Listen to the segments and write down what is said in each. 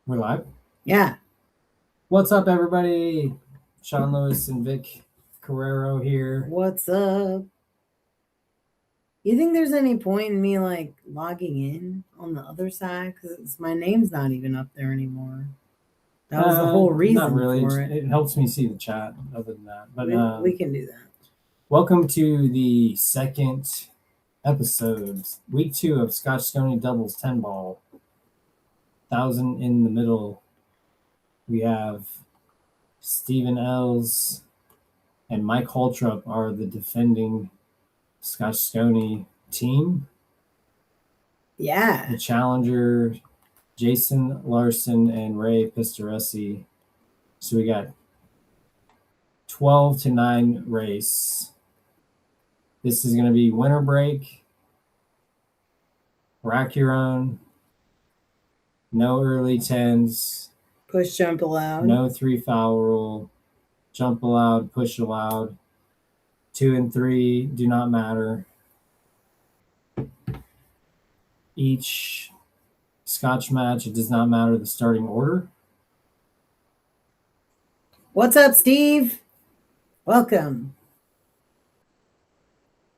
We're live? Yeah. What's up, everybody? Shawn Lewis and Vic Carrero here. What's up? You think there's any point in me like logging in on the other side? Because my name's not even up there anymore. That was the whole reason. Not really. For it. It helps me see the chat other than that. But we can do that. Welcome to the second episode, week 2 of Scotch-Sconi doubles 10 ball. 1,000 in the middle. We have Stephen Els and Mike HOLTROP are the defending Scotch-Sconi team. Yeah. The challenger Jason Larsen and Ray Pistoresi. So we got 12-9 race. This is going to be winter break, rack your own, no early tens, Push jump allowed. no 3 foul rule, jump allowed, push allowed, 2 and 3 do not matter. Each Scotch match, it does not matter the starting order. What's up, Steve? Welcome.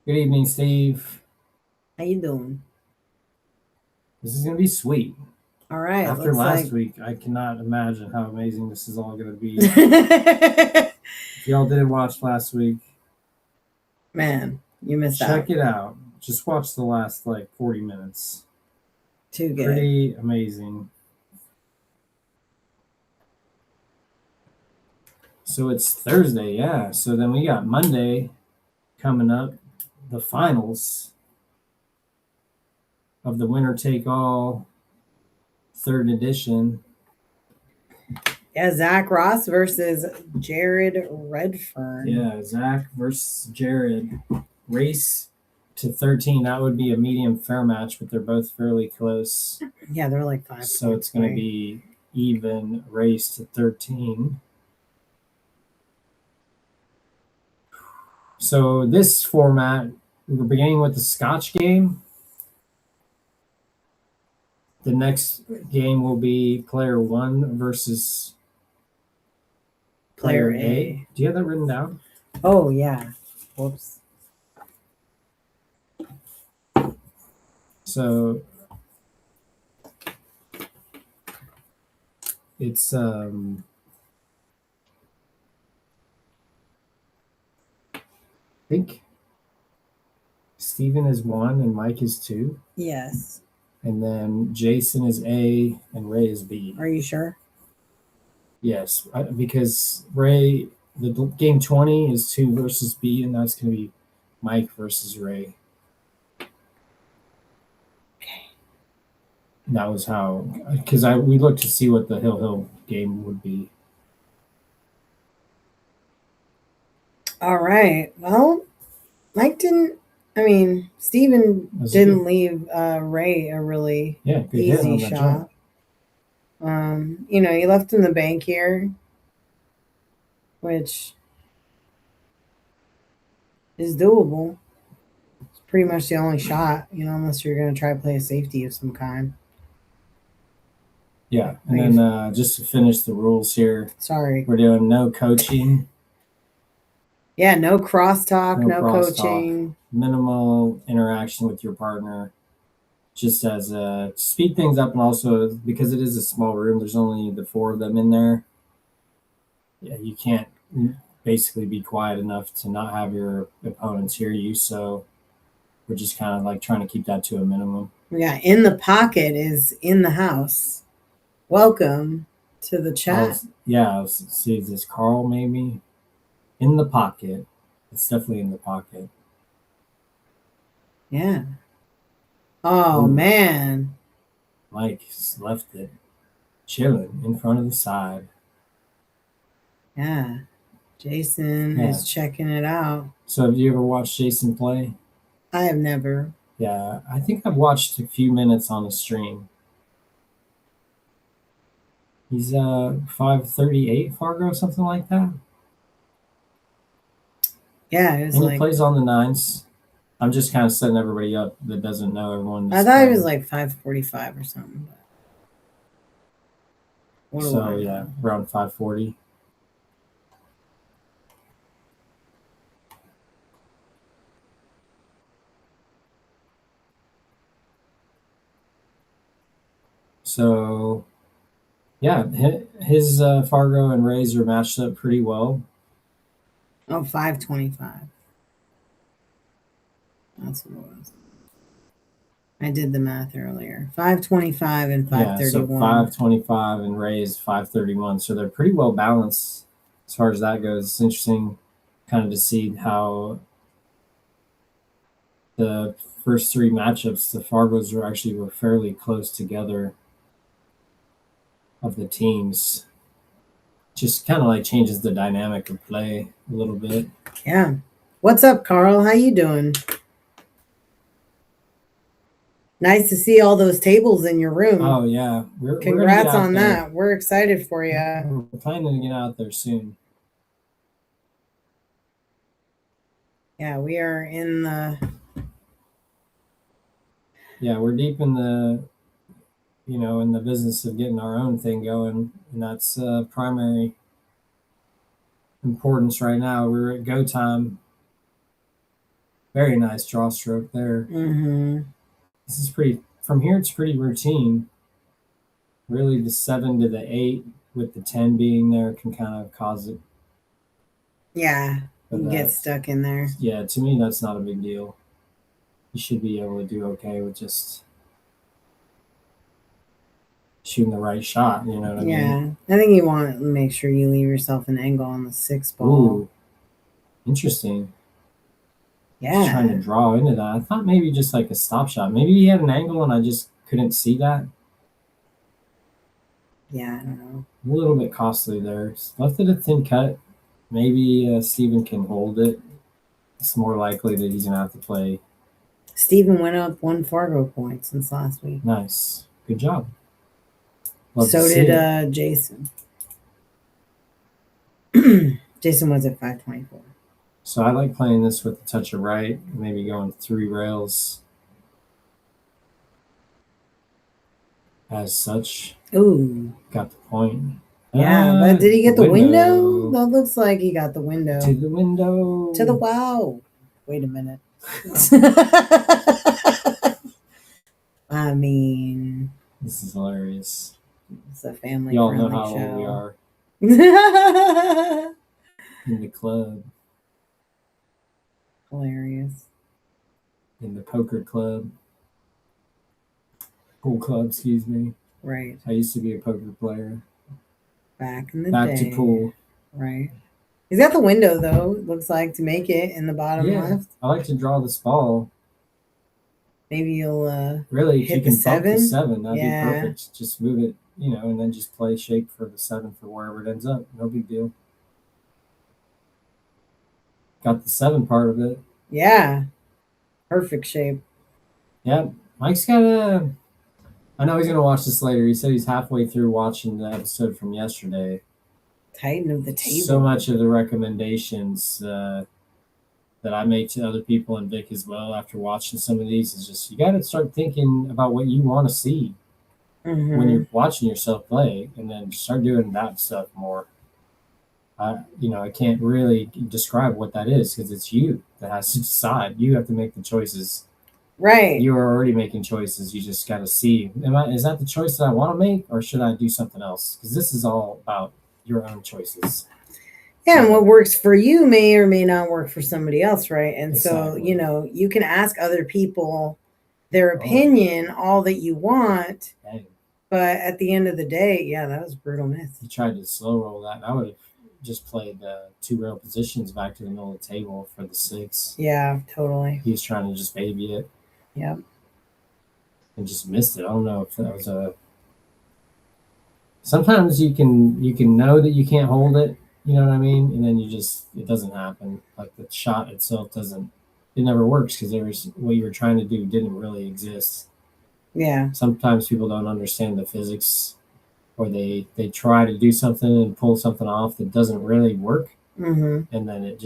Good evening, Steve. How you doing? This is going to be sweet. All right. After last week, I cannot imagine how amazing this is all going to be. week. If y'all didn't watch last week, Man, you missed out. check it out. Just watch the last 40 minutes. Too good. Pretty amazing. So it's Thursday, yeah. So then we got Monday coming up, the finals of the winner take all 3rd edition. Yeah, Zach Ross versus Jared Redfern. Yeah, Zach versus Jared. Race to 13. That would be a medium fair match, but they're both fairly close. Yeah, they're like 5. So it's going to be even race to 13. So this format, we're beginning with the Scotch game. The next game will be player 1 versus player A. Do you have that written down? Oh, yeah. Whoops. So it's I think Steven is 1 and Mike is 2. Yes. And then Jason is A and Ray is B. Are you sure? Yes, because Ray, the game 20 is 2 versus B, and that's going to be Mike versus Ray. Okay. And that was how, because we looked to see what the Hill game would be. All right. Well, Steven didn't leave Ray a really good easy shot. He left him the bank here, which is doable. It's pretty much the only shot, unless you're going to try to play a safety of some kind. Yeah, and then just to finish the rules here. Sorry. We're doing no coaching. Yeah, no crosstalk, no coaching. Minimal interaction with your partner. Just as to speed things up, and also because it is a small room, there's only the 4 of them in there. Yeah, you can't basically be quiet enough to not have your opponents hear you. So we're just kind of trying to keep that to a minimum. Yeah, in the pocket is in the house. Welcome to the chat. Let's see, is this Carl maybe? In the pocket. It's definitely in the pocket. Yeah. Oh, man. Mike just left it chilling in front of the side. Yeah. Jason is checking it out. So have you ever watched Jason play? I have never. Yeah, I think I've watched a few minutes on the stream. He's 538 Fargo, something like that. Yeah, it was and he plays on the 9s. I'm just kind of setting everybody up that doesn't know everyone. I thought he was 545 or something. So yeah, around 540. So yeah, his Fargo and Rays are matched up pretty well. Oh, 525. That's what it was. I did the math earlier. 525 and 531. Yeah, so 525 and Ray is 531. So they're pretty well balanced as far as that goes. It's interesting kind of to see how the first 3 matchups, the Fargos were fairly close together. of the teams. Just kind of like changes the dynamic of play a little bit. Yeah. What's up, Carl? How you doing? Nice to see all those tables in your room. Oh yeah, Congrats on that. We're excited for you. We're planning to get out there soon. Yeah, we are in the. Yeah, we're deep in the, in the business of getting our own thing going, and that's primary importance right now. We're at go time. Very nice draw stroke there. Mm-hmm. This is pretty. From here, it's pretty routine. Really, the 7 to the 8 with the 10 being there can kind of cause it. Yeah, you get stuck in there. Yeah, to me, that's not a big deal. You should be able to do okay with just shooting the right shot. You know what I mean? Yeah, I think you want to make sure you leave yourself an angle on the 6 ball. Ooh, interesting. Yeah. Just trying to draw into that. I thought maybe just like a stop shot. Maybe he had an angle and I just couldn't see that. Yeah, I don't know. A little bit costly there. Left it a thin cut. Maybe Steven can hold it. It's more likely that he's going to have to play. Steven went up 1 Fargo point since last week. Nice. Good job. So did Jason. Jason was at 524. So I like playing this with a touch of right, maybe going 3 rails as such. Ooh. Got the point. Yeah, but did he get the window? That looks like he got the window. To the window. To the wow. Wait a minute. I mean. This is hilarious. It's a family Y'all know friendly how show. old we are. In the club. Hilarious. In the poker club. Pool club, excuse me. Right. I used to be a poker player. Back in the day. Back to pool. Right. He's got the window, though, it looks like, to make it in the bottom left. I like to draw this ball. Maybe you'll really, if hit you can the 7? Bump the 7, that'd be perfect. Just move it, and then just play shape for the 7 for wherever it ends up. No big deal. Got the 7 part of it. Yeah. Perfect shape. Yeah. Mike's got a... I know he's going to watch this later. He said he's halfway through watching the episode from yesterday. Titan of the table. So much of the recommendations that I make to other people and Vic as well after watching some of these is just you got to start thinking about what you want to see when you're watching yourself play, and then start doing that stuff more. I can't really describe what that is because it's you that has to decide. You have to make the choices. Right. You are already making choices. You just got to see, is that the choice that I want to make, or should I do something else? Because this is all about your own choices. Yeah, and what works for you may or may not work for somebody else, right? And exactly. So, you can ask other people their opinion all that you want. Dang. But at the end of the day, yeah, that was a brutal miss. He tried to slow roll that. I would have just played 2 rail positions back to the middle of the table for the 6. Yeah, totally. He was trying to just baby it. Yeah. And just missed it. I don't know if that was a... Sometimes you can know that you can't hold it, you know what I mean? And then it doesn't happen. Like the shot itself it never works because what you were trying to do didn't really exist. Yeah. Sometimes people don't understand the physics, or they try to do something and pull something off that doesn't really work. Mm-hmm. And then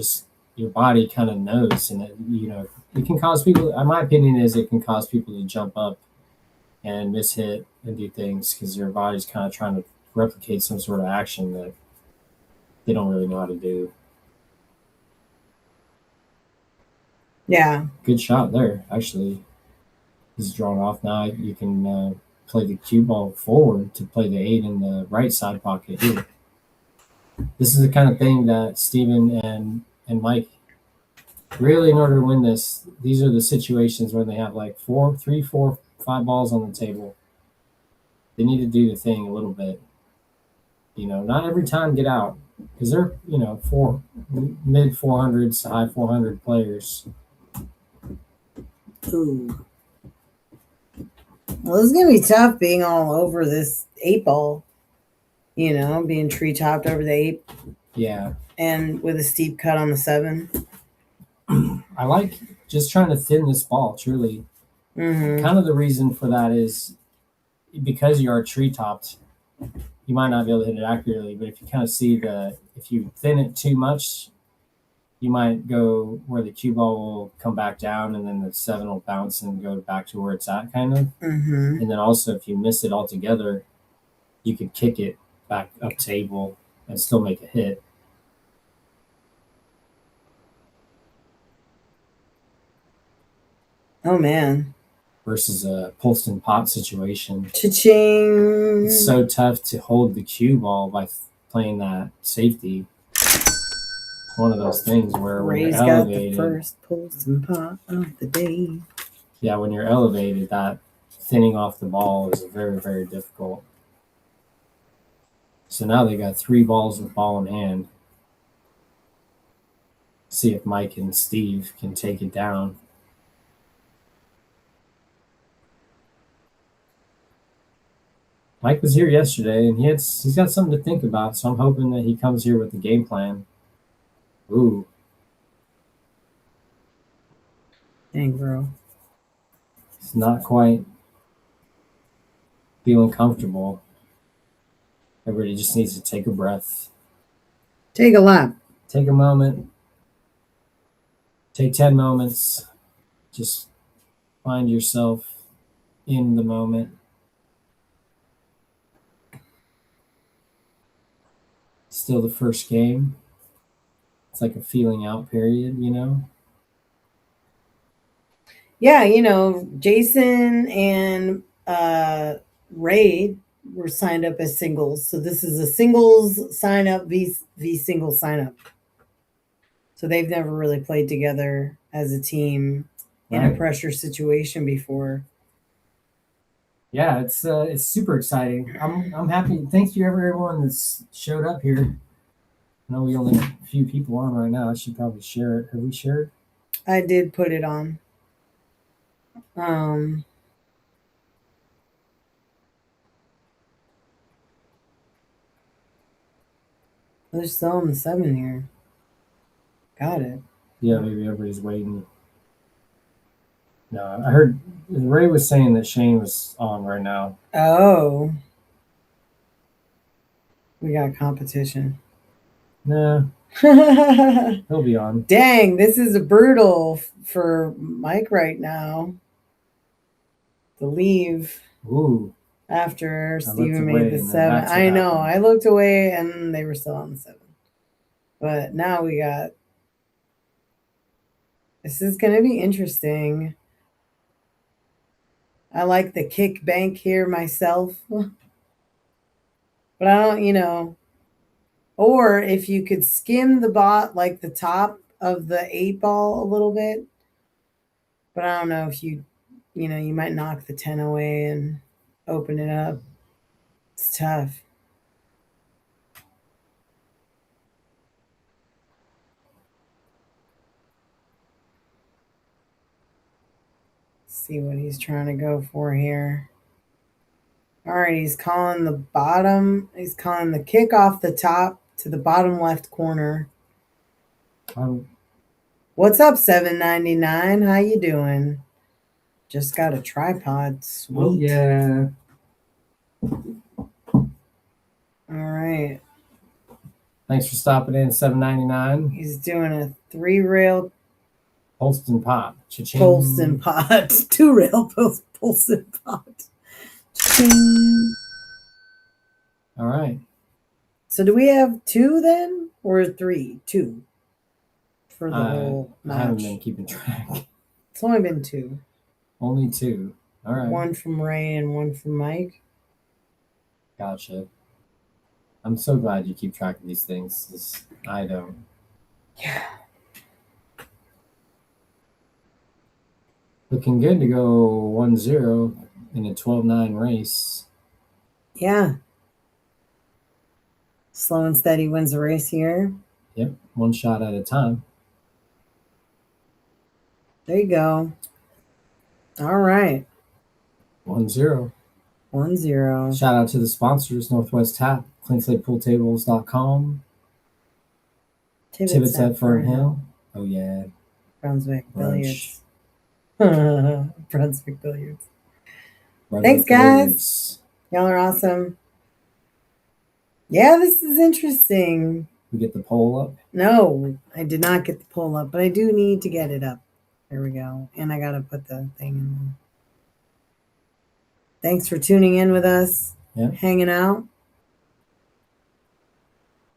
your body kind of knows, and it can cause people, my opinion is it can cause people to jump up and mishit and do things because your body's kind of trying to replicate some sort of action that they don't really know how to do. Yeah. Good shot there, actually. He's drawn off now. You can play the cue ball forward to play the 8 in the right side pocket here. This is the kind of thing that Steven and Mike really, in order to win this, these are the situations where they have like 3, 4, 5 balls on the table. They need to do the thing a little bit. Not every time get out, because they're, mid 400s, high 400 players. Ooh. Well, this is going to be tough being all over this 8 ball. You know, being tree topped over the 8 Yeah. and with a steep cut on the 7. I like just trying to thin this ball, truly. Mm-hmm. Kind of the reason for that is because you are tree topped, you might not be able to hit it accurately, but if you kind of see if you thin it too much, you might go where the cue ball will come back down and then the 7 will bounce and go back to where it's at, kind of. Mm-hmm. And then also, if you miss it altogether, you could kick it back up table and still make a hit. Oh, man. Versus a Polston pot situation. Cha-ching! It's so tough to hold the cue ball by playing that safety. It's one of those things where Ray's when you're elevated, got the first Polston pot of the day. Yeah, when you're elevated, that thinning off the ball is very, very difficult. So now they got 3 balls with ball in hand. See if Mike and Steve can take it down. Mike was here yesterday, and he's got something to think about. So I'm hoping that he comes here with a game plan. Ooh, Dang, bro. it's not quite feeling comfortable. Everybody just needs to take a breath. Take a lap. Take a moment. Take 10 moments. Just find yourself in the moment. Still the first game. It's like a feeling out period, you know? Yeah, you know, Jason and Ray were signed up as singles. So this is a singles sign up v singles sign up. So they've never really played together as a team in a pressure situation before. Yeah, it's super exciting. I'm happy. Thanks to everyone that's showed up here. I know we only have a few people on right now. I should probably share it. Have we shared? I did put it on. They're still on the 7 here. Got it. Yeah, maybe everybody's waiting. No, I heard Ray was saying that Shane was on right now. Oh. We got competition. Nah. He'll be on. Dang, this is brutal for Mike right now. To leave. Ooh. After Steven made the 7. I know. I looked away and they were still on the 7. But now we got. This is going to be interesting. I like the kick bank here myself. But I don't, you know. Or if you could skim the like the top of the 8 ball a little bit. But I don't know if you know, you might knock the 10 away and open it up. It's tough. See what he's trying to go for here. All right, he's calling the bottom. He's calling the kick off the top to the bottom left corner. What's up, 799? How you doing? Just got a tripod. Sweet. Oh, yeah. All right. Thanks for stopping in, 799. He's doing a 3-rail Polston pot. Cha-ching. Polston pot. 2-rail Polston pot. Cha-ching. All right. So do we have 2 then? Or 3? 2 for the whole match? I haven't been keeping track. It's only been 2. Only 2. All right. 1 from Ray and 1 from Mike. Gotcha. I'm so glad you keep track of these things. I don't. Yeah. Looking good to go 1-0 in a 12-9 race. Yeah. Slow and steady wins the race here. Yep. 1 shot at a time. There you go. All right. 1-0. 1-0. Shout out to the sponsors, Northwest Tap. CleanSlatePoolTables.com. Tibbitts at Fernhill. Oh yeah. Brunswick Brunch. Billiards. Brunswick Billiards. Thanks, guys. Y'all are awesome. Yeah, this is interesting. We get the poll up? No, I did not get the poll up, but I do need to get it up. There we go. And I got to put the thing in there. Thanks for tuning in with us. Yeah. Hanging out.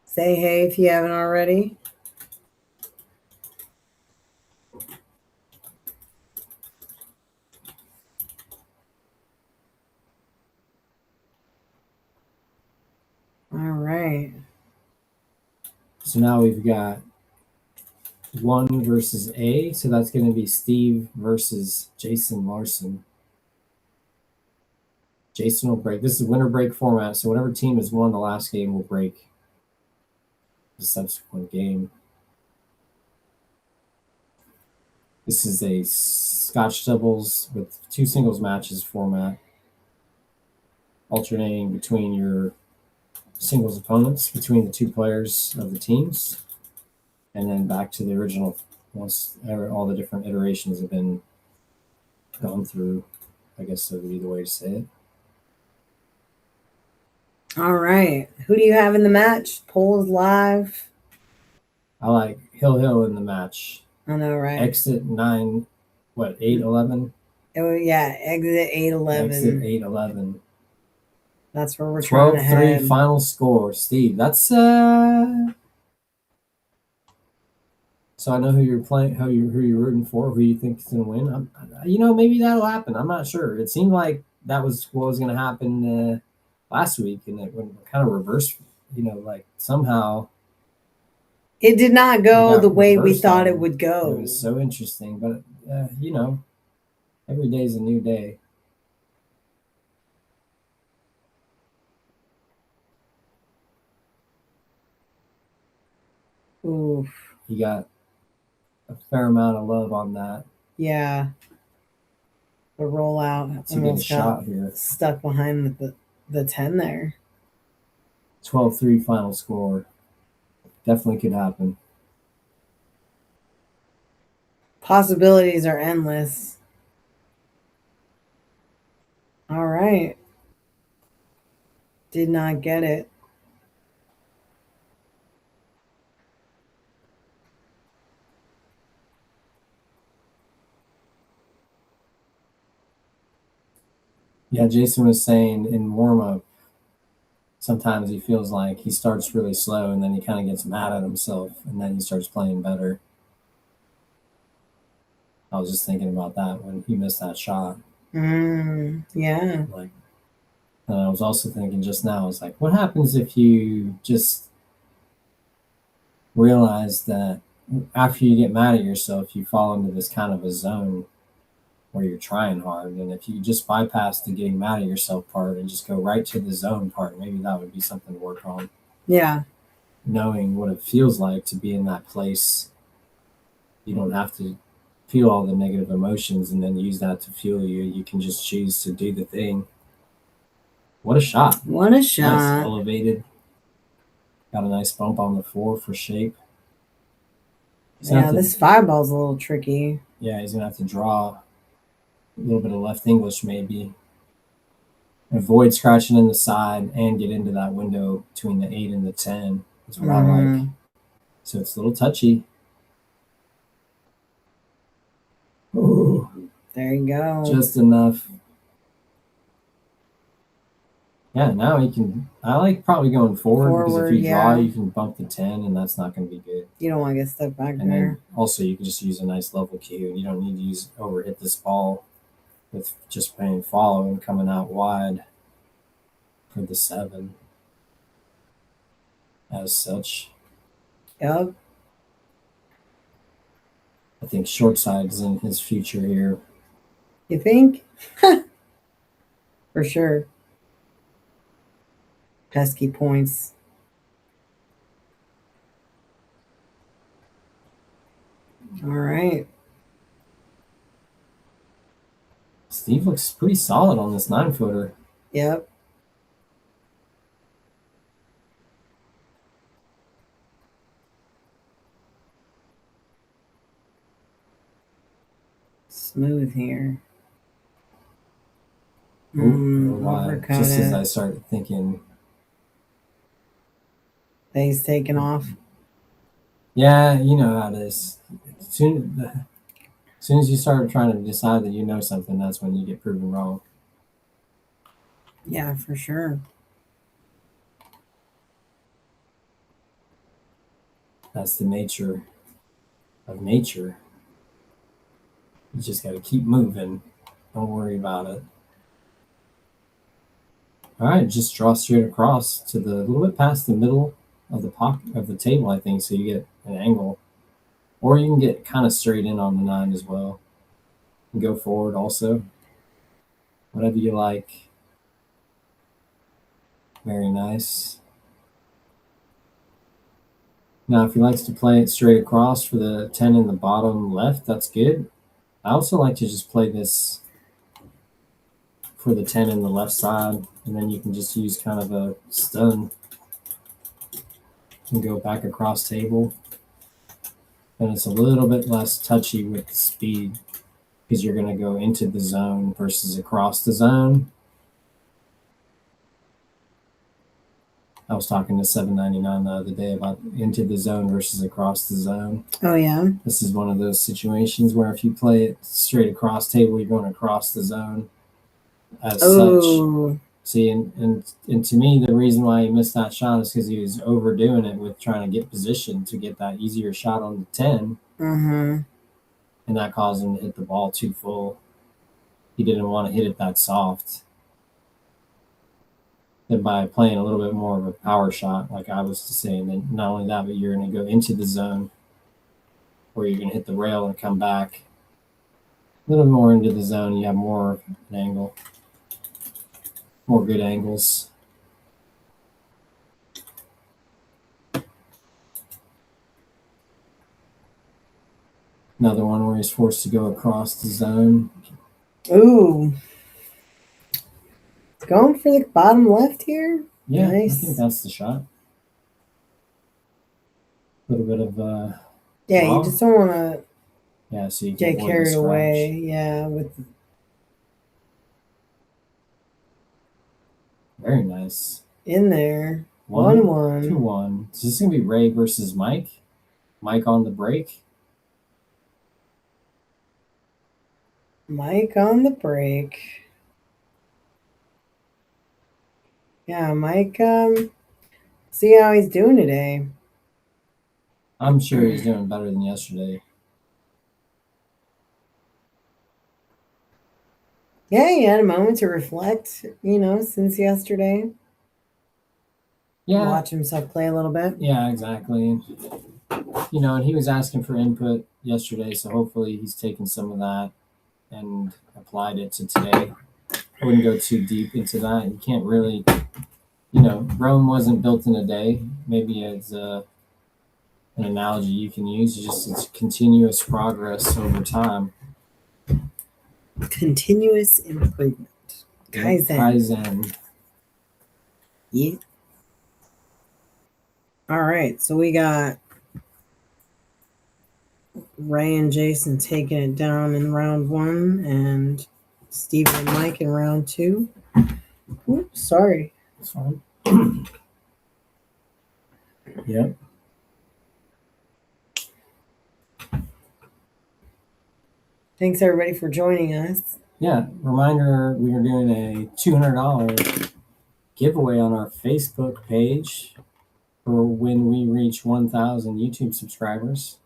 Say hey if you haven't already. All right. So now we've got 1 versus A. So that's going to be Steve versus Jason LARSEN. Jason will break. This is winner break format. So whatever team has won the last game will break the subsequent game. This is a Scotch doubles with 2 singles matches format, alternating between your singles opponents between the 2 players of the teams, and then back to the original once all the different iterations have been gone through. I guess that would be the way to say it. All right. Who do you have in the match? Polls live. I like Hill in the match. I know, right? Exit 9, 8-11? Oh, yeah, exit 8-11. Exit 8-11. That's where we're trying to head. 12-3 final score. Steve, that's so I know who you're playing, who you're rooting for, who you think is going to win. Maybe that'll happen. I'm not sure. It seemed like that was what was going to happen last week, and it went kind of reversed. Somehow it did not go the way we thought it would go. It was so interesting, but every day is a new day. Oof. You got a fair amount of love on that. Yeah. The rollout to get a shot here. Stuck behind the 10 there. 12-3 final score. Definitely could happen. Possibilities are endless. All right. Did not get it. Yeah, Jason was saying in warm-up, sometimes he feels like he starts really slow and then he kind of gets mad at himself and then he starts playing better. I was just thinking about that when he missed that shot. Yeah. And I was also thinking just now, I was like, what happens if you just realize that after you get mad at yourself, you fall into this kind of a zone where you're trying hard, and if you just bypass the getting mad at yourself part and just go right to the zone part, maybe that would be something to work on. Yeah. Knowing what it feels like to be in that place. You don't have to feel all the negative emotions and then use that to fuel you. You can just choose to do the thing. What a shot. What a shot. Nice, elevated. Got a nice bump on the 4 for shape. Yeah, this 5-ball's a little tricky. Yeah, he's going to have to draw a little bit of left English maybe. Avoid scratching in the side and get into that window between the 8 and the 10 is what I like. So it's a little touchy. Ooh, there you go. Just enough. Yeah, now he can. I like probably going forward because if you draw, you can bump the 10, and that's not going to be good. You don't want to get stuck back and there. Then also, you can just use a nice level cue, and you don't need to overhit this ball with just playing follow and coming out wide for the 7. As such. Yep. I think short side is in his future here. You think? For sure. Pesky points. All right. Steve looks pretty solid on this 9-footer. Yep. smooth here. Just as I started thinking, he's taking off. Yeah, you know how it is. As soon as you start trying to decide that you know something, that's when you get proven wrong. Yeah, for sure. That's the nature of nature. You just got to keep moving. Don't worry about it. All right, just draw straight across to the little bit past the middle of the pocket of the table, I think, so you get an angle. Or you can get kind of straight in on the 9 as well. And go forward also. Whatever you like. Very nice. Now, if he likes to play it straight across for the 10 in the bottom left, that's good. I also like to just play this for the 10 in the left side, and then you can just use kind of a stun and go back across table. And it's a little bit less touchy with the speed because you're going to go into the zone versus across the zone. I was talking to 799 the other day about into the zone versus across the zone. Oh, yeah. This is one of those situations where if you play it straight across table, you're going across the zone as such. See, and to me, the reason why he missed that shot is because he was overdoing it with trying to get position to get that easier shot on the 10. Mm-hmm. And that caused him to hit the ball too full. He didn't want to hit it that soft. And by playing a little bit more of a power shot, like I was saying, then not only that, but you're going to go into the zone where you're going to hit the rail and come back a little more into the zone. You have more of an angle, more good angles. Another one where he's forced to go across the zone. Ooh. Going for the bottom left here? Yeah, nice. I think that's the shot. A little bit of yeah, draw. You just don't want to so you get carried away. Yeah, with very nice. In there. 1-1. 2-1. Is this gonna be Ray versus Mike? Mike on the break? Mike on the break. Yeah, Mike, see how he's doing today. I'm sure he's doing better than yesterday. Yeah, he had a moment to reflect, since yesterday. Yeah. Watch himself play a little bit. Yeah, exactly. And he was asking for input yesterday, so hopefully he's taken some of that and applied it to today. I wouldn't go too deep into that. You can't really, Rome wasn't built in a day. Maybe it's an analogy you can use. It's continuous progress over time. Continuous improvement. Kaizen. Yeah. All right, so we got Ray and Jason taking it down in round 1, and Steve and Mike in round 2. Oops, sorry. That's fine. Yep. Thanks everybody for joining us. Yeah, reminder, we are doing a $200 giveaway on our Facebook page for when we reach 1,000 YouTube subscribers.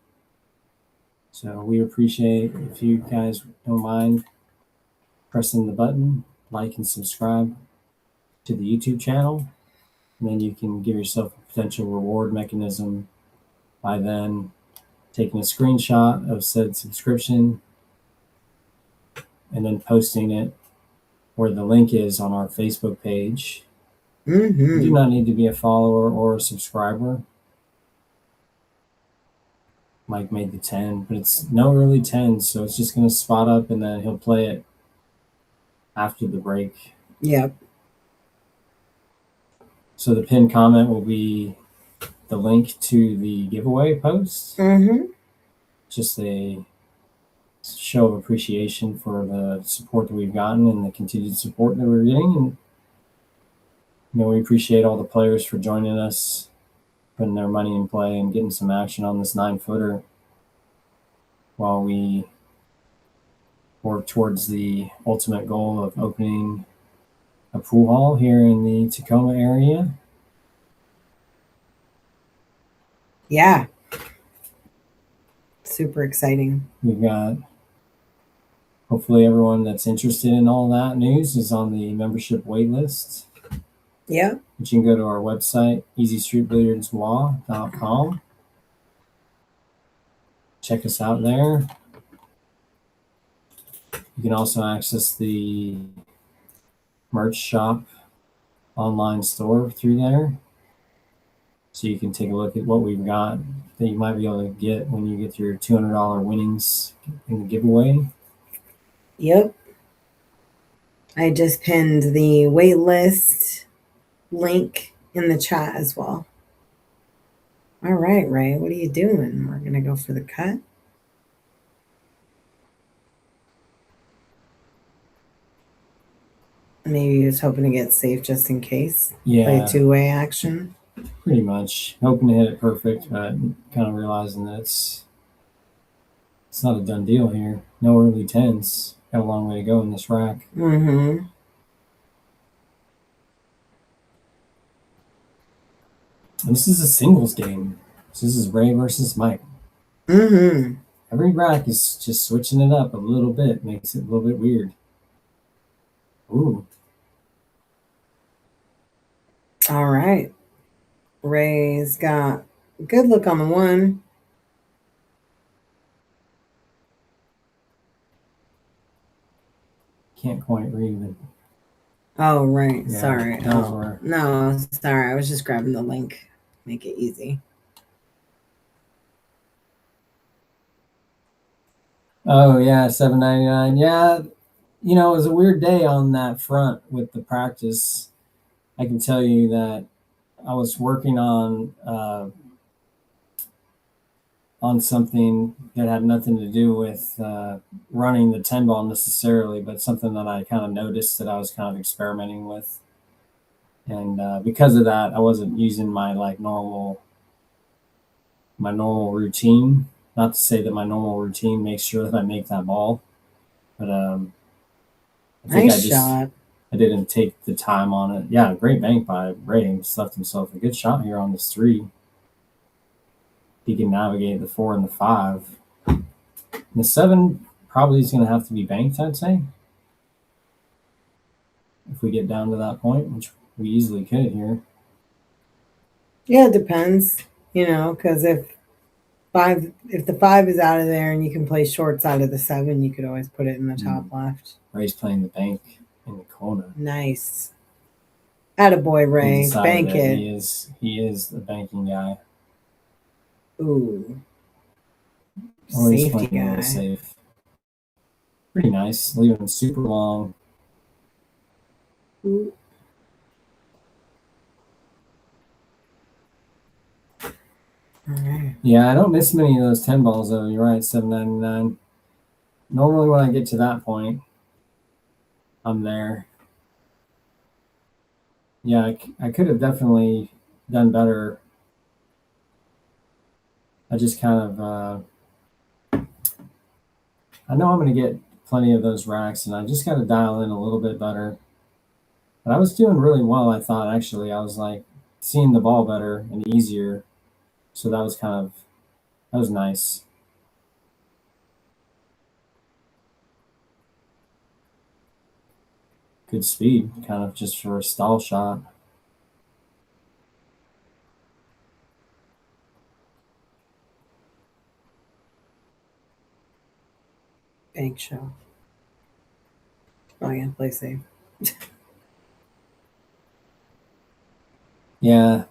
So we appreciate if you guys don't mind pressing the button, like and subscribe to the YouTube channel. And then you can give yourself a potential reward mechanism by then taking a screenshot of said subscription and then posting it where the link is on our Facebook page. Mm-hmm. You do not need to be a follower or a subscriber. Mike made the 10, but it's no early 10s, so it's just going to spot up and then he'll play it after the break. Yep. So the pinned comment will be the link to the giveaway post. Mm-hmm. Just a show of appreciation for the support that we've gotten and the continued support that we're getting. And we appreciate all the players for joining us, putting their money in play and getting some action on this 9-footer while we work towards the ultimate goal of opening a pool hall here in the Tacoma area. Yeah. Super exciting. We've got, hopefully everyone that's interested in all that news is on the membership wait list. Yeah. You can go to our website, easystreetbilliardswa.com. Check us out there. You can also access the merch shop online store through there. So you can take a look at what we've got that you might be able to get when you get your $200 winnings in the giveaway. Yep. I just pinned the wait list link in the chat as well. All right, Ray, what are you doing? We're going to go for the cut. Maybe he was hoping to get safe just in case. Yeah. Play two-way action. Pretty much. Hoping to hit it perfect, but kind of realizing that it's not a done deal here. No early 10s. Got a long way to go in this rack. Mm-hmm. And this is a singles game. So this is Ray versus Mike. Mm-hmm. Every rack is just switching it up a little bit. Makes it a little bit weird. Ooh. All right. Ray's got a good look on the one. Can't quite read it. Oh, right. Yeah, sorry. Oh, no, sorry. I was just grabbing the link. Make it easy. Oh, yeah, $7.99. Yeah, it was a weird day on that front with the practice. I can tell you that I was working on something that had nothing to do with running the 10 ball necessarily, but something that I kind of noticed that I was kind of experimenting with. And because of that, I wasn't using my normal routine. Not to say that my normal routine makes sure that I make that ball, but I think nice shot. I didn't take the time on it. Yeah, great bank by Ray. He just left himself a good shot here on this 3. He can navigate the 4 and the 5. And the 7 probably is going to have to be banked, I'd say. If we get down to that point, which we easily could here. Yeah, it depends, because if the 5 is out of there and you can play short side of the 7, you could always put it in the top left. Ray's playing the bank in the corner. Nice. Attaboy, Ray. Bank it. He is the banking guy. Ooh. Safety guy. Safe. Pretty nice. Leaving super long. Ooh. All right. Yeah, I don't miss many of those 10 balls though. You're right, $7.99. Normally when I get to that point, I'm there. Yeah, I could have definitely done better. I just kind of, I know I'm going to get plenty of those racks, and I just got to dial in a little bit better. But I was doing really well, I thought, actually. I was seeing the ball better and easier. So that was nice. Good speed, kind of just for a stall shot. Bank show. Oh, yeah, play safe. Yeah.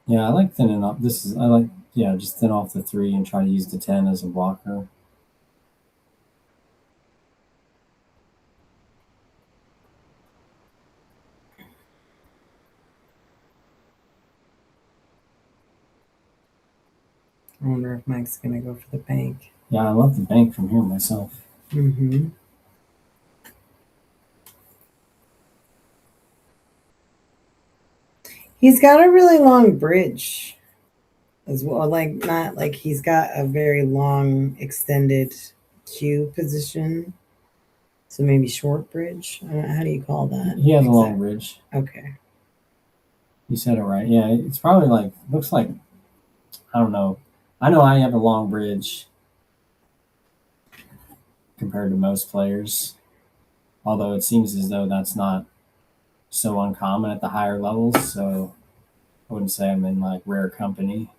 Yeah, I like thinning off. Just thin off the 3 and try to use the 10 as a blocker. I wonder if Mike's gonna go for the bank. Yeah, I love the bank from here myself. Mm-hmm. He's got a really long bridge as well. Like, not like he's got a very long extended cue position. So maybe short bridge. I don't know, how do you call that? He has a long bridge. Okay. You said it right. Yeah, it's probably like, looks like, I don't know. I know I have a long bridge compared to most players, although it seems as though that's not so uncommon at the higher levels. So I wouldn't say I'm in like rare company.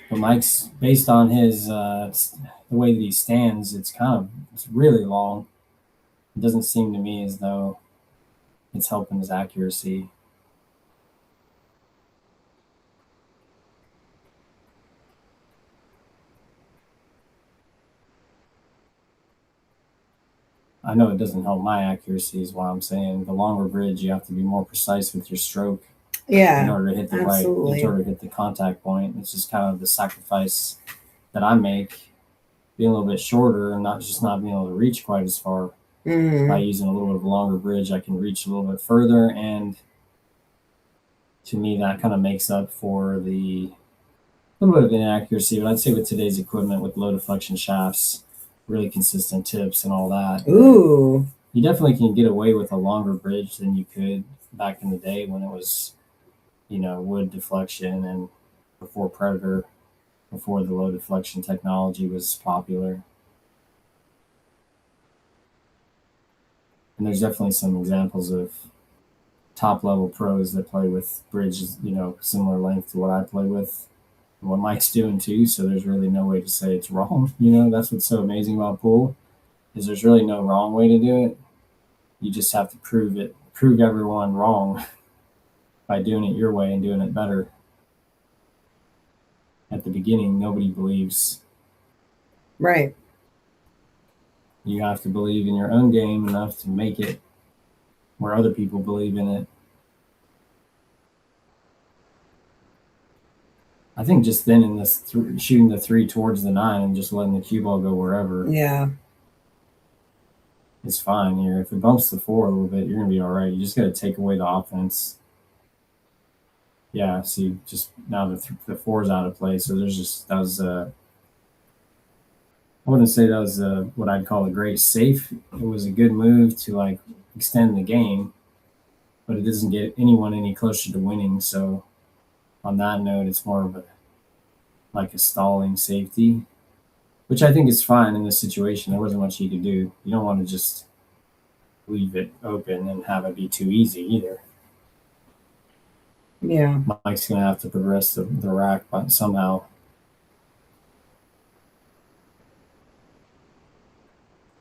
But Mike's, based on his the way that he stands, it's really long. It doesn't seem to me as though it's helping his accuracy. I know it doesn't help my accuracy, is what I'm saying. The longer bridge, you have to be more precise with your stroke. Yeah. In order to hit the absolutely. in order to hit the contact point. It's just kind of the sacrifice that I make, being a little bit shorter and not being able to reach quite as far. Mm-hmm. By using a little bit of a longer bridge, I can reach a little bit further, and to me, that kind of makes up for the little bit of inaccuracy. But I'd say with today's equipment, with low deflection shafts, really consistent tips, and all that, Ooh, you definitely can get away with a longer bridge than you could back in the day when it was, wood deflection and before Predator, before the low deflection technology was popular. And there's definitely some examples of top level pros that play with bridges, similar length to what I play with and what Mike's doing too. So there's really no way to say it's wrong. That's what's so amazing about pool, is there's really no wrong way to do it. You just have to prove everyone wrong by doing it your way and doing it better. At the beginning, nobody believes. right. You have to believe in your own game enough to make it where other people believe in it. I think just then in this shooting the 3 towards the 9 and just letting the cue ball go wherever. Yeah. It's fine here. If it bumps the 4 a little bit, you're going to be all right. You just got to take away the offense. Yeah, see, just now the 4's out of play. So I wouldn't say that was what I'd call a great safe. It was a good move to like extend the game, but it doesn't get anyone any closer to winning. So on that note, it's more of a stalling safety, which I think is fine in this situation. There wasn't much he could do. You don't want to just leave it open and have it be too easy either. Yeah. Mike's going to have to progress the rack somehow.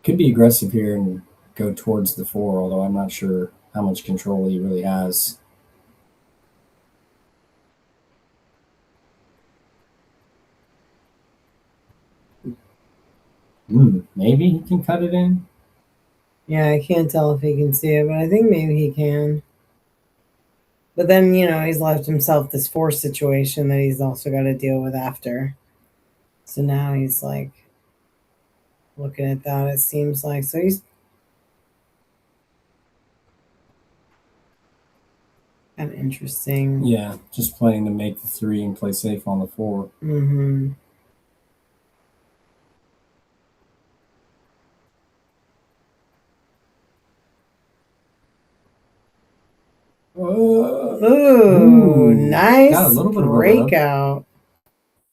Could be aggressive here and go towards the 4, although I'm not sure how much control he really has. Maybe he can cut it in. Yeah, I can't tell if he can see it, but I think maybe he can. But then, he's left himself this 4 situation that he's also got to deal with after. So now he's like looking at that, it seems like. So he's kind of interesting. Yeah, just playing to make the 3 and play safe on the 4. Mm-hmm. Ooh, nice got a little bit breakout.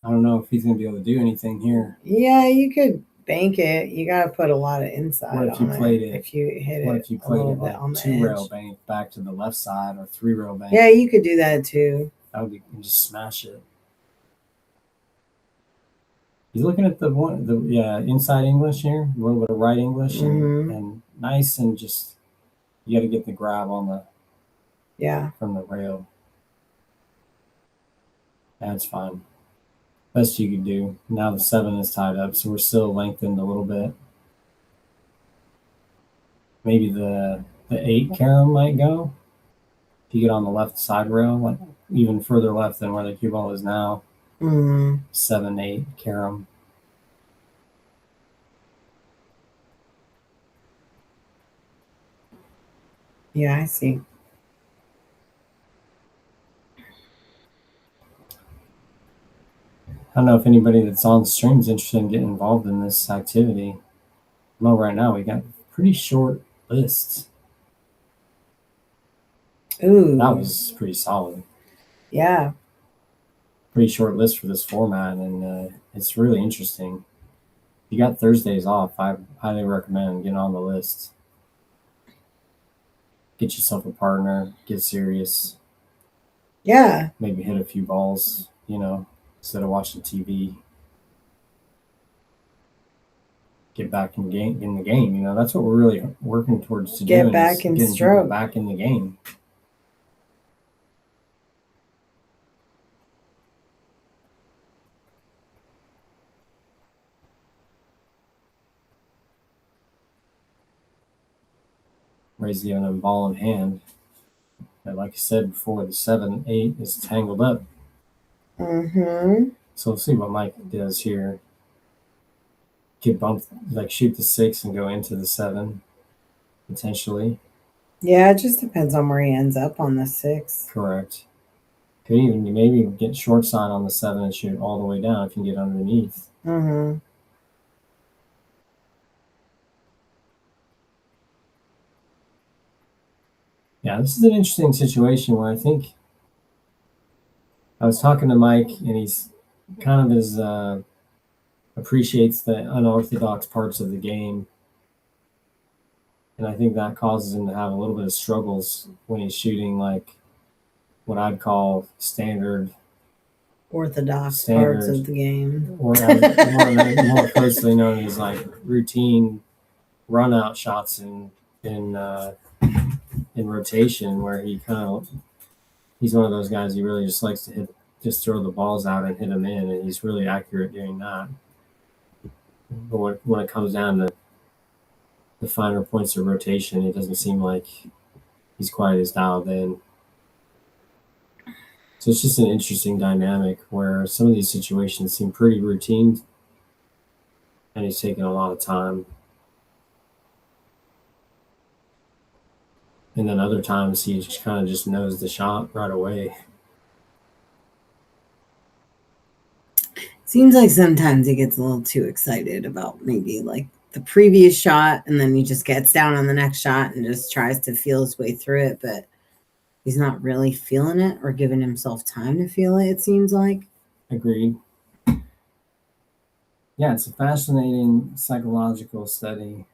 I don't know if he's going to be able to do anything here. Yeah, you could bank it. You got to put a lot of inside. What if you played it? If you hit what it, if you played it like on 2-rail bank back to the left side or 3-rail bank? Yeah, you could do that too. That would be, just smash it. He's looking at the inside English here, a little bit of right English, and nice, and just you got to get the grab on the from the rail. That's fine. Best you could do. Now the 7 is tied up, so we're still lengthened a little bit. Maybe the 8 carom might go. If you get on the left side rail, like even further left than where the cue ball is now, 7-8 carom. Yeah, I see. I don't know if anybody that's on the stream is interested in getting involved in this activity. Well, right now we got pretty short lists. Ooh. That was pretty solid. Yeah. Pretty short list for this format, and it's really interesting. If you got Thursdays off, I highly recommend getting on the list. Get yourself a partner, get serious. Yeah. Maybe hit a few balls, instead of watching TV. Get back in the game. That's what we're really working towards to Get do. back in getting stroke. people back in the game. Raise the other ball in hand. And like I said before, the 7-8 is tangled up. So we'll see what Mike does here. Get bumped, like shoot the 6 and go into the 7, potentially. Yeah, it just depends on where he ends up on the 6. Correct. Could even maybe get short side on the 7 and shoot all the way down if you can get underneath. Yeah, this is an interesting situation where I think I was talking to Mike, and he's kind of appreciates the unorthodox parts of the game. And I think that causes him to have a little bit of struggles when he's shooting like what I'd call standard Orthodox parts of the game. Or more closely known as like routine run out shots in rotation, where he's one of those guys he really just likes to just throw the balls out and hit them in, and he's really accurate doing that. But when it comes down to the finer points of rotation, it doesn't seem like he's quite as dialed in. So it's just an interesting dynamic where some of these situations seem pretty routine, and he's taking a lot of time. And then other times he just kind of just knows the shot right away. Seems like sometimes he gets a little too excited about maybe like the previous shot, and then he just gets down on the next shot and just tries to feel his way through it, but he's not really feeling it or giving himself time to feel it, it seems like. Agreed. Yeah, it's a fascinating psychological study.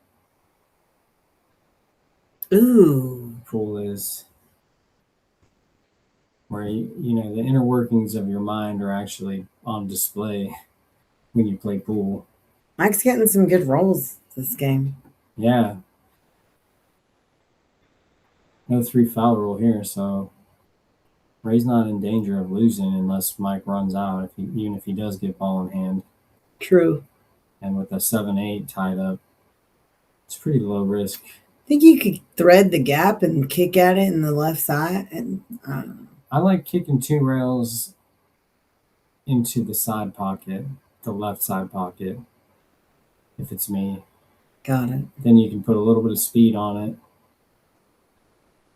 Ooh. Pool is where the inner workings of your mind are actually on display when you play pool. Mike's getting some good rolls this game. Yeah. No 3 foul rule here, so Ray's not in danger of losing unless Mike runs out, even if he does get ball in hand. True. And with a 7-8 tied up, it's pretty low risk. I think you could thread the gap and kick at it in the left side, and I don't know. I like kicking 2 rails into the side pocket, the left side pocket, if it's me. Got it. Then you can put a little bit of speed on it.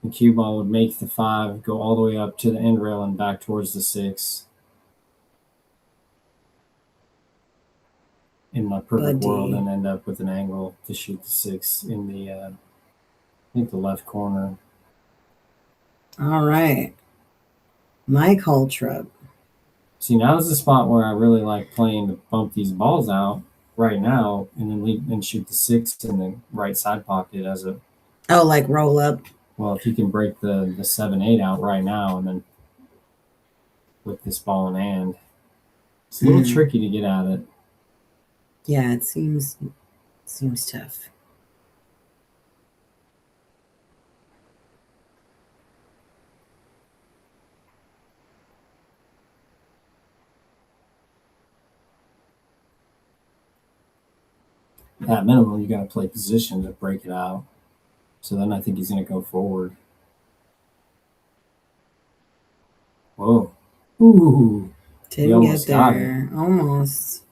The cue ball would make the 5 go all the way up to the end rail and back towards the 6. In my perfect world, and end up with an angle to shoot the 6 in the, I think the left corner. All right. Mike HOLTROP. See, now is the spot where I really like playing to bump these balls out right now, and then shoot the 6 in the right side pocket as a. Oh, like roll up. Well, if you can break the 7-8 out right now, and then with this ball in hand, it's a little tricky to get at it. Yeah, it seems tough. At minimum, you got to play position to break it out. So then I think he's going to go forward. Whoa. Ooh. Didn't almost get got there. Almost.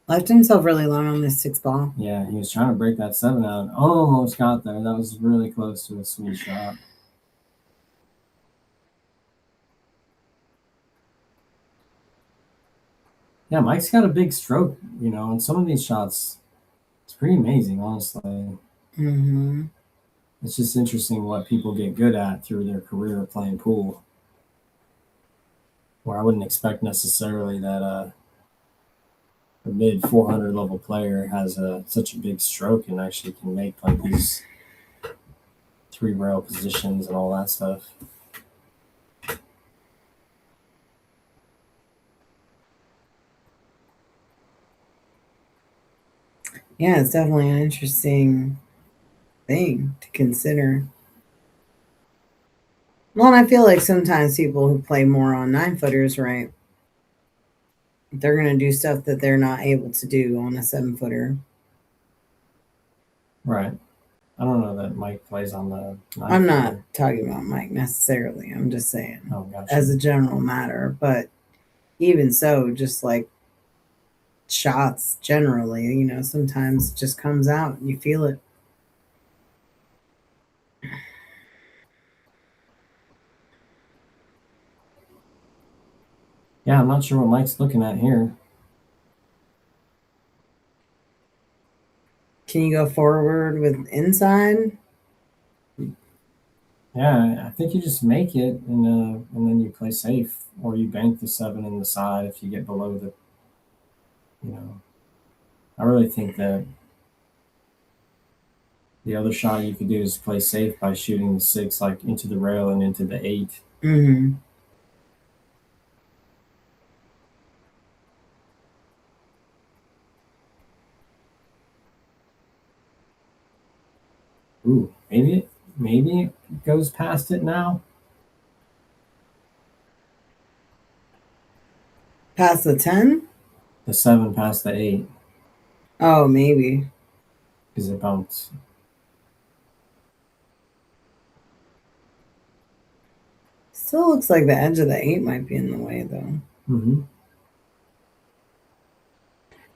Left himself really long on this 6 ball. Yeah, he was trying to break that 7 out. Almost got there. That was really close to a sweet shot. Yeah, Mike's got a big stroke, and some of these shots, it's pretty amazing, honestly. Mm-hmm. It's just interesting what people get good at through their career playing pool. Where I wouldn't expect necessarily that a mid 400 level player has such a big stroke and actually can make like these 3 rail positions and all that stuff. Yeah, it's definitely an interesting thing to consider. Well, and I feel like sometimes people who play more on 9-footers, right, they're going to do stuff that they're not able to do on a 7-footer. Right. I don't know that Mike plays on the 9-footer. I'm not talking about Mike necessarily. I'm just saying gotcha. as a general matter. But even so, just like shots generally, sometimes it just comes out and you feel it. Yeah, I'm not sure what Mike's looking at here. Can you go forward with inside? Yeah, I think you just make it and then you play safe, or you bank the 7 in the side if you get below the. I really think that the other shot you could do is play safe by shooting the 6 like into the rail and into the 8. Mm-hmm. Ooh, maybe it goes past it now. Past the 10? The 7 past the 8. Oh, maybe. Because it bounced. Still looks like the edge of the 8 might be in the way, though. Mm-hmm.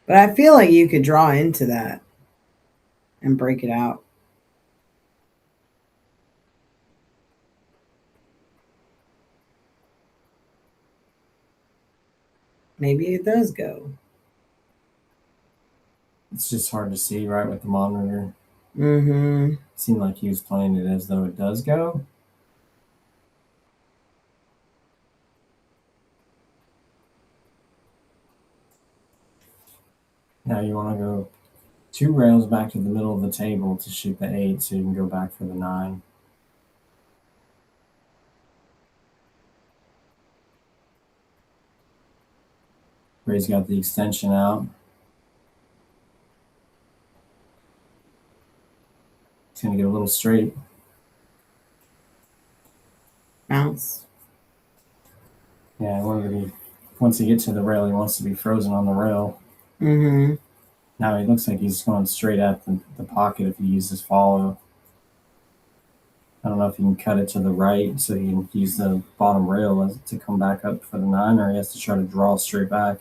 But I feel like you could draw into that and break it out. Maybe it does go. It's just hard to see right with the monitor. Mm-hmm. It seemed like he was playing it as though it does go. Now you want to go 2 rails back to the middle of the table to shoot the 8 so you can go back for the 9. Ray's got the extension out. It's going to get a little straight. Bounce. Yeah, once he gets to the rail, he wants to be frozen on the rail. Mm-hmm. Now he looks like he's going straight at the pocket if he uses follow. I don't know if he can cut it to the right so he can use the bottom rail to come back up for the 9, or he has to try to draw straight back,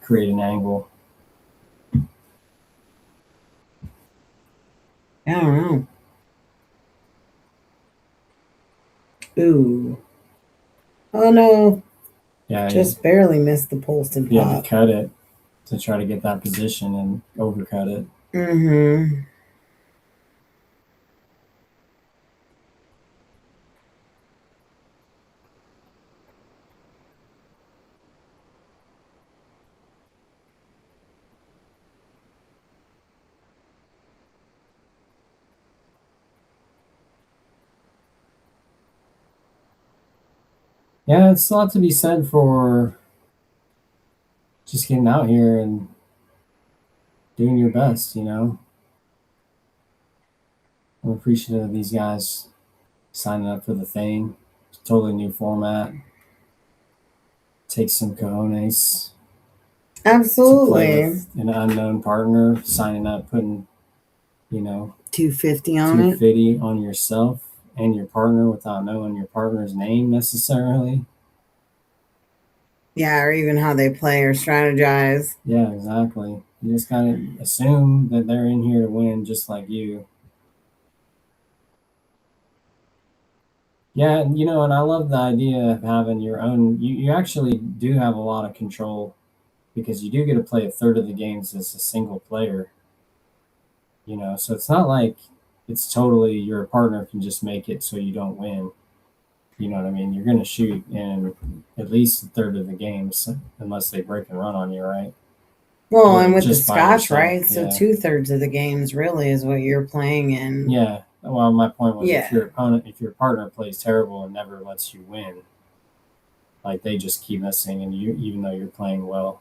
create an angle. I don't know. Ooh. Oh, no. Yeah, just barely missed the pulse and he pop. had to cut it to try to get that position and overcut it. Mm-hmm. Yeah, it's a lot to be said for just getting out here and doing your best, I'm appreciative of these guys signing up for the thing. It's a totally new format. Takes some cojones. Absolutely. To play with an unknown partner, signing up, putting, $250 on $250 on yourself and your partner without knowing your partner's name necessarily. Yeah, or even how they play or strategize. Yeah, exactly. You just gotta assume that they're in here to win, just like you. Yeah, and I love the idea of having your own. You actually do have a lot of control because you do get to play a third of the games as a single player. So it's not like it's totally your partner can just make it so you don't win. You know what I mean? You're going to shoot in at least a third of the games unless they break and run on you, right? Well, Or and with the just by Scotch, yourself. right? So Yeah. 2/3 of the games really is what you're playing in. Yeah. Well, my point was Yeah. if your partner plays terrible and never lets you win, like they just keep missing, and even though you're playing well,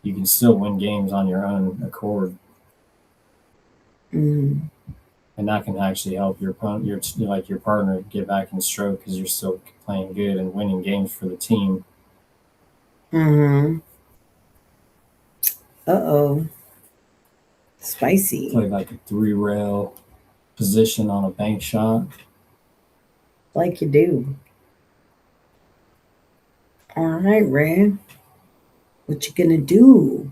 you can still win games on your own accord. Mm. And that can actually help your opponent, your partner, get back in stroke because you're still playing good and winning games for the team. Mm-hmm. Uh-oh. Spicy. Play like a 3-rail position on a bank shot. Like you do. All right, Ray. What you gonna do?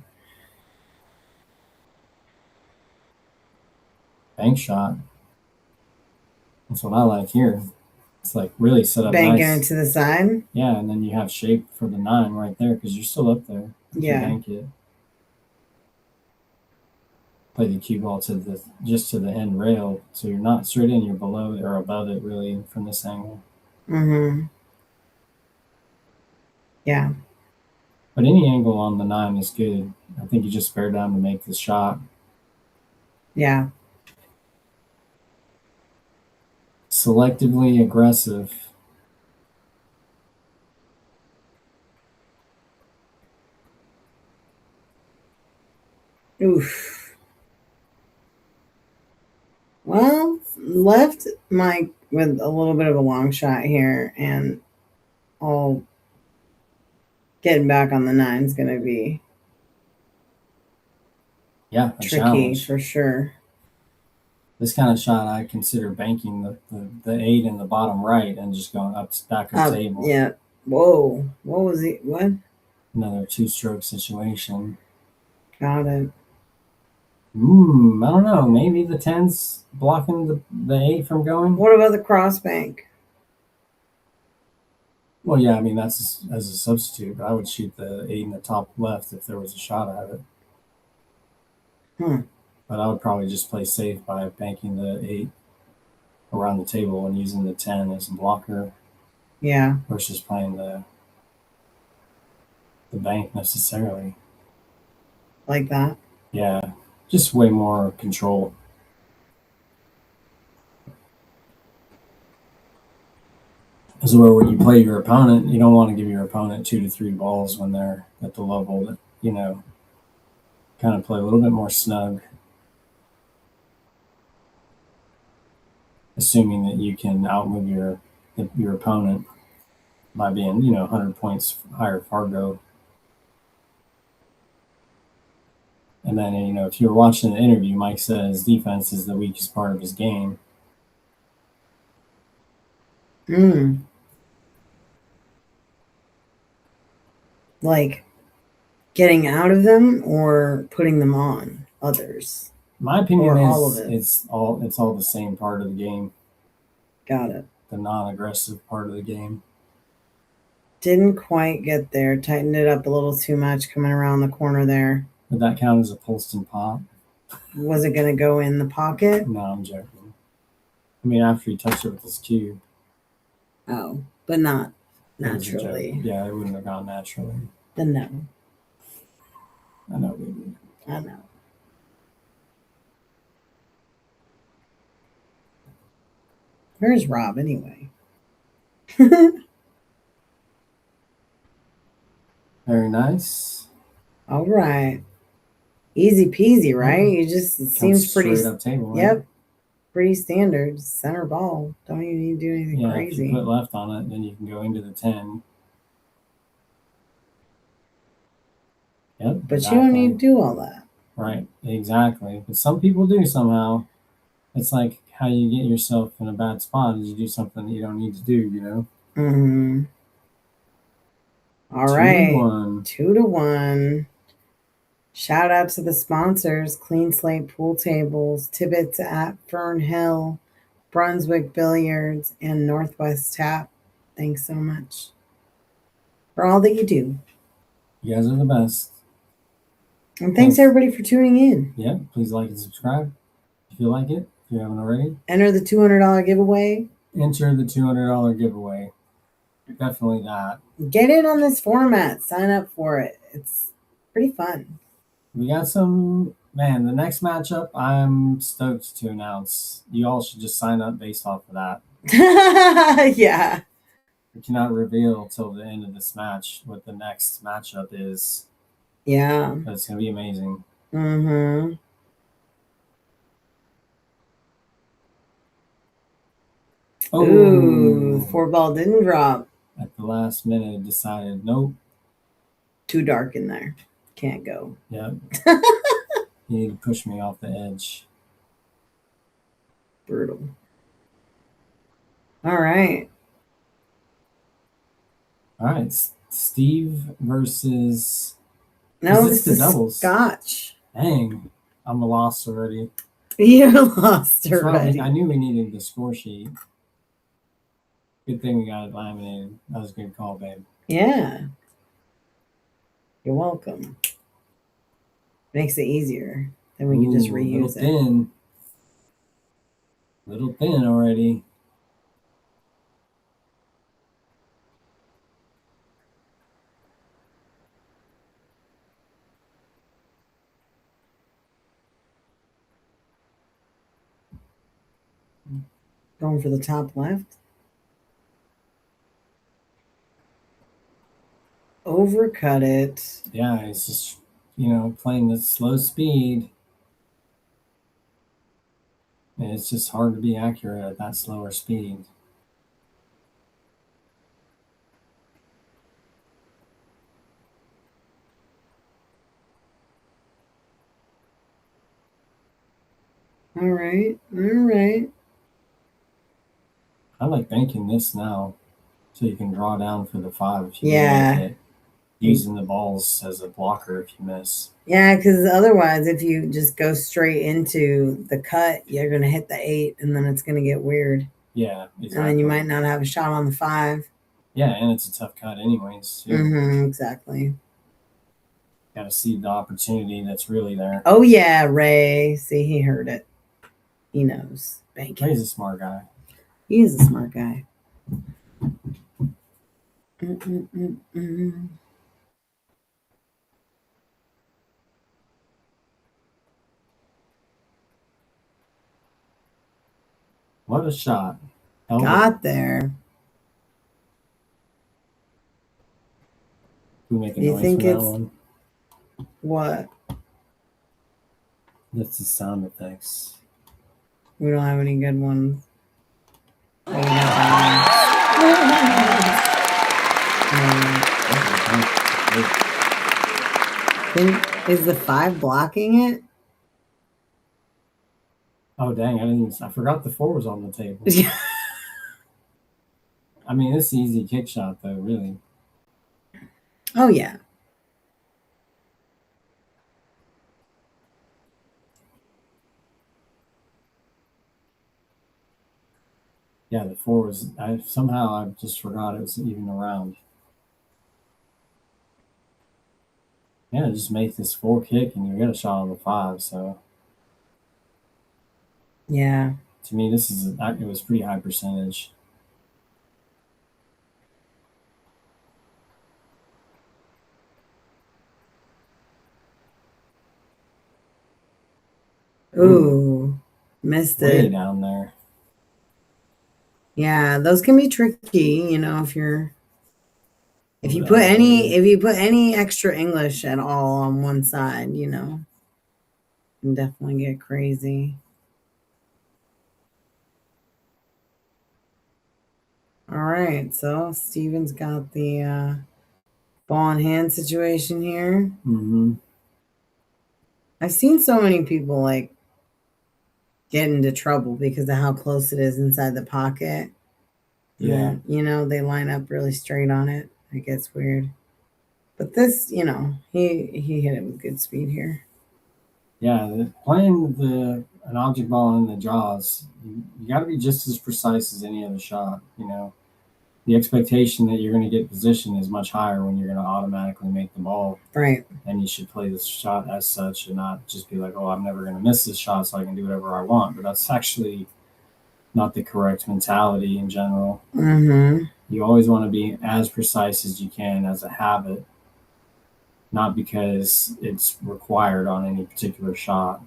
Bank shot. That's what I like here. It's like really set up Banking nice. it to the side? Yeah, and then you have shape for the 9 right there because you're still up there. You Yeah. bank it. Play the cue ball to the end rail, so you're not straight in. You're below it or above it, really, from this angle. Mm-hmm. Yeah. But any angle on the 9 is good. I think you just bear down to make the shot. Yeah. Selectively aggressive. Oof. Well, left Mike with a little bit of a long shot here, and all getting back on the 9 is going to be tricky challenge. for sure. This kind of shot, I consider banking the 8 in the bottom right and just going back of the table. Yeah. Whoa. What was it? What? Another 2-stroke situation. Got it. I don't know. Maybe the 10's blocking the 8 from going. What about the cross bank? Well, yeah, I mean, that's as a substitute, but I would shoot the 8 in the top left if there was a shot at it. But I would probably just play safe by banking the 8 around the table and using the 10 as a blocker. Yeah. Versus playing the bank necessarily. Like that? Yeah. Just way more control. As where when you play your opponent, you don't want to give your opponent 2 to 3 balls when they're at the level that, kind of play a little bit more snug. Assuming that you can outmove your opponent by being, 100 points higher Fargo. And then, if you were watching the interview, Mike says defense is the weakest part of his game. Like getting out of them or putting them on others? My opinion is all of it. It's all the same part of the game. Got it. The non-aggressive part of the game. Didn't quite get there. Tightened it up a little too much coming around the corner there. Would that count as a Polston pop? Was it going to go in the pocket? No, I'm joking. I mean, after he touched it with his cue. Oh, but not naturally. Yeah, it wouldn't have gone naturally. Then no. I know, baby. I know. Where's Rob anyway? Very nice. All right. Easy peasy, right? You just, it seems pretty. Straight up table, yep. Right? Pretty standard. Center ball. Don't even need to do anything crazy. If you put left on it, then you can go into the 10. Yep. But exactly. You don't need to do all that. Right. Exactly. But some people do somehow. It's like how you get yourself in a bad spot is you do something that you don't need to do, Mm-hmm. All 2 right. to 1. 2-1. Shout out to the sponsors: Clean Slate Pool Tables, Tibbitts at Fernhill, Brunswick Billiards, and Northwest Tap. Thanks so much for all that you do. You guys are the best. And thanks everybody for tuning in. Yeah, please like and subscribe if you like it, if you haven't already. Enter the $200 giveaway. Enter the $200 giveaway. Definitely that. Get in on this format. Sign up for it. It's pretty fun. We got some, man, the next matchup I'm stoked to announce. You all should just sign up based off of that. Yeah. We cannot reveal till the end of this match what the next matchup is. Yeah. But it's going to be amazing. Mm-hmm. Oh, Ooh, 4-ball didn't drop. At the last minute, decided, nope. Too dark in there. Can't go. Yep. You need to push me off the edge. Brutal. All right. All right. Steve versus... No, this this is doubles? Scotch. Dang. I'm lost already. You're lost already. I knew we needed the score sheet. Good thing we got it laminated. That was a good call, babe. Yeah. You're welcome. Makes it easier. Then we can just reuse it. Little thin already. Going for the top left. Overcut it. Yeah, it's just, playing the slow speed. And it's just hard to be accurate at that slower speed. All right. All right. I like banking this now so you can draw down for the 5 if you Yeah. make it. Using the balls as a blocker if you miss. Yeah, because otherwise, if you just go straight into the cut, you're going to hit the 8, and then it's going to get weird. Yeah, exactly. And then you might not have a shot on the 5. Yeah, and it's a tough cut anyways. Exactly. Got to see the opportunity that's really there. Oh, yeah, Ray. See, he heard it. He knows. Banking. Ray's a smart guy. He is a smart guy. What a shot. Got there. We make a You noise think for that it's one. what? That's the sound effects. We don't have any good ones. Is the 5 blocking it? Oh dang! I forgot the 4 was on the table. I mean, it's an easy kick shot though, really. Oh yeah. Yeah, the 4 was. I just forgot it was even around. Yeah, just make this 4 kick and you get a shot on the 5. So yeah, to me, it was pretty high percentage. Ooh, missed Way it. down there. Yeah, those can be tricky, if you put any extra English at all on one side, can definitely get crazy. All right, so Steven's got the ball in hand situation here. I've seen so many people get into trouble because of how close it is inside the pocket. Yeah. And, they line up really straight on it. It gets weird. But this, he hit it with good speed here. Yeah, playing an object ball in the jaws, you got to be just as precise as any other shot. The expectation that you're going to get position is much higher when you're going to automatically make the ball. Right. And you should play this shot as such and not just be like, oh, I'm never going to miss this shot, so I can do whatever I want. But that's actually not the correct mentality in general. Mm-hmm. You always want to be as precise as you can as a habit, not because it's required on any particular shot.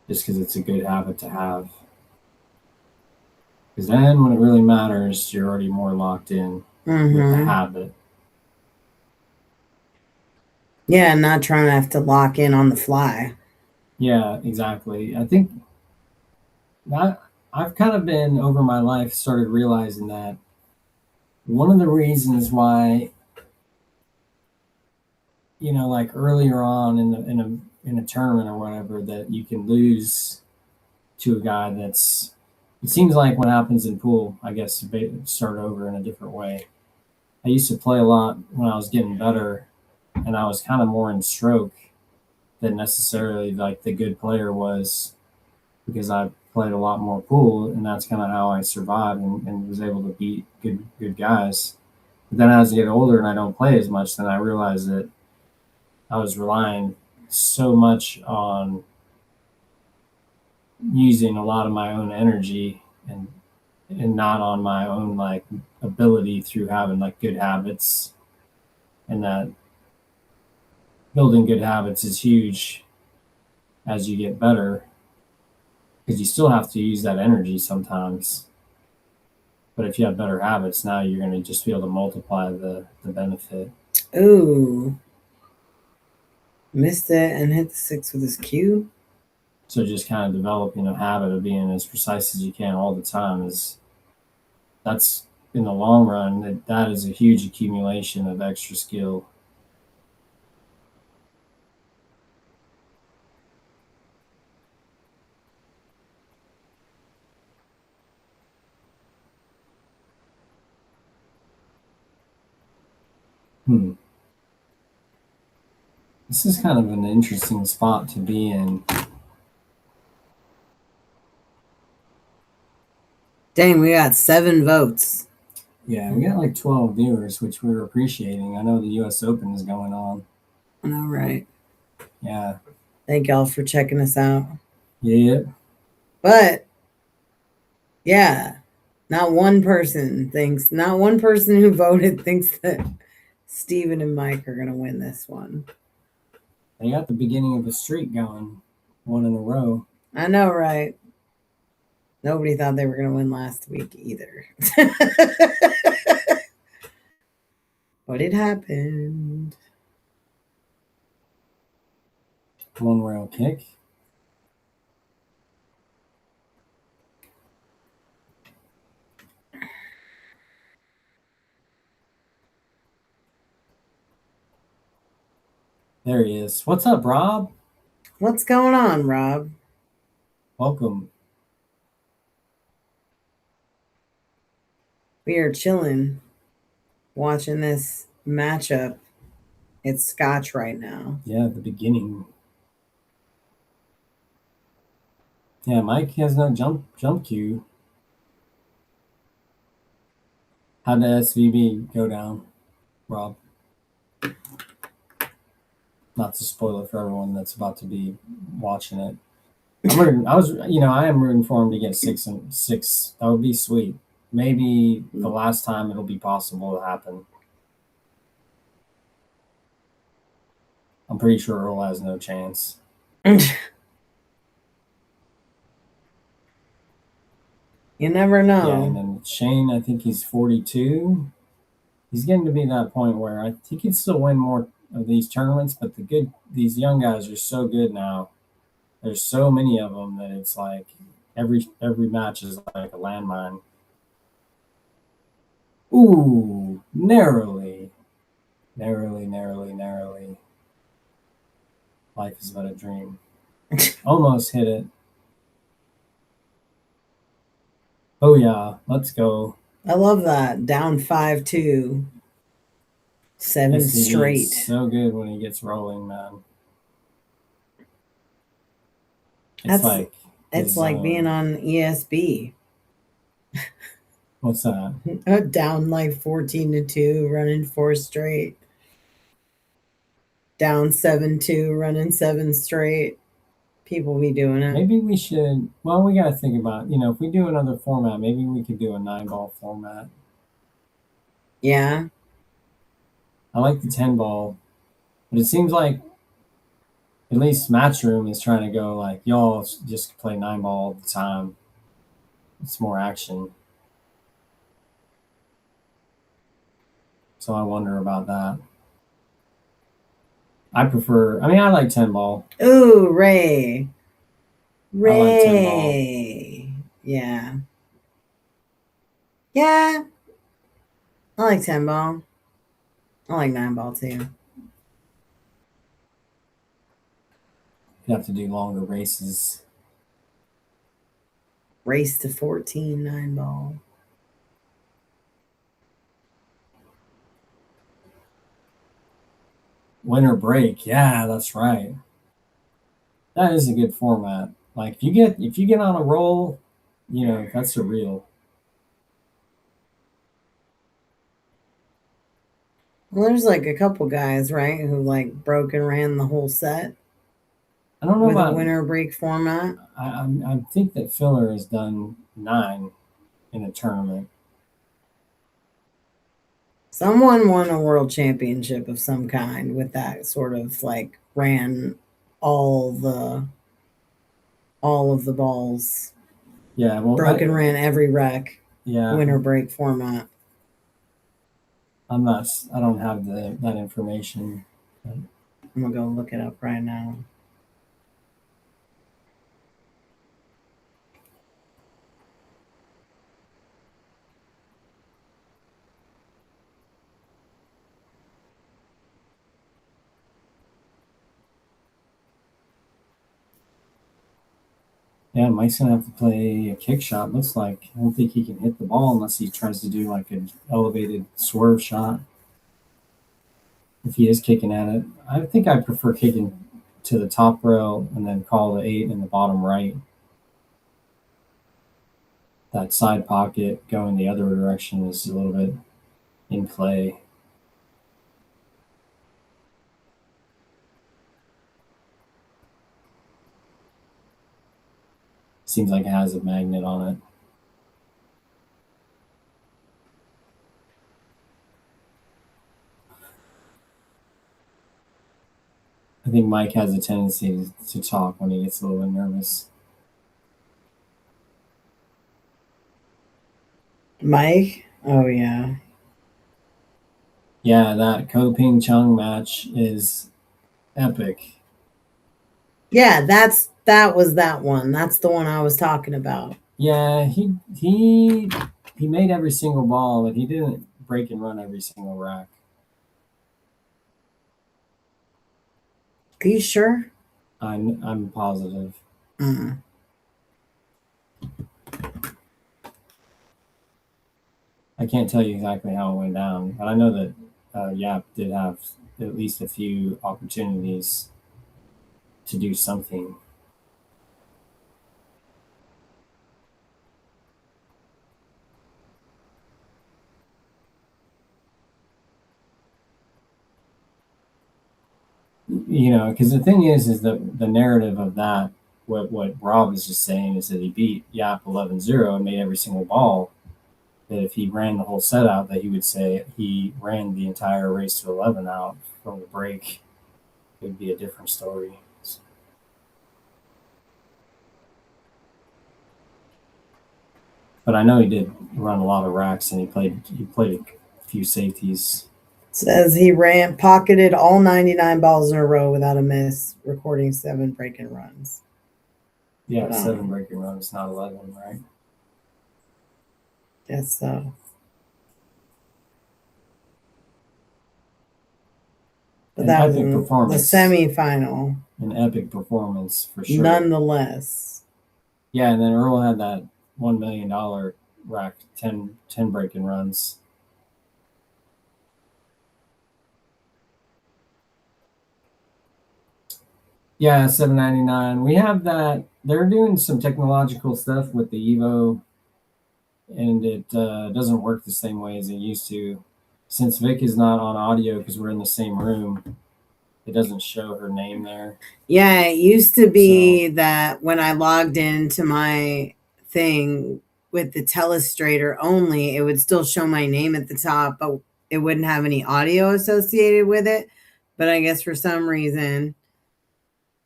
Just because it's a good habit to have. Because then when it really matters, you're already more locked in with the habit. Yeah, not trying to have to lock in on the fly. Yeah, exactly. I think that I've kind of been over my life started realizing that one of the reasons why, like earlier on in a tournament or whatever, that you can lose to a guy it seems like what happens in pool, I guess, start over in a different way. I used to play a lot when I was getting better, and I was kind of more in stroke than necessarily like the good player was, because I played a lot more pool, and that's kind of how I survived and was able to beat good guys. But then as I get older and I don't play as much, then I realized that I was relying so much on using a lot of my own energy and not on my own like ability through having like good habits, and that building good habits is huge as you get better, because you still have to use that energy sometimes. But if you have better habits, now you're going to just be able to multiply the benefit. Ooh. Missed it and hit the 6 with his cue. So just kind of developing a habit of being as precise as you can all the time that's in the long run, that is a huge accumulation of extra skill. This is kind of an interesting spot to be in. Dang, we got 7 votes. Yeah, we got like 12 viewers, which we're appreciating. I know the US Open is going on. I know, right? Yeah. Thank y'all for checking us out. Yeah. But, yeah, not one person who voted thinks that Steven and Mike are going to win this one. They got the beginning of a streak going, 1 in a row. I know, right? Nobody thought they were going to win last week either. But it happened. 1 rail kick. There he is. What's up, Rob? What's going on, Rob? Welcome. We are chilling, watching this matchup. It's Scotch right now. Yeah, the beginning. Yeah, Mike has no jump cue. How'd the SVB go down, Rob? Not to spoil it for everyone that's about to be watching it. I am rooting for him to get 6 and 6. That would be sweet. Maybe the last time it'll be possible to happen. I'm pretty sure Earl has no chance. You never know. Yeah, and then Shane, I think he's 42. He's getting to be that point where I think he can still win more of these tournaments, but these young guys are so good now. There's so many of them that it's like every match is like a landmine. Ooh, narrowly. Life is but a dream. Almost hit it. Oh yeah, let's go. I love that. Down 5-2. 7 SCV is straight. so good when he gets rolling, man. It's like being on ESB. What's that? Down like 14-2, running 4 straight. Down 7-2, running 7 straight. People be doing it. Maybe we should. Well, we got to think about, if we do another format, maybe we could do a 9-ball format. Yeah. I like the 10-ball, but it seems like at least Matchroom is trying to go like, y'all just play 9-ball all the time. It's more action. So I wonder about that. I like 10-ball. Ooh, Ray. I like 10-ball. Yeah. Yeah. I like 10-ball. I like 9-ball too. You have to do longer races. Race to 14, 9-ball. Winter break. Yeah, that's right. That is a good format. Like if you get on a roll, that's surreal. Well, there's like a couple guys, right, who like broke and ran the whole set. I don't know with about a winter break format. I think that Filler has done 9 in a tournament. Someone won a world championship of some kind with that sort of like ran all of the balls. Yeah, well, broke and ran every rec. Yeah, winter break format. I don't have that information. I'm gonna go look it up right now. Yeah, Mike's gonna have to play a kick shot. Looks like I don't think he can hit the ball unless he tries to do like an elevated swerve shot. If he is kicking at it, I think I prefer kicking to the top rail and then call the 8 in the bottom right. That side pocket going the other direction is a little bit in play. Seems like it has a magnet on it. I think Mike has a tendency to talk when he gets a little bit nervous. Mike? Oh, yeah. Yeah, that Ko Ping Chung match is epic. Yeah, that was that one. That's the one I was talking about. Yeah, he made every single ball, but he didn't break and run every single rack. Are you sure? I'm positive. I can't tell you exactly how it went down, but I know that Yap did have at least a few opportunities to do something. Because the thing is that the narrative of that, what Rob was just saying is that he beat Yap 11-0 and made every single ball. That if he ran the whole set out, that he would say he ran the entire race to 11 out from the break. It would be a different story. But I know he did run a lot of racks, and he played a few safeties. Says he pocketed all 99 balls in a row without a miss, recording 7 break-in runs. Yeah, 7 break-in runs, not 11, right? Guess so. But that was the semi-final. An epic performance for sure. Nonetheless. Yeah, and then Earl had that $1 million rack 10 break and runs. Yeah, $7.99. We have that. They're doing some technological stuff with the Evo, and it doesn't work the same way as it used to. Since Vic is not on audio because we're in the same room, it doesn't show her name there. Yeah, it used to be that when I logged into my thing with the telestrator only, it would still show my name at the top, but it wouldn't have any audio associated with it. But I guess for some reason,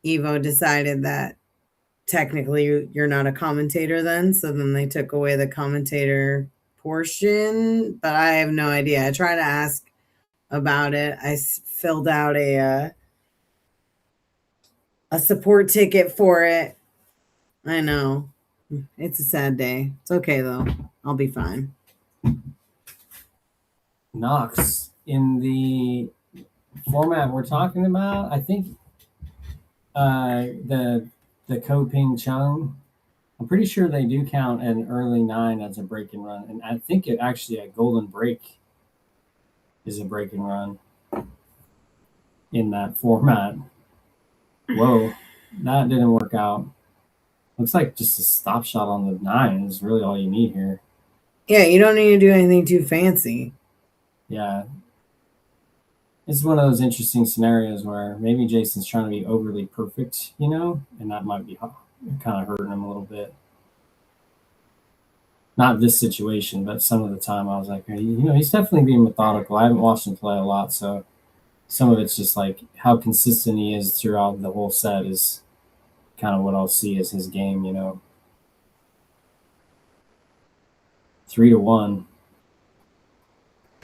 Evo decided that technically you're not a commentator then. So then they took away the commentator portion, but I have no idea. I tried to ask about it. I filled out a support ticket for it. I know. It's a sad day. It's okay though. I'll be fine. Knox, in the format we're talking about, I think the Ko-Ping Chung, I'm pretty sure they do count an early 9 as a break and run. And I think it actually a golden break is a break and run in that format. Whoa, that didn't work out. Looks like just a stop shot on the 9 is really all you need here. Yeah, you don't need to do anything too fancy. Yeah. It's one of those interesting scenarios where maybe Jason's trying to be overly perfect, you know, and that might be kind of hurting him a little bit. Not this situation, but some of the time I was like, you know, he's definitely being methodical. I haven't watched him play a lot, so some of it's just like how consistent he is throughout the whole set is kind of what I'll see as his game, you know. 3-1.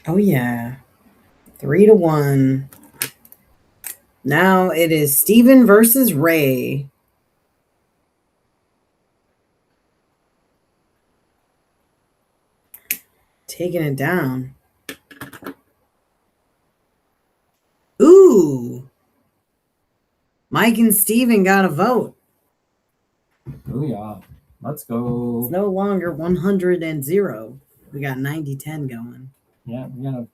Oh yeah. 3-1. Now it is Steven versus Ray. Taking it down. Ooh. Mike and Steven got a vote. Oh yeah. Let's go. It's no longer 100-0. We got 90-10 going. Yeah, we gotta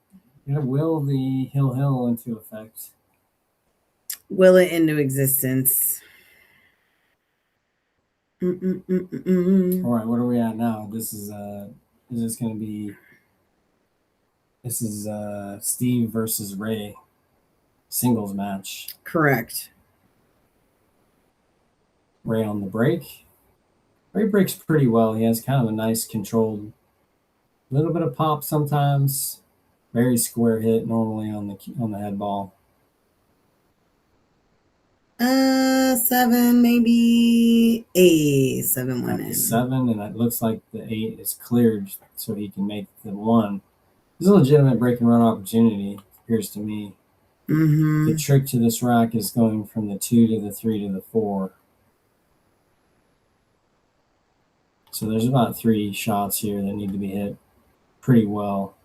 will the hill into effect. Will it into existence. All right, what are we at now? This is gonna be Steve versus Ray singles match. Correct. Ray on the break. Ray breaks pretty well. He has kind of a nice controlled, little bit of pop sometimes. Very square hit normally on the head ball. 7, maybe 8. 7 went in. 7, and it looks like the 8 is cleared, so he can make the 1. This is a legitimate break and run opportunity, appears to me. Mm-hmm. The trick to this rack is going from the 2 to the 3 to the 4. So there's about 3 shots here that need to be hit pretty well.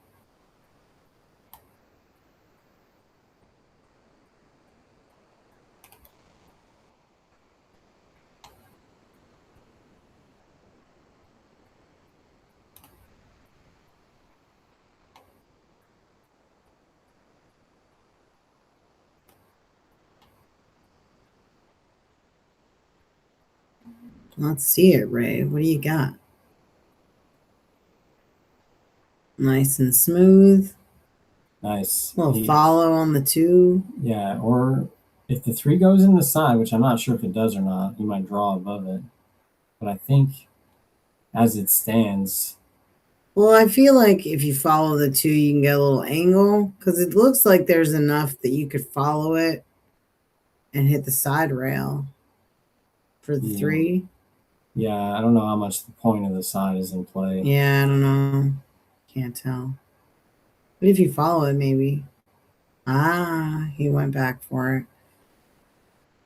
Let's see it, Ray. What do you got? Nice and smooth. Nice. A little follow on the 2. Yeah, or if the 3 goes in the side, which I'm not sure if it does or not, you might draw above it. But I think as it stands. Well, I feel like if you follow the 2, you can get a little angle because it looks like there's enough that you could follow it and hit the side rail for the 3. Yeah, I don't know how much the point of the side is in play. Yeah, I don't know. Can't tell. But if you follow it, maybe. He went back for it.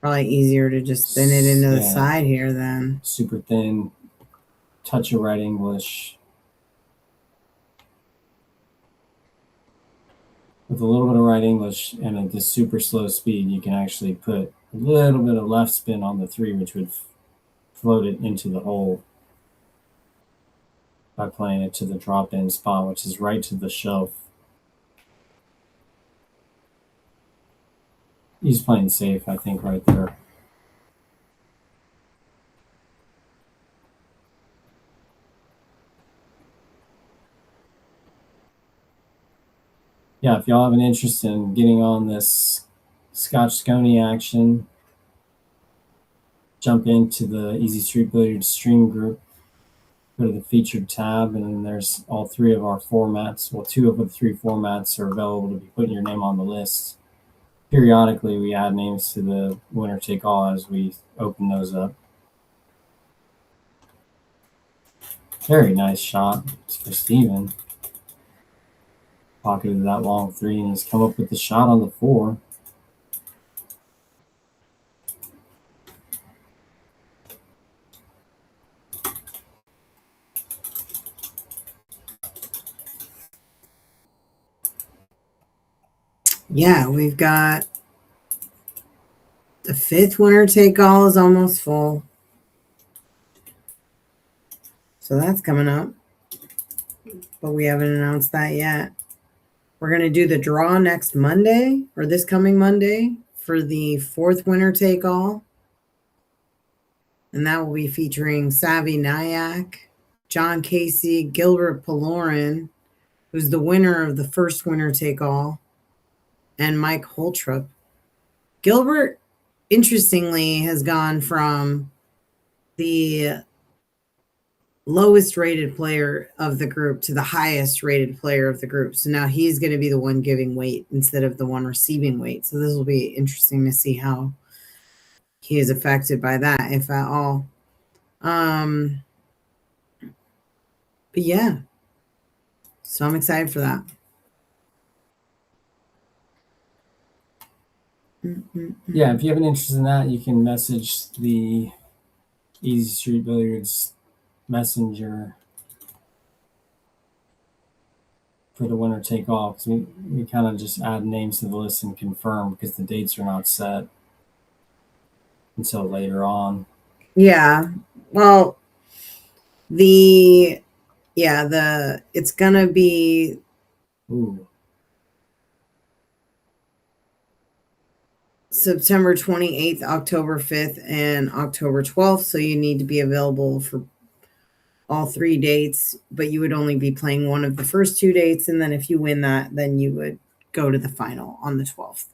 Probably easier to just thin it into the side here then. Super thin, touch of right English. With a little bit of right English and at this super slow speed, you can actually put a little bit of left spin on the 3, which would float it into the hole. by playing it to the drop-in spot, which is right to the shelf. He's playing safe, I think, right there. Yeah, if y'all have an interest in getting on this Scotch-Sconi action, jump into the Easy Street Billiards stream group, go to the featured tab, and then there's all three of our formats. Well, two of the three formats are available to be putting your name on the list. Periodically, we add names to the winner take all as we open those up. Very nice shot for Steven. Pocketed that long three, and he's come up with the shot on the 4. Yeah, we've got the 5th winner take all is almost full. So that's coming up. But we haven't announced that yet. We're going to do the draw next Monday, or this coming Monday, for the 4th winner take all. And that will be featuring Savvy Nyack, John Casey, Gilbert Palorin, who's the winner of the 1st winner take all, and Mike HOLTROP. Gilbert, interestingly, has gone from the lowest rated player of the group to the highest rated player of the group. So now he's going to be the one giving weight instead of the one receiving weight. So this will be interesting to see how he is affected by that, if at all. But yeah, so I'm excited for that. Yeah, if you have an interest in that, you can message the Easy Street Billiards messenger for the winner take all, because we kind of just add names to the list and confirm, because the dates are not set until later on. Yeah, well, it's gonna be September 28th, October 5th, and October 12th. So you need to be available for all 3 dates, but you would only be playing one of the first 2 dates. And then if you win that, then you would go to the final on the 12th.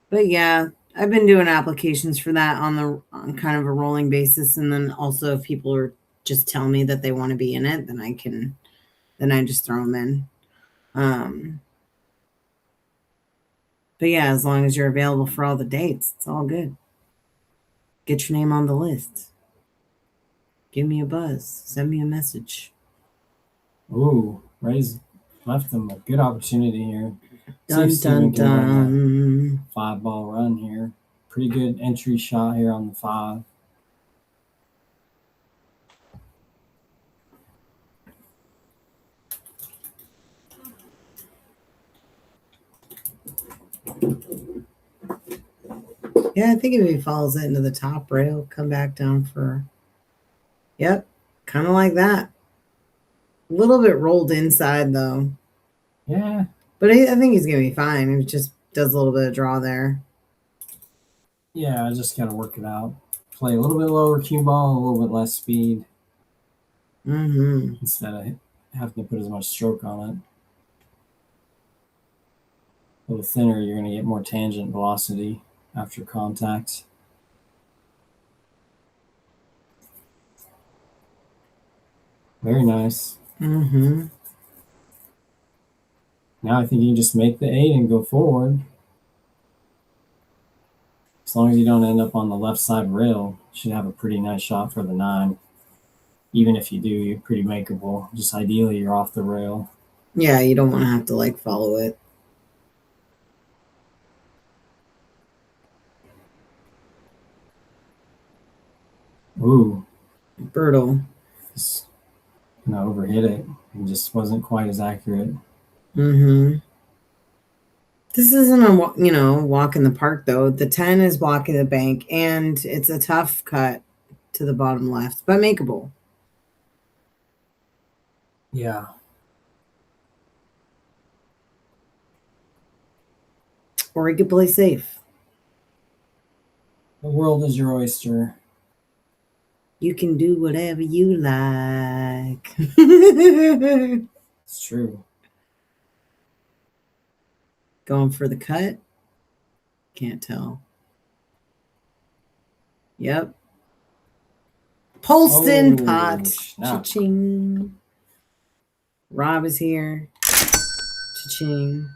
But yeah, I've been doing applications for that on kind of a rolling basis. And then also if people are just tell me that they want to be in it, then I just throw them in. But yeah, as long as you're available for all the dates, it's all good. Get your name on the list. Give me a buzz. Send me a message. Ooh, Ray's left them a good opportunity here. Dun, dun, dun. 5-ball run here. Pretty good entry shot here on the 5. Yeah, I think if he follows it into the top rail, come back down for, yep, kind of like that. A little bit rolled inside, though. Yeah. But I think he's going to be fine. He just does a little bit of draw there. Yeah, I just got to work it out. Play a little bit lower cue ball, a little bit less speed. Instead of having to put as much stroke on it. A little thinner, you're going to get more tangent velocity after contact. Very nice. Now I think you can just make the 8 and go forward. As long as you don't end up on the left side rail, you should have a pretty nice shot for the 9. Even if you do, you're pretty makeable. Just ideally, you're off the rail. Yeah, you don't want to have to follow it. Ooh. Brutal. Just overhit it. It just wasn't quite as accurate. This isn't a walk in the park though. The 10 is walking the bank, and it's a tough cut to the bottom left, but makeable. Yeah. Or you could play safe. The world is your oyster. You can do whatever you like. It's true. Going for the cut? Can't tell. Yep. Polston pot. Cha-ching. Rob is here. Cha-ching.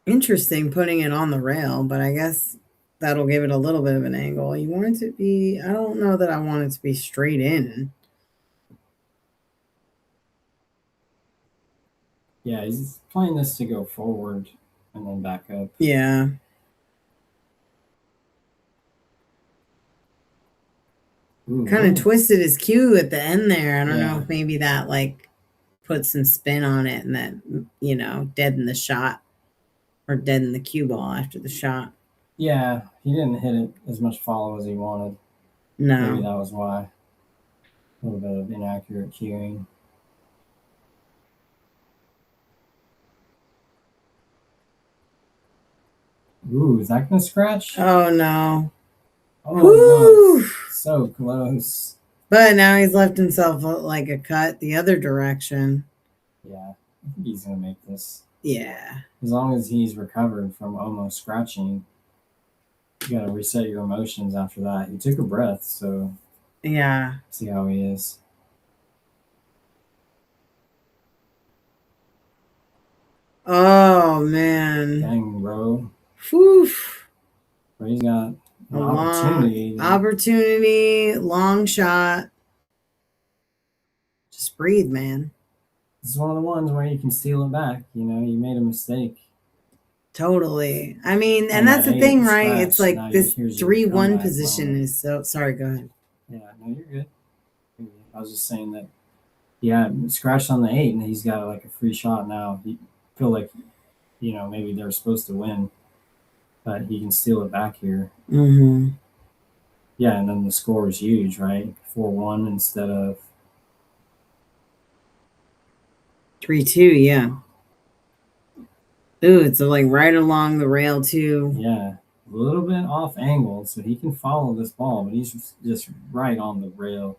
Interesting putting it on the rail, but I guess that'll give it a little bit of an angle. You want it to be, I don't know that I want it to be straight in. Yeah, he's playing this to go forward and then back up. Yeah. Kind of twisted his cue at the end there. I don't know if maybe that like put some spin on it and then, deaden the shot or deaden the cue ball after the shot. Yeah, he didn't hit it as much follow as he wanted. No. Maybe that was why. A little bit of inaccurate cueing. Ooh, is that going to scratch? Oh, no. Oh, no. So close. But now he's left himself like a cut the other direction. Yeah, I think he's going to make this. Yeah. As long as he's recovered from almost scratching, you got to reset your emotions after that. He took a breath, so yeah. See how he is. Oh, man. Dang, bro. Whew. Bro, he's got an opportunity. Opportunity, long shot. Just breathe, man. This is one of the ones where you can steal it back. You made a mistake. Totally. I mean, and that's the thing, right? It's like this 3-1 position is so... Sorry, go ahead. Yeah, no, you're good. I was just saying that, yeah, scratched on the 8, and he's got like a free shot now. You feel like, maybe they're supposed to win, but he can steal it back here. Mm-hmm. Yeah, and then the score is huge, right? 4-1 instead of 3-2, yeah. Ooh, it's like right along the rail too. Yeah, a little bit off angle, so he can follow this ball, but he's just right on the rail.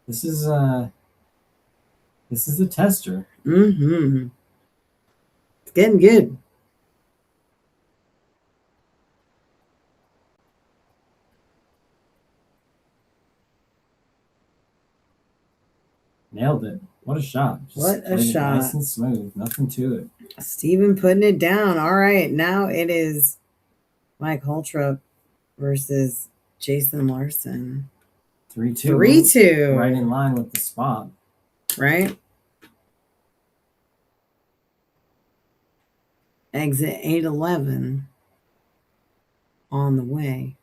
This is a tester. Mm-hmm. It's getting good. Nailed it. What a shot. What a shot. Nice and smooth. Nothing to it. Steven putting it down. All right. Now it is Mike HOLTROP versus Jason LARSEN. 3-2. 3-2. Right in line with the spot. Right? Exit 811 on the way.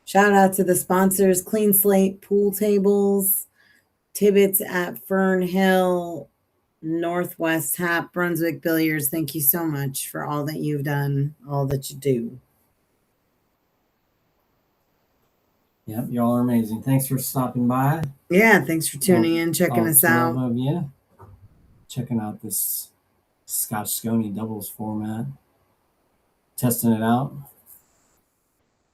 Shout out to the sponsors, Clean Slate Pool Tables, Tibbitts at Fernhill, Northwest Hap, Brunswick Billiards. Thank you so much for all that you've done, all that you do. Yep, y'all are amazing. Thanks for stopping by. Yeah, thanks for tuning in, checking us out. Of you. Checking out this Scotch-Sconi doubles format. Testing it out.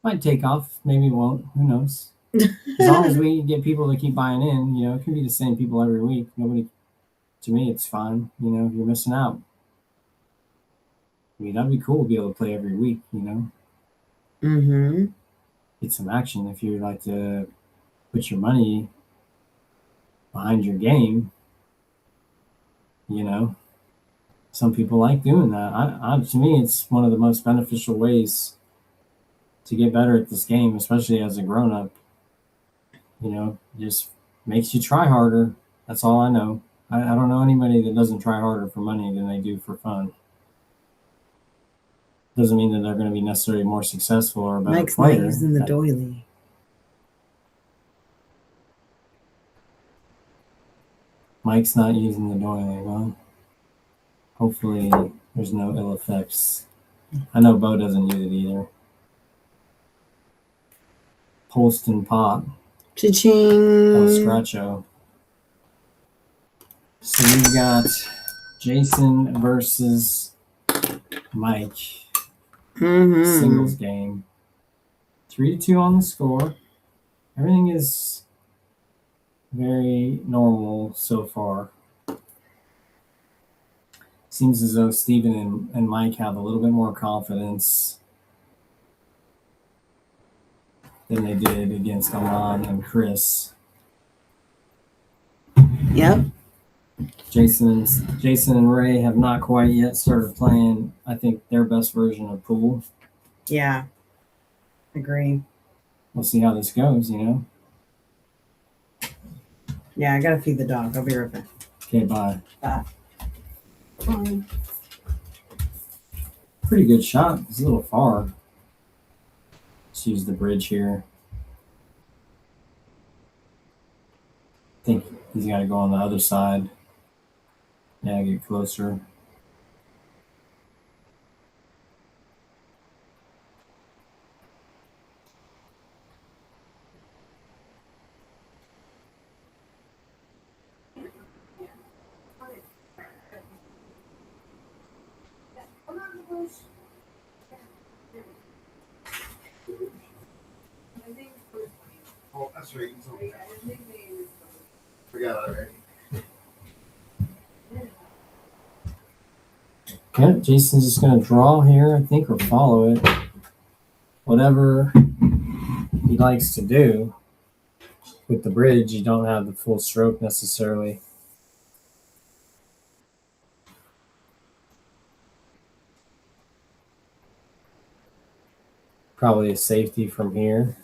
Might take off, maybe won't. Who knows? As long as we get people to keep buying in, it can be the same people every week. To me, it's fine. If you're missing out. I mean, that'd be cool to be able to play every week, Mm-hmm. Get some action if you like to put your money behind your game. Some people like doing that. To me, it's one of the most beneficial ways to get better at this game, especially as a grown-up. Just makes you try harder. That's all I know. I don't know anybody that doesn't try harder for money than they do for fun. doesn't mean that they're going to be necessarily more successful or a better Mike's player. not using the doily. Mike's not using the doily. Well, hopefully there's no ill effects. I know Bo doesn't use it either. Holston Pop. Cha-ching. Oh, Scratcho. So we've got Jason versus Mike. Singles game. 3-2 on the score. Everything is very normal so far. Seems as though Steven and Mike have a little bit more confidence than they did against Alon and Chris. Yep. Jason and Ray have not quite yet started playing, I think, their best version of pool. Yeah. Agree. We'll see how this goes, you know? Yeah, I gotta feed the dog. I'll be right back. Okay, bye. Bye. Bye. Pretty good shot. It's a little far. Let's use the bridge here. I think he's got to go on the other side. Yeah, get closer. Oh, that's right. Forgot already. Okay, Jason's just going to draw here, I think, or follow it. Whatever he likes to do. With the bridge, you don't have the full stroke necessarily. Probably a safety from here.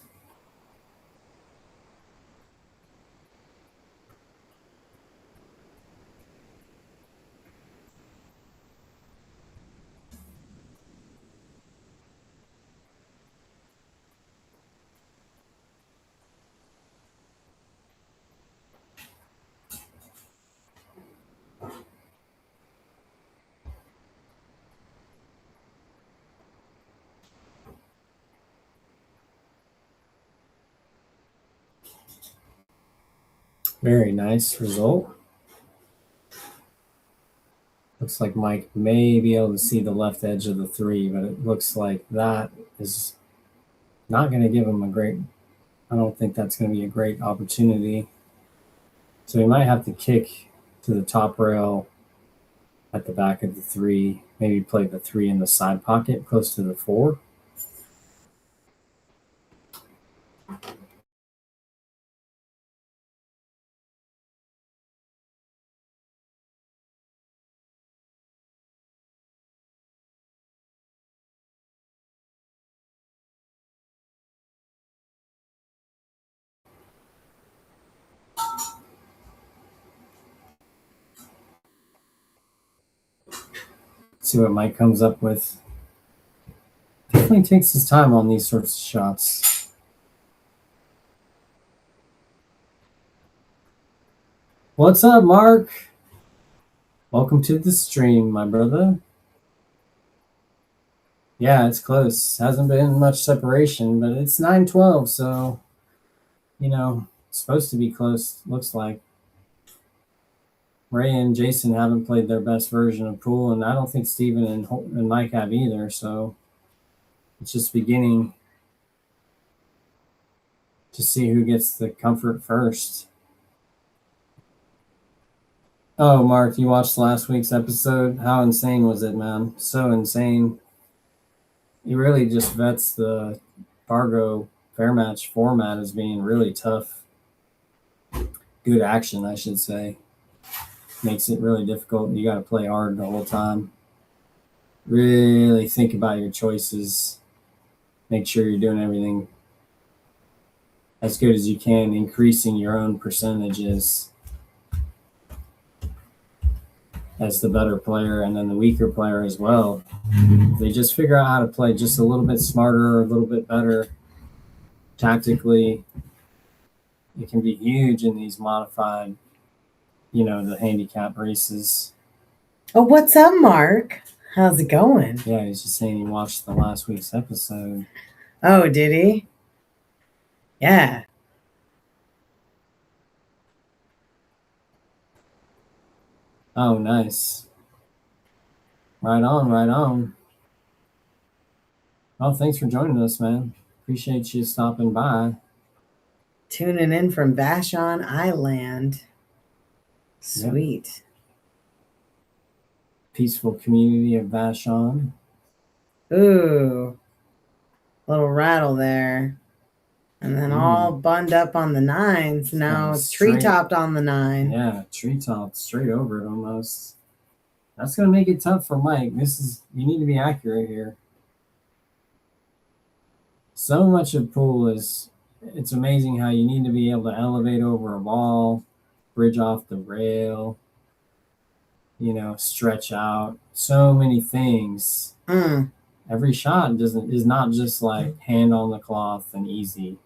Very nice result. Looks like Mike may be able to see the left edge of the 3, but it looks like that is not going to give him a great, I don't think that's going to be a great opportunity. So he might have to kick to the top rail at the back of the 3, maybe play the 3 in the side pocket close to the 4. See what Mike comes up with. Definitely takes his time on these sorts of shots. What's up, Mark? Welcome to the stream, my brother. Yeah, it's close. Hasn't been much separation, but it's 9-12, so, you know, it's supposed to be close, looks like. Ray and Jason haven't played their best version of pool, and I don't think Steven and Mike have either, so it's just beginning to see who gets the comfort first. Oh, Mark, you watched last week's episode? How insane was it, man? So insane. He really just vets the Fargo Fair Match format as being really tough. Good action, I should say. Makes it really difficult. You got to play hard the whole time. Really think about your choices. Make sure you're doing everything as good as you can, increasing your own percentages as the better player, and then the weaker player as well. They just figure out how to play just a little bit smarter, a little bit better tactically. It can be huge in these modified, the handicap races. Oh, what's up, Mark? How's it going? Yeah, he's just saying he watched the last week's episode. Oh, did he? Yeah. Oh, nice. Right on, right on. Oh, thanks for joining us, man. Appreciate you stopping by. Tuning in from Vashon Island. Sweet. Peaceful community of Vashon. Ooh. Little rattle there. And then all bunned up on the 9s. Now it's tree-topped on the 9. Yeah, tree-topped straight over it almost. That's going to make it tough for Mike. You need to be accurate here. So much of pool it's amazing how you need to be able to elevate over a ball, bridge off the rail, stretch out. So many things. Every shot is not just like hand on the cloth and easy.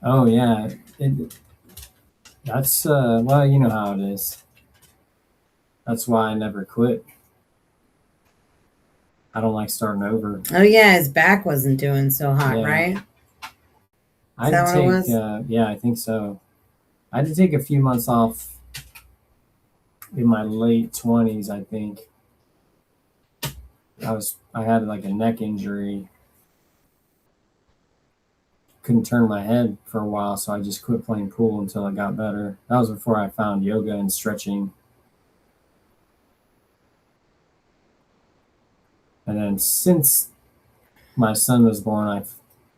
Oh yeah, that's well, you know how it is. That's why I never quit. I don't like starting over. Oh yeah, his back wasn't doing so hot, right? I had to take, yeah, I think so. I had to take a few months off in my late 20s, I think. I had like a neck injury. Couldn't turn my head for a while, so I just quit playing pool until I got better. That was before I found yoga and stretching. And then since my son was born, I've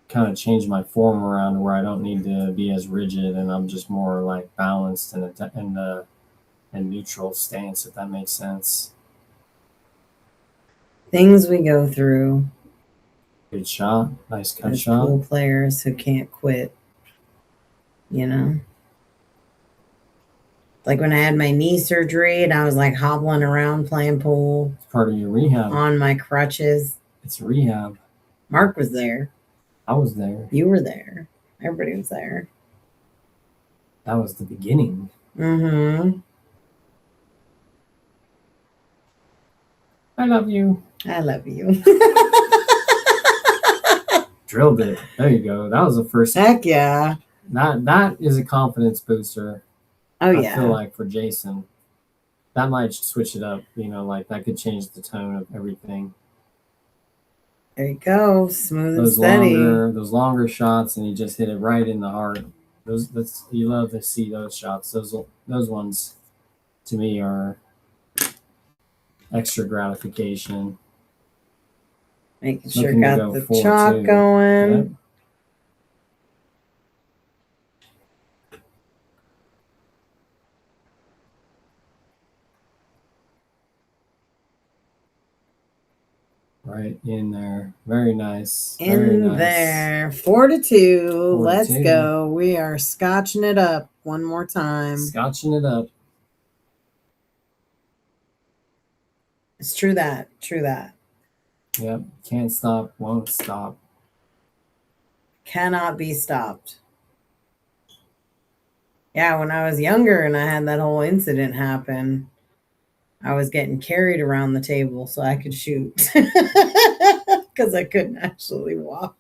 kind of changed my form around where I don't need to be as rigid, and I'm just more like balanced and neutral stance, if that makes sense. Things we go through. Good shot. Nice cut As shot. pool players who can't quit, Like when I had my knee surgery and I was like hobbling around playing pool. It's part of your rehab. On my crutches. It's rehab. Mark was there. I was there. You were there. Everybody was there. That was the beginning. Mm-hmm. I love you. I love you. Drilled it. There you go. That was the first. Heck yeah. That is a confidence booster. Oh yeah. I feel like for Jason, that might switch it up. Like that could change the tone of everything. There you go. Smooth and steady. Those longer shots, and he just hit it right in the heart. You love to see those shots. Those ones, to me, are extra gratification. Making sure got the chalk going. Yep. Right in there. Very nice. There. 4-2. Let's go. We are scotching it up one more time. Scotching it up. It's true that. Yep. Can't stop, won't stop. Cannot be stopped. Yeah, when I was younger and I had that whole incident happen, I was getting carried around the table so I could shoot because I couldn't actually walk.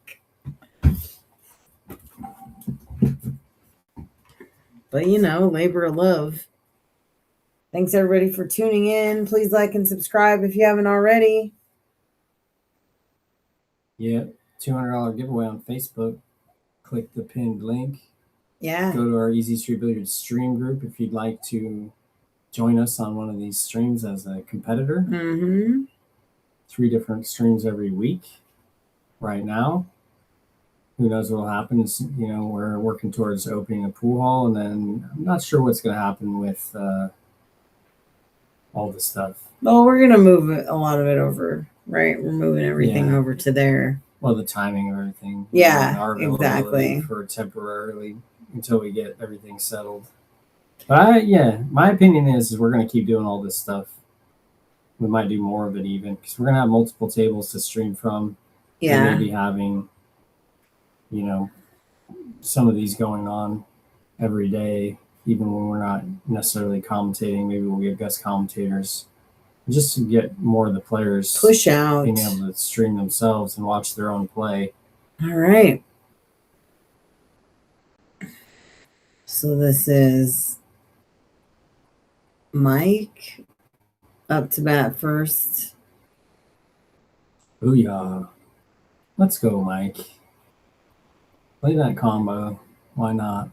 But labor of love. Thanks everybody for tuning in. Please like and subscribe if you haven't already. Yeah, $200 giveaway on Facebook. Click the pinned link. Yeah. Go to our Easy Street Billiards stream group if you'd like to join us on one of these streams as a competitor. Mm-hmm. 3 different streams every week right now. Who knows what will happen? We're working towards opening a pool hall, and then I'm not sure what's going to happen with all this stuff. Well, we're going to move a lot of it over, right? We're moving everything over to there. well, the timing of everything. Yeah, and our availability exactly. for temporarily until we get everything settled. But my opinion is we're going to keep doing all this stuff. We might do more of it even because we're going to have multiple tables to stream from. Yeah. We may be having, some of these going on every day, even when we're not necessarily commentating. Maybe we'll get guest commentators just to get more of the players Push out. being able to stream themselves and watch their own play. All right. So this is Mike up to bat first. Booyah. Let's go, Mike. Play that combo. Why not?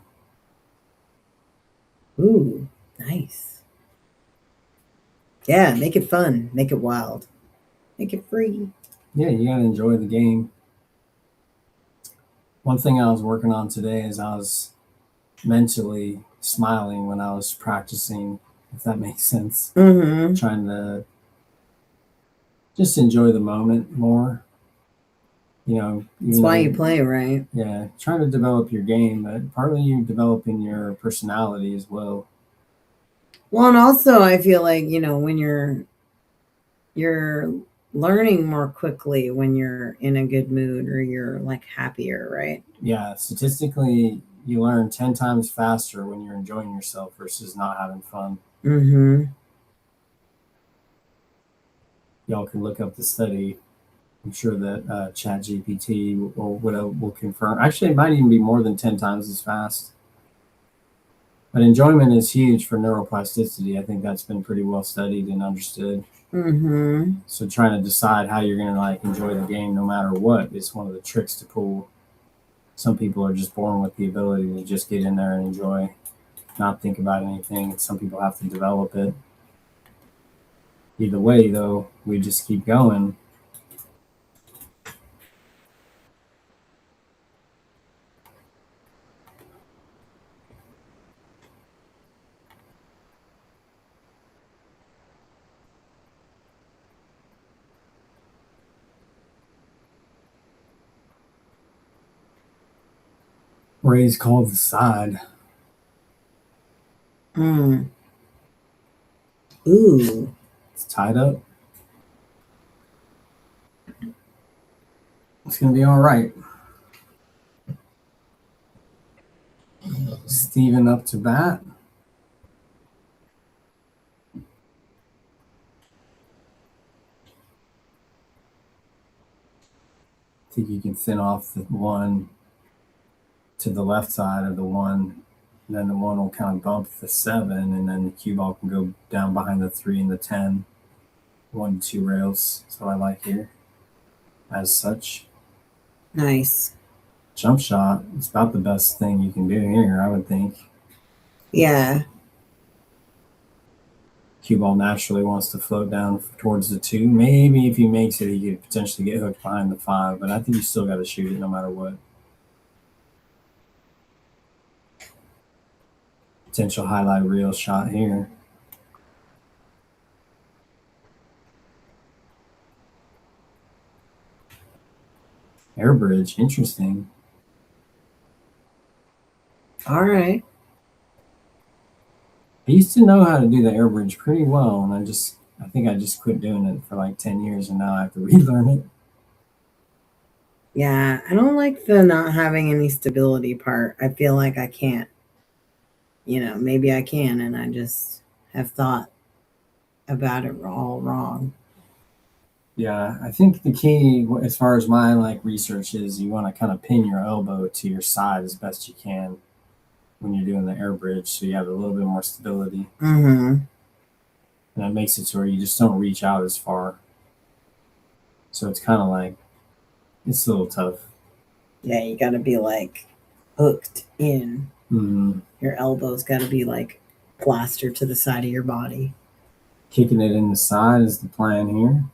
Ooh, nice. Yeah, make it fun. Make it wild. Make it free. Yeah, you got to enjoy the game. One thing I was working on today is I was mentally smiling when I was practicing, if that makes sense. Mm-hmm. Trying to just enjoy the moment more. That's why you play, right? Yeah, trying to develop your game, but partly you developing your personality as well. Well, and also I feel like, when you're learning more quickly when you're in a good mood or you're like happier, right? Yeah, statistically, you learn 10 times faster when you're enjoying yourself versus not having fun. Mm-hmm. Y'all can look up the study. I'm sure that ChatGPT will confirm. Actually, it might even be more than 10 times as fast. But enjoyment is huge for neuroplasticity. I think that's been pretty well studied and understood. Mm-hmm. So trying to decide how you're going to enjoy the game no matter what is one of the tricks to pull. Some people are just born with the ability to just get in there and enjoy, not think about anything. Some people have to develop it. Either way, though, we just keep going. Ray's called the side. Mm. Ooh. It's tied up. It's going to be all right. Steven up to bat. I think you can thin off the one to the left side of the one. And then the one will kind of bump the 7, and then the cue ball can go down behind the 3 and the 10. 1 2 rails. That's what I like here. As such. Nice. Jump shot. It's about the best thing you can do here, I would think. Yeah. Cue ball naturally wants to float down towards the 2. Maybe if he makes it, he could potentially get hooked behind the 5, but I think you still got to shoot it no matter what. Potential highlight reel shot here. Air bridge, interesting. All right. I used to know how to do the air bridge pretty well, and I think I just quit doing it for 10 years, and now I have to relearn it. Yeah, I don't like the not having any stability part. I feel like I can't. Maybe I can, and I just have thought about it all wrong. Yeah, I think the key, as far as my research, is you want to kind of pin your elbow to your side as best you can when you're doing the air bridge, so you have a little bit more stability. Mm-hmm. And that makes it so you just don't reach out as far. So it's kind of it's a little tough. Yeah, you got to be hooked in. Mm-hmm. Your elbow's got to be plastered to the side of your body. Kicking it in the side is the plan here.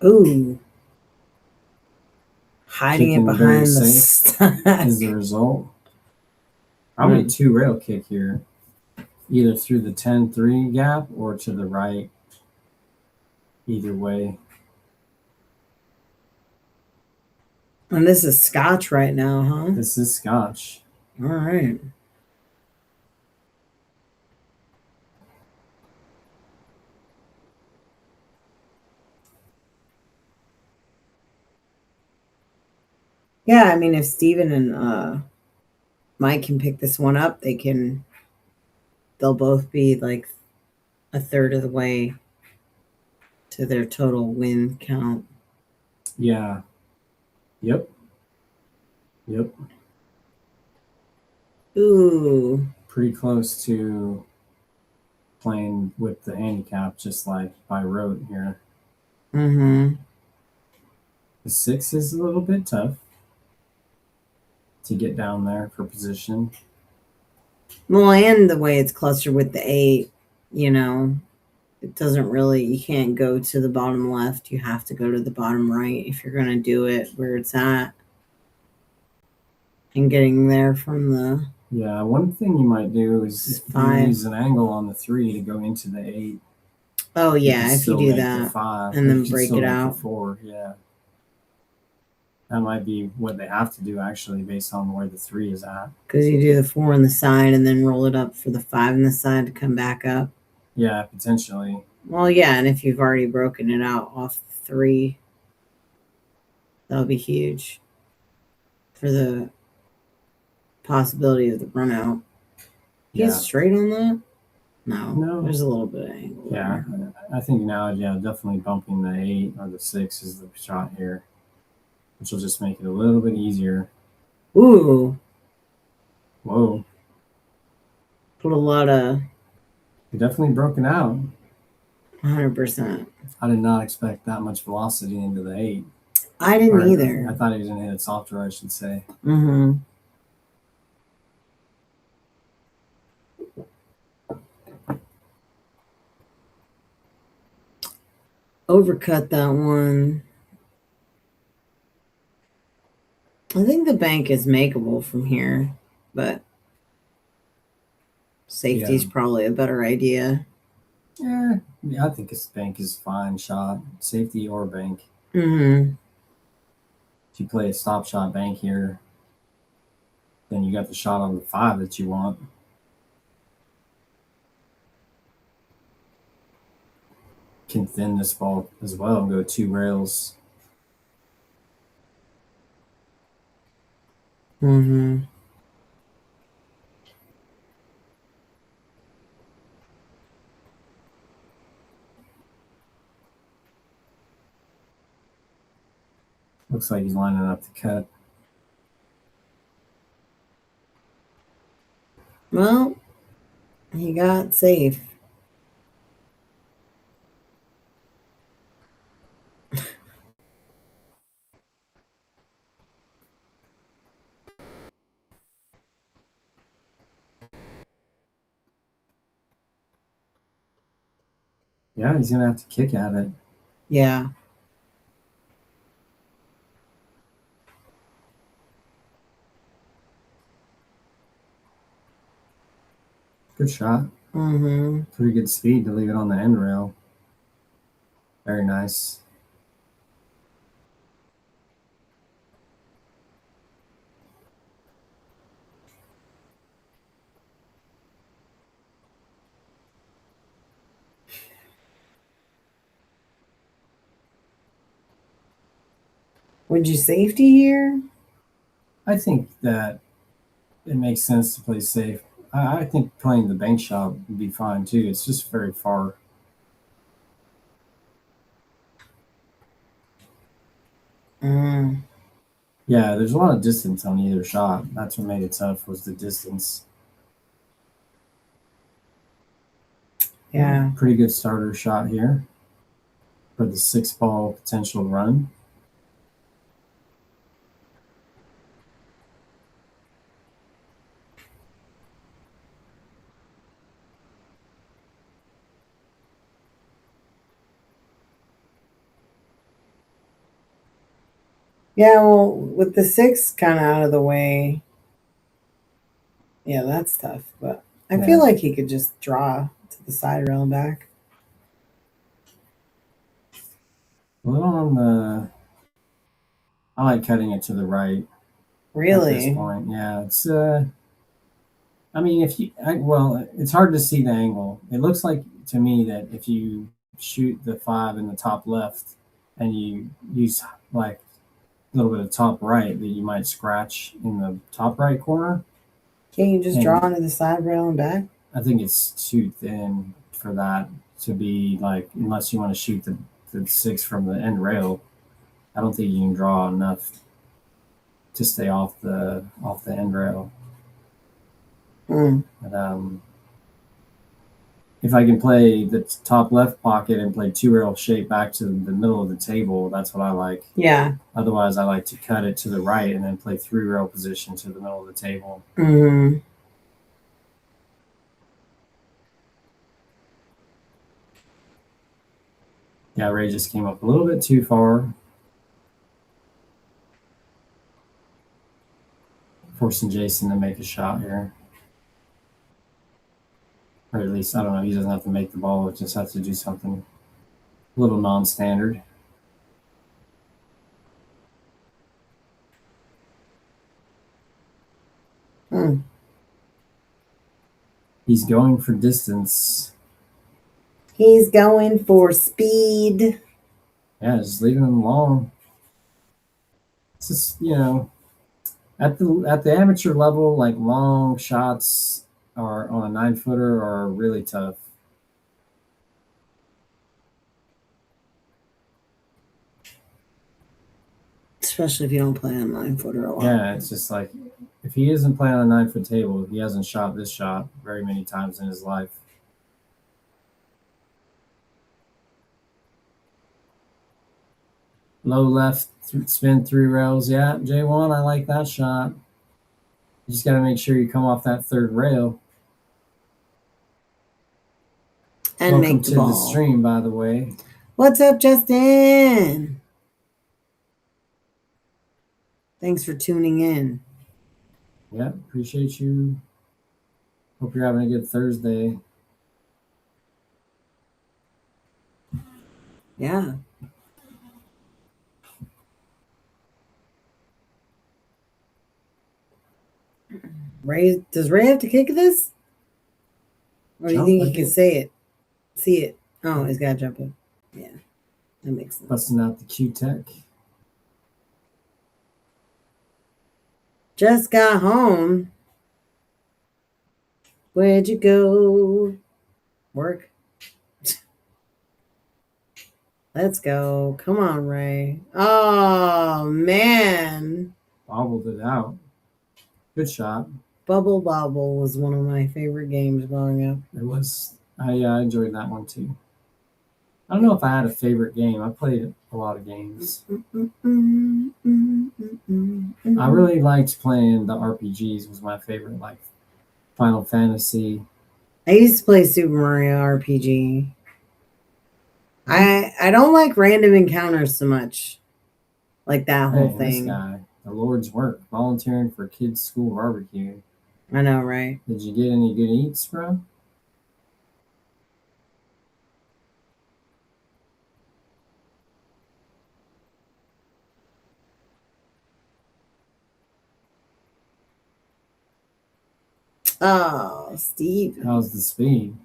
Ooh. Hiding Kicking it behind the safe stack. is the result. Probably 2 rail kick here. either through the 10-3 gap or to the right. Either way. And this is Scotch right now, huh? This is Scotch. All right. Yeah, I mean, if Steven and Mike can pick this one up, they'll both be like a third of the way to their total win count. Yeah. Yep. Ooh. Pretty close to playing with the handicap, just like by rote here. Mm-hmm. The 6 is a little bit tough to get down there for position. Well, and the way it's clustered with the 8, it doesn't really, you can't go to the bottom left. You have to go to the bottom right if you're going to do it where it's at. And getting there from the... Yeah, one thing you might do is if 5. you use an angle on the 3 to go into the 8. Oh, yeah, if you do that. 5, and then break it out. The 4, yeah. That might be what they have to do, actually, based on where the 3 is at. Because you do the 4 on the side and then roll it up for the 5 on the side to come back up. Yeah, potentially. Well, yeah, and if you've already broken it out off the 3, that'll be huge for the possibility of the run out. He's straight on that? No. There's a little bit of angle. Yeah, there. I think now, definitely bumping the 8 or the 6 is the shot here, which will just make it a little bit easier. Ooh. Whoa. Put a lot of... You're definitely broken out. 100%. I did not expect that much velocity into the 8. I didn't either. I thought he was going to hit it softer, I should say. Mm-hmm. Overcut that one. I think the bank is makeable from here, but safety is probably a better idea. Yeah, I think this bank is fine shot. Safety or bank. Mm-hmm. If you play a stop shot bank here, then you got the shot on the 5 that you want. Can thin this ball as well and go 2 rails. Mm-hmm. Looks like he's lining up the cut. Well, he got safe. Yeah, he's going to have to kick at it. Yeah. Good shot. Mm-hmm. Pretty good speed to leave it on the end rail. Very nice. Would you safety here? I think that it makes sense to play safe. I think playing the bank shot would be fine too. It's just very far. Yeah, there's a lot of distance on either shot. That's what made it tough, was the distance. Yeah. Pretty good starter shot here for the 6-ball potential run. Yeah, well, with the 6 kind of out of the way, yeah, that's tough. But I feel like he could just draw to the side rail and back. A little on the. I like cutting it to the right. Really? At this point, yeah. It's I mean, it's hard to see the angle. It looks like to me that if you shoot the 5 in the top left and you use like a little bit of top right, that you might scratch in the top right corner. Can't you just draw into the side rail and back? I think it's too thin for that to be like, unless you want to shoot the 6 from the end rail. I don't think you can draw enough to stay off the end rail. But if I can play the top left pocket and play 2 rail shape back to the middle of the table, that's what I like. Yeah. Otherwise, I like to cut it to the right and then play 3 rail position to the middle of the table. Yeah, Ray just came up a little bit too far. Forcing Jason to make a shot here. Or at least, I don't know, he doesn't have to make the ball, it just has to do something a little non-standard. He's going for distance. He's going for speed. Yeah, just leaving him long. It's just, at the amateur level, like long shots are on a 9-footer are really tough. Especially if you don't play on 9-footer a lot. Yeah, it's just like, if he isn't playing on a 9-foot table, he hasn't shot this shot very many times in his life. Low left, spin 3 rails. Yeah, J1, I like that shot. You just got to make sure you come off that 3rd rail. And Welcome make the to ball. The stream, by the way. What's up, Justin? Thanks for tuning in. Yeah, appreciate you. Hope you're having a good Thursday. Yeah. Does Ray have to kick this? Or do you think he can say it? See it? Oh, he's got to jump in. Yeah, that makes sense. Busting out the Q-Tech. Just got home. Where'd you go? Work. Let's go. Come on, Ray. Oh, man. Bobbled it out. Good shot. Bubble Bobble was one of my favorite games growing up. It was. I enjoyed that one too. I don't know if I had a favorite game. I played a lot of games. I really liked playing the RPGs. Was my favorite, like Final Fantasy. I used to play Super Mario RPG. I don't like random encounters so much. Like that whole thing. This guy, the Lord's work, volunteering for kids' school barbecue. I know, right? Did you get any good eats, bro? Oh, Steve. How's the speed?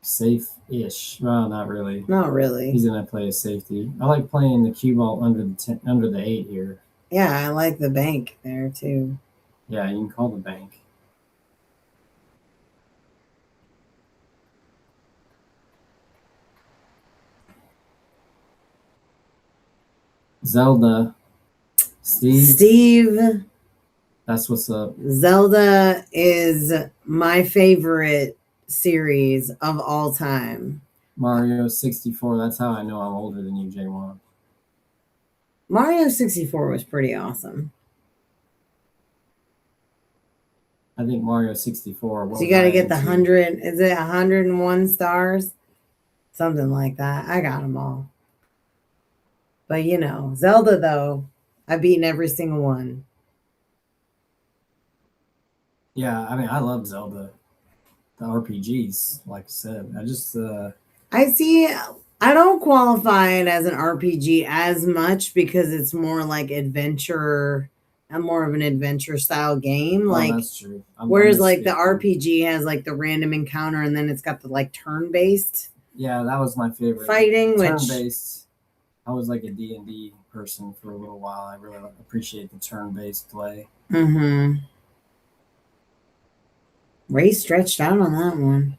Safe-ish. Well, not really. Not really. He's gonna play a safety. I like playing the cue ball under the 8 here. Yeah, I like the bank there too. Yeah, you can call the bank. Zelda. Steve. That's what's up. Zelda is my favorite series of all time. Mario 64. That's how I know I'm older than you, J1. Mario 64 was pretty awesome. I think Mario 64. So you got to get the 100. Is it 101 stars? Something like that. I got them all. But Zelda though, I've beaten every single one. Yeah, I mean, I love Zelda, the RPGs. Like I said, I just I see. I don't qualify it as an RPG as much because it's more like adventure. I'm more of an adventure style game. oh, Like, that's true. whereas like the mistaken. RPG has like the random encounter and then it's got the like turn based Yeah, that was my favorite. fighting, Turn which based. I was like a D&D person for a little while. I really appreciate the turn based play. Ray stretched out on that one.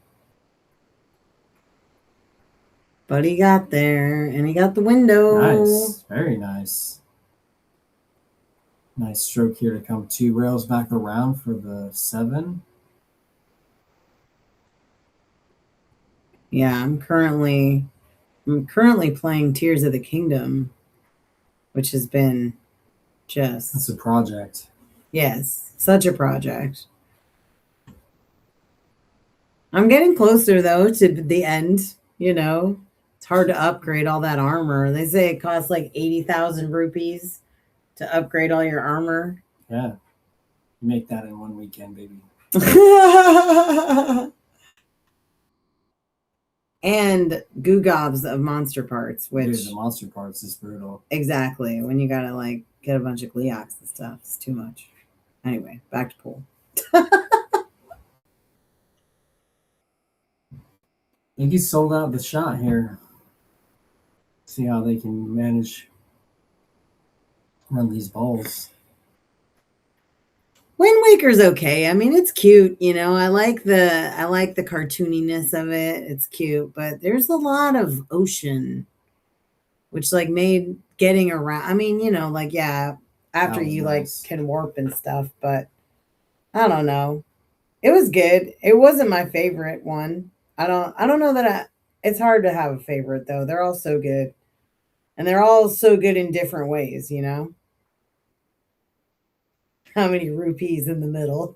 But he got there and he got the window. Nice. Very nice. Nice stroke here to come 2 rails back around for the 7. Yeah, I'm currently playing Tears of the Kingdom, which has been just That's a project. yes, such a project. I'm getting closer though to the end, you know. It's hard to upgrade all that armor. They say it costs like 80,000 rupees to upgrade all your armor. Yeah. You make that in 1 weekend, baby. And goo gobs of monster parts, which Dude, the monster parts is brutal. exactly when you gotta like get a bunch of Gleox and stuff. It's too much. Anyway, back to pool. I think he's sold out the shot here. See how they can manage run these balls. Wind Waker's okay. I mean, it's cute, you know. I like the cartooniness of it. It's cute, but there's a lot of ocean, which like made getting around. I mean, you know, like yeah, after you nice. like can warp and stuff, but I don't know. It was good. It wasn't my favorite one. I don't know that it's hard to have a favorite though. They're all so good. And they're all so good in different ways, you know. How many rupees in the middle?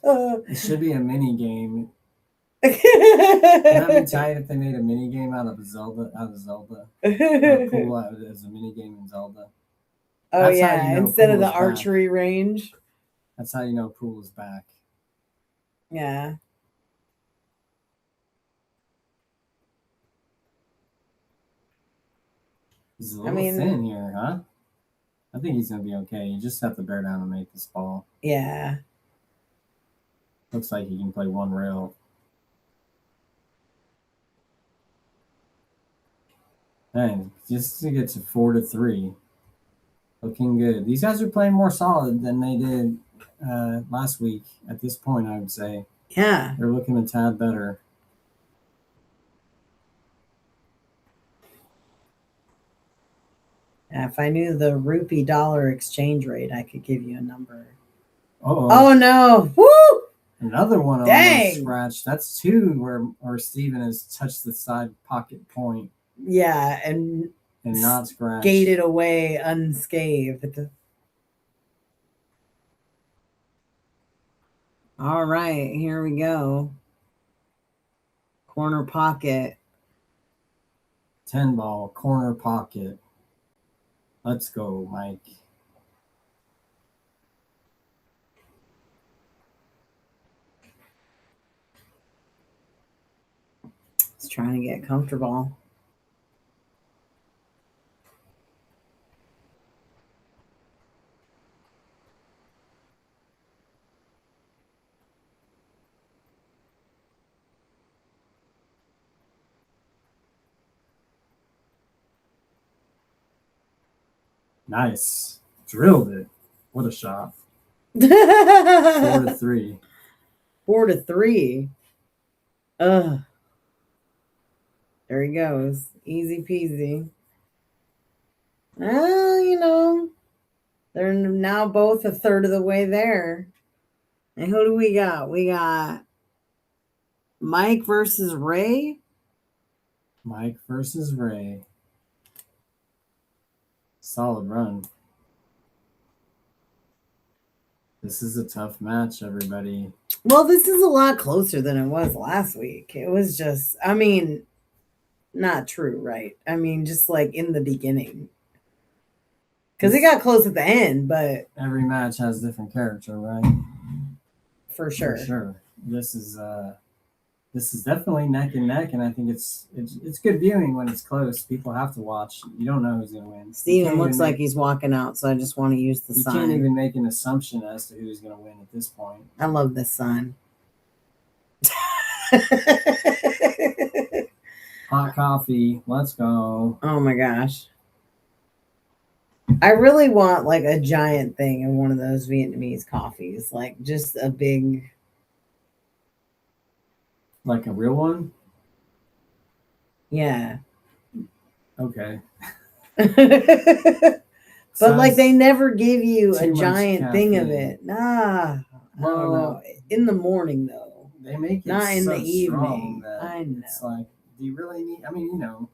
It should be a mini game. That'd be tight if they made a mini game out of Zelda. Pool out as a mini game in Zelda. Oh That's how yeah, you know instead of Pool the is back. archery range. That's how you know Pool is back. Yeah. He's a little thin here, huh? I think he's gonna be okay. You just have to bear down and make this ball. Yeah. Looks like he can play 1 rail. And just to get to 4-3. Looking good. These guys are playing more solid than they did last week at this point, I would say. Yeah. They're looking a tad better. If I knew the rupee dollar exchange rate, I could give you a number. Uh-oh. Oh no. Woo! Another one on the scratch. That's 2 where Steven has touched the side pocket point. Yeah, and not scratched. Skated away unscathed. All right, here we go. Corner pocket. 10 ball, corner pocket. Let's go, Mike. Just trying to get comfortable. Nice. Drilled it. What a shot. 4-3. 4-3. Ugh. There he goes. Easy peasy. You know, they're now both a third of the way there. And who do we got? We got Mike versus Ray. Mike versus Ray. Solid run. This is a tough match, everybody. Well, this is a lot closer than it was last week. It was just, I mean, not true, right? I mean, just like in the beginning. Because it got close at the end, but... Every match has a different character, right? for sure. For sure. This is definitely neck and neck, and I think it's good viewing when it's close. People have to watch. You don't know who's gonna win. Steven looks like he's walking out, so I just want to use the you sign. can't even make an assumption as to who's gonna win at this point. I love this sign. Hot coffee, let's go. Oh my gosh. I really want like a giant thing of one of those Vietnamese coffees, like just a big. Like a real one? Yeah. Okay. But like they never give you a too much giant thing of caffeine. it. Nah. I don't know. In the morning though. They make it Not in so the evening. strong that I know. it's like, do you really need? I mean, you know,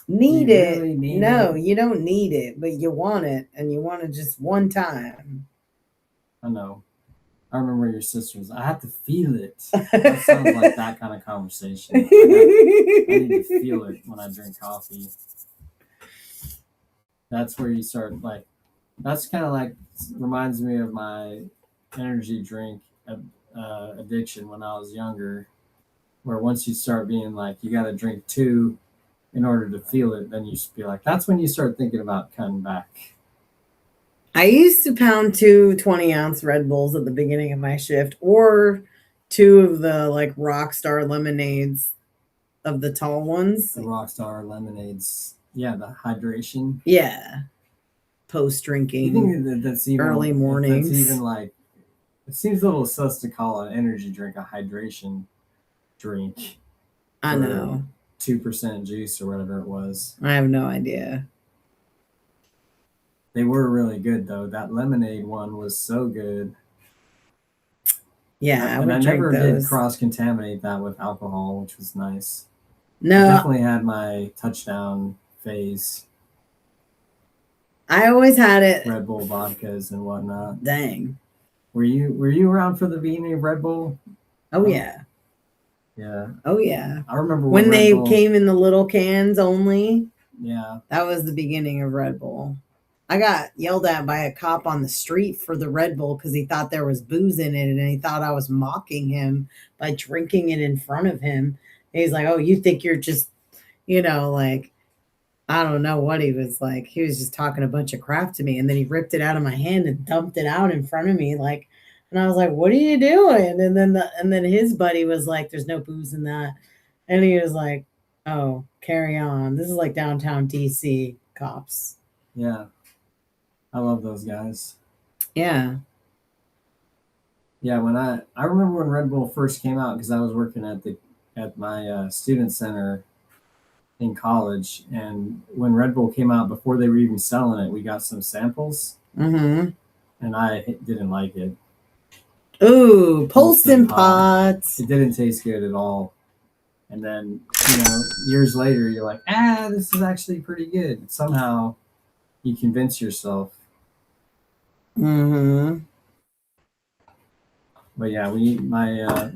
Need you it. really need No, it? you don't need it, but you want it, and you want it just one time. I know. I remember your sisters. I have to feel it. That sounds like that kind of conversation. I need to feel it when I drink coffee. That's where you start like. That's kind of like reminds me of my energy drink addiction when I was younger, where once you start being like, you got to drink 2 in order to feel it, then you just be like, that's when you start thinking about cutting back. I used to pound 2 20-ounce Red Bulls at the beginning of my shift, or 2 of the like Rockstar lemonades of the tall ones. The Rockstar lemonades. Yeah, the hydration. Yeah. Post You drinking. think that's even early mornings. That's even like, it seems a little sus to call an energy drink a hydration drink. I know. 2% juice or whatever it was. I have no idea. They were really good though. That lemonade one was so good. Yeah, and I would drink never those. did cross contaminate that with alcohol, which was nice. I No, definitely had my touchdown phase. I always had it. Red Bull vodkas and whatnot. Dang. Were you around for the beginning of Red Bull? Oh yeah. Yeah. Oh yeah. I remember When Red they Bull, came in the little cans only. Yeah. That was the beginning of Red Bull. I got yelled at by a cop on the street for the Red Bull because he thought there was booze in it, and he thought I was mocking him by drinking it in front of him. And he's like, "Oh, you think you're just, like, I don't know what he was like. He was just talking a bunch of crap to me." And then he ripped it out of my hand and dumped it out in front of me, like, and I was like, "What are you doing?" And then his buddy was like, "There's no booze in that," and he was like, "Oh, carry on. This is like downtown DC cops." Yeah. I love those guys. Yeah. Yeah, when I remember when Red Bull first came out, because I was working at my student center in college, and when Red Bull came out, before they were even selling it, we got some samples, Mm-hmm. and I didn't like it. Ooh, Polston Pots. It didn't taste good at all. And then, years later, you're like, this is actually pretty good. Somehow, you convince yourself. Mm-hmm. But yeah, my a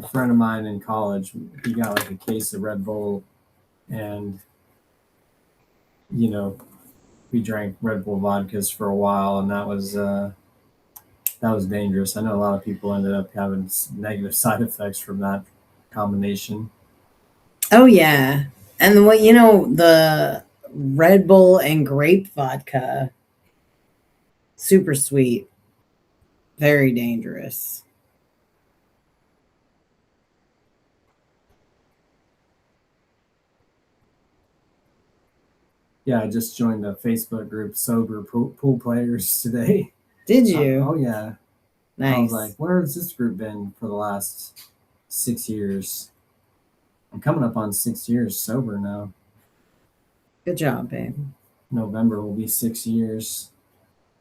friend of mine in college, he got like a case of Red Bull, and we drank Red Bull vodkas for a while, and that was dangerous. I know a lot of people ended up having negative side effects from that combination. Oh yeah, and the Red Bull and grape vodka, super sweet, very dangerous. Yeah, I just joined the Facebook group Sober Pool Players today. Did you? Oh yeah. Nice. I was like, where has this group been for the last 6 years? I'm coming up on 6 years sober now. Good job, babe. November will be 6 years.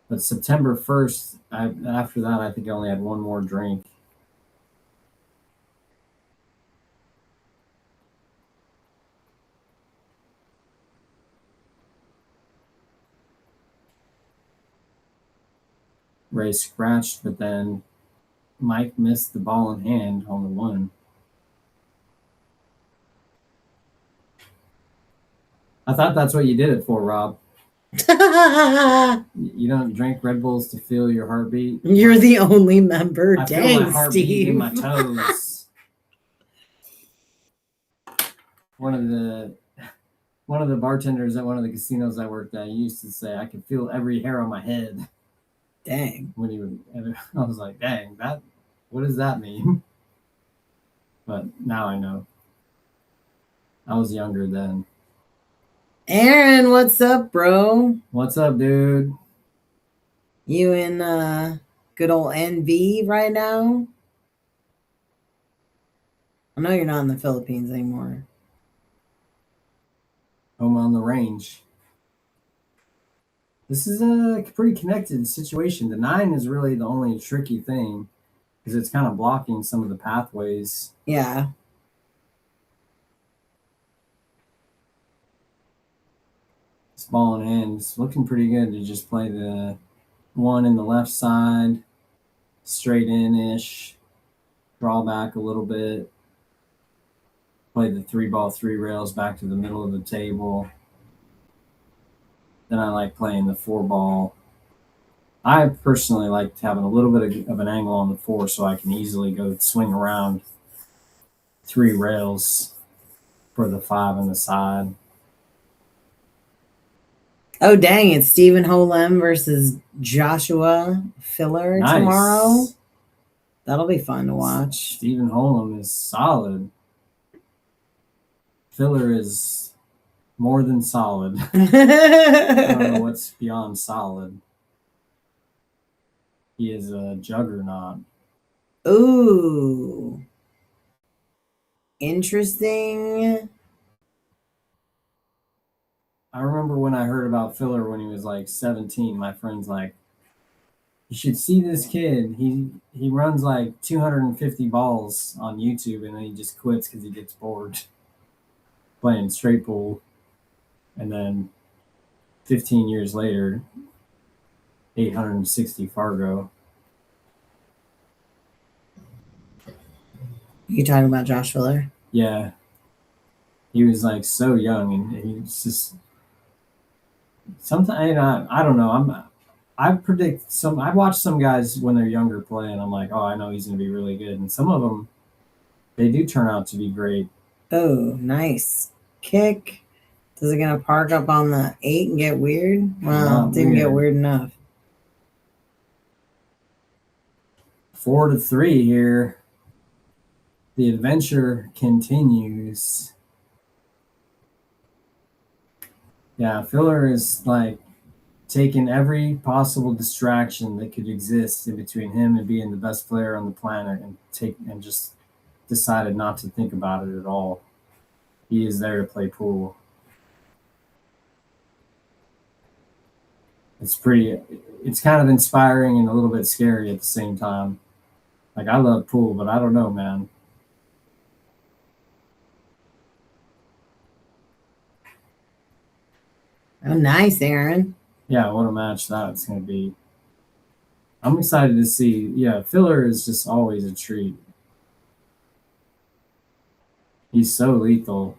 But September 1st, after that, I think I only had one more drink. Ray scratched, but then Mike missed the ball in hand on the one. I thought that's what you did it for, Rob. You don't drink Red Bulls to feel your heartbeat? You're the only member. I feel my Dang, heartbeat Steve. in my toes. One of the bartenders at one of the casinos I worked at used to say, I could feel every hair on my head. Dang. When he would, and I was like, dang, what does that mean? But now I know. I was younger then. Aaron, what's up, bro? What's up, dude? You in good old NV right now? I know you're not in the Philippines anymore. Home on the range. This is a pretty connected situation. The 9 is really the only tricky thing because it's kind of blocking some of the pathways. Yeah. This ball in hand is looking pretty good to just play the 1 in the left side, straight in-ish, draw back a little bit, play the 3-ball 3 rails back to the middle of the table. Then I like playing the 4-ball. I personally like having a little bit of an angle on the 4 so I can easily go swing around 3 rails for the 5 on the side. Oh, dang. It's Stephen Holem versus Joshua Filler tomorrow. That'll be fun to watch. Stephen Holem is solid. Filler is more than solid. I don't know what's beyond solid. He is a juggernaut. Ooh. Interesting. I remember when I heard about Filler when he was like 17, my friend's like, you should see this kid. He runs like 250 balls on YouTube and then he just quits because he gets bored playing straight pool. And then 15 years later, 860 Fargo. You talking about Josh Filler? Yeah. He was like so young and he was just sometimes I don't know. I watch some guys when they're younger play and I'm like, oh, I know he's gonna be really good. And some of them they do turn out to be great. Oh, nice kick. Is it gonna park up on the 8 and get weird? Well, it didn't get weird enough. 4-3 here. The adventure continues. Yeah, Filler is like taking every possible distraction that could exist in between him and being the best player on the planet and just decided not to think about it at all. He is there to play pool. It's kind of inspiring and a little bit scary at the same time. Like, I love pool, but I don't know, man. Oh, nice, Aaron. Yeah, what a match that's going to be. I'm excited to see. Yeah, Filler is just always a treat. He's so lethal.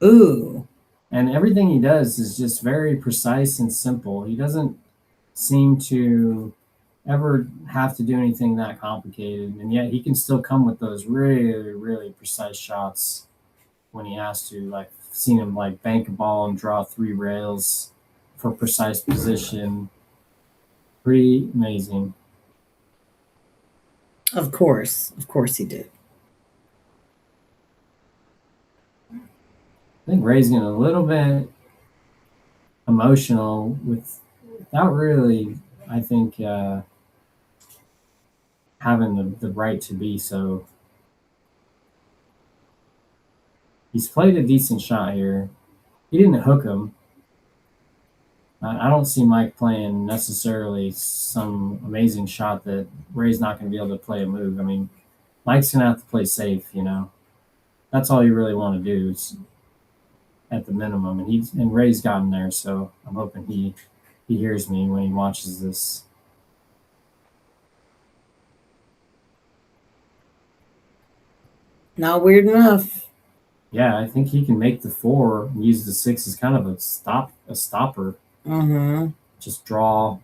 Ooh. And everything he does is just very precise and simple. He doesn't seem to ever have to do anything that complicated. And yet he can still come with those really, really precise shots when he has to. Like, seen him like bank a ball and draw 3 rails for precise position. Pretty amazing. Of course he did. I think Ray's getting a little bit emotional without really, I think, having the right to be so. He's played a decent shot here. He didn't hook him. I don't see Mike playing necessarily some amazing shot that Ray's not going to be able to play a move. I mean, Mike's going to have to play safe, you know. That's all you really want to do is at the minimum. And Ray's gotten there, so I'm hoping he hears me when he watches this. Not weird enough. Yeah, I think he can make the 4 and use the 6 as kind of a stopper. Mm-hmm. Just draw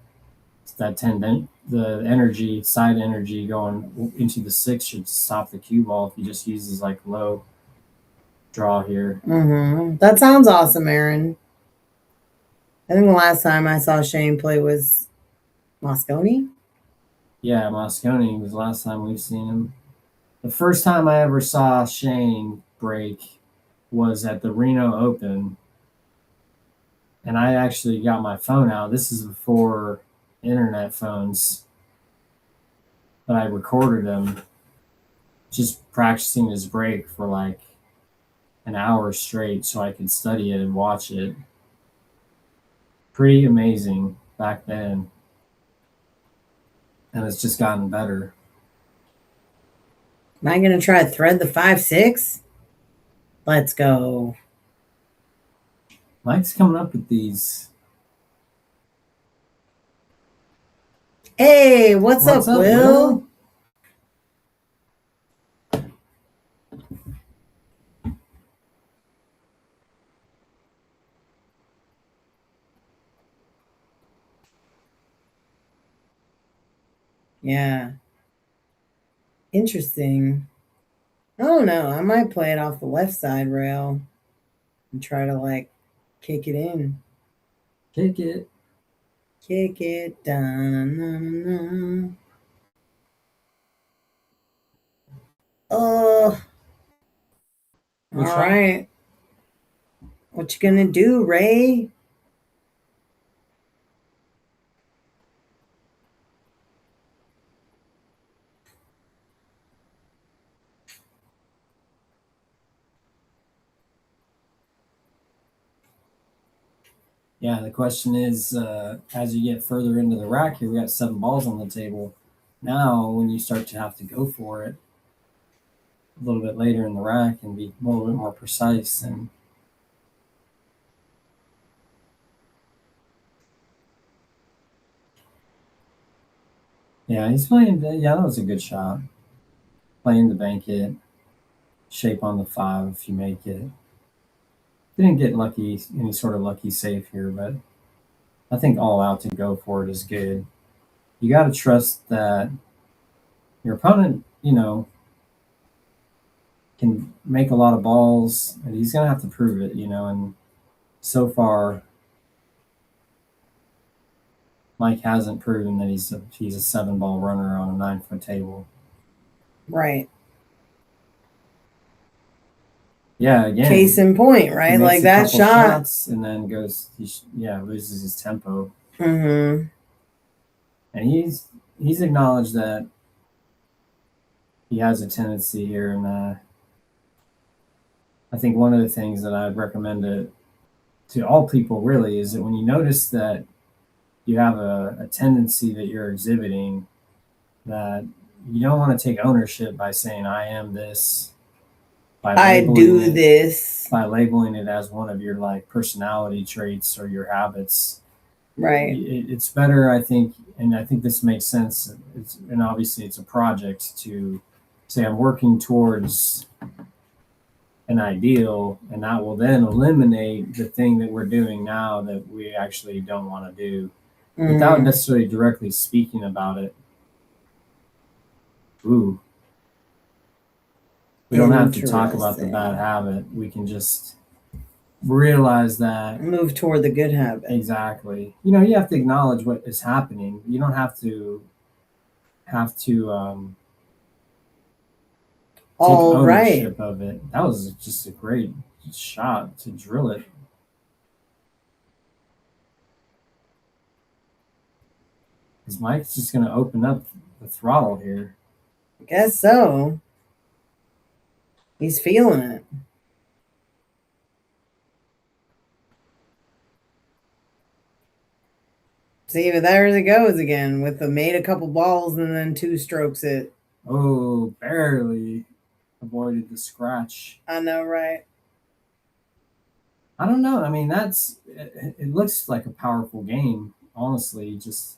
that 10, the energy, side energy going into the 6 should stop the cue ball if he just uses like low draw here. Mm-hmm. That sounds awesome, Aaron. I think the last time I saw Shane play was Mosconi. Yeah, Mosconi was the last time we've seen him. The first time I ever saw Shane break was at the Reno Open. And I actually got my phone out. This is before internet phones. But I recorded him just practicing his break for like an hour straight so I could study it and watch it. Pretty amazing back then. And it's just gotten better. Am I going to try to thread the 5-6? Let's go. Mike's coming up with these. Hey, what's up, Will? Yeah. Interesting. I don't know. I might play it off the left side rail and try to like kick it in. Kick it. Kick it down. Oh. All right. What you gonna do, Ray? Yeah, the question is, as you get further into the rack here, we got 7 balls on the table. Now, when you start to have to go for it a little bit later in the rack and be a little bit more precise, and yeah, he's playing. Yeah, that was a good shot. Playing the bank hit, shape on the 5 if you make it. Didn't get lucky, any sort of lucky save here, but I think all out to go for it is good. You got to trust that your opponent, can make a lot of balls, and he's going to have to prove it, and so far, Mike hasn't proven that he's a 7-ball runner on a 9-foot table. Right. Yeah, again. Case in point, right? Like that shot. And then goes, loses his tempo. Mm-hmm. And he's acknowledged that he has a tendency here, and I think one of the things that I'd recommend to all people really is that when you notice that you have a tendency that you're exhibiting, that you don't want to take ownership by saying I am this, I do this, by labeling it as one of your like personality traits or your habits. Right. It's better, I think, and I think this makes sense. And obviously it's a project to say I'm working towards an ideal, and that will then eliminate the thing that we're doing now that we actually don't want to do, without necessarily directly speaking about it. Ooh. We don't have to talk about the bad habit. We can just realize that. Move toward the good habit. Exactly. You have to acknowledge what is happening. You don't have to take ownership of it. That was just a great shot to drill it. Is Mike's just going to open up the throttle here? I guess so. He's feeling it. See, but there it goes again with the made a couple balls and then 2 strokes it. Oh, barely avoided the scratch. I know, right? I don't know. I mean, it looks like a powerful game, honestly. Just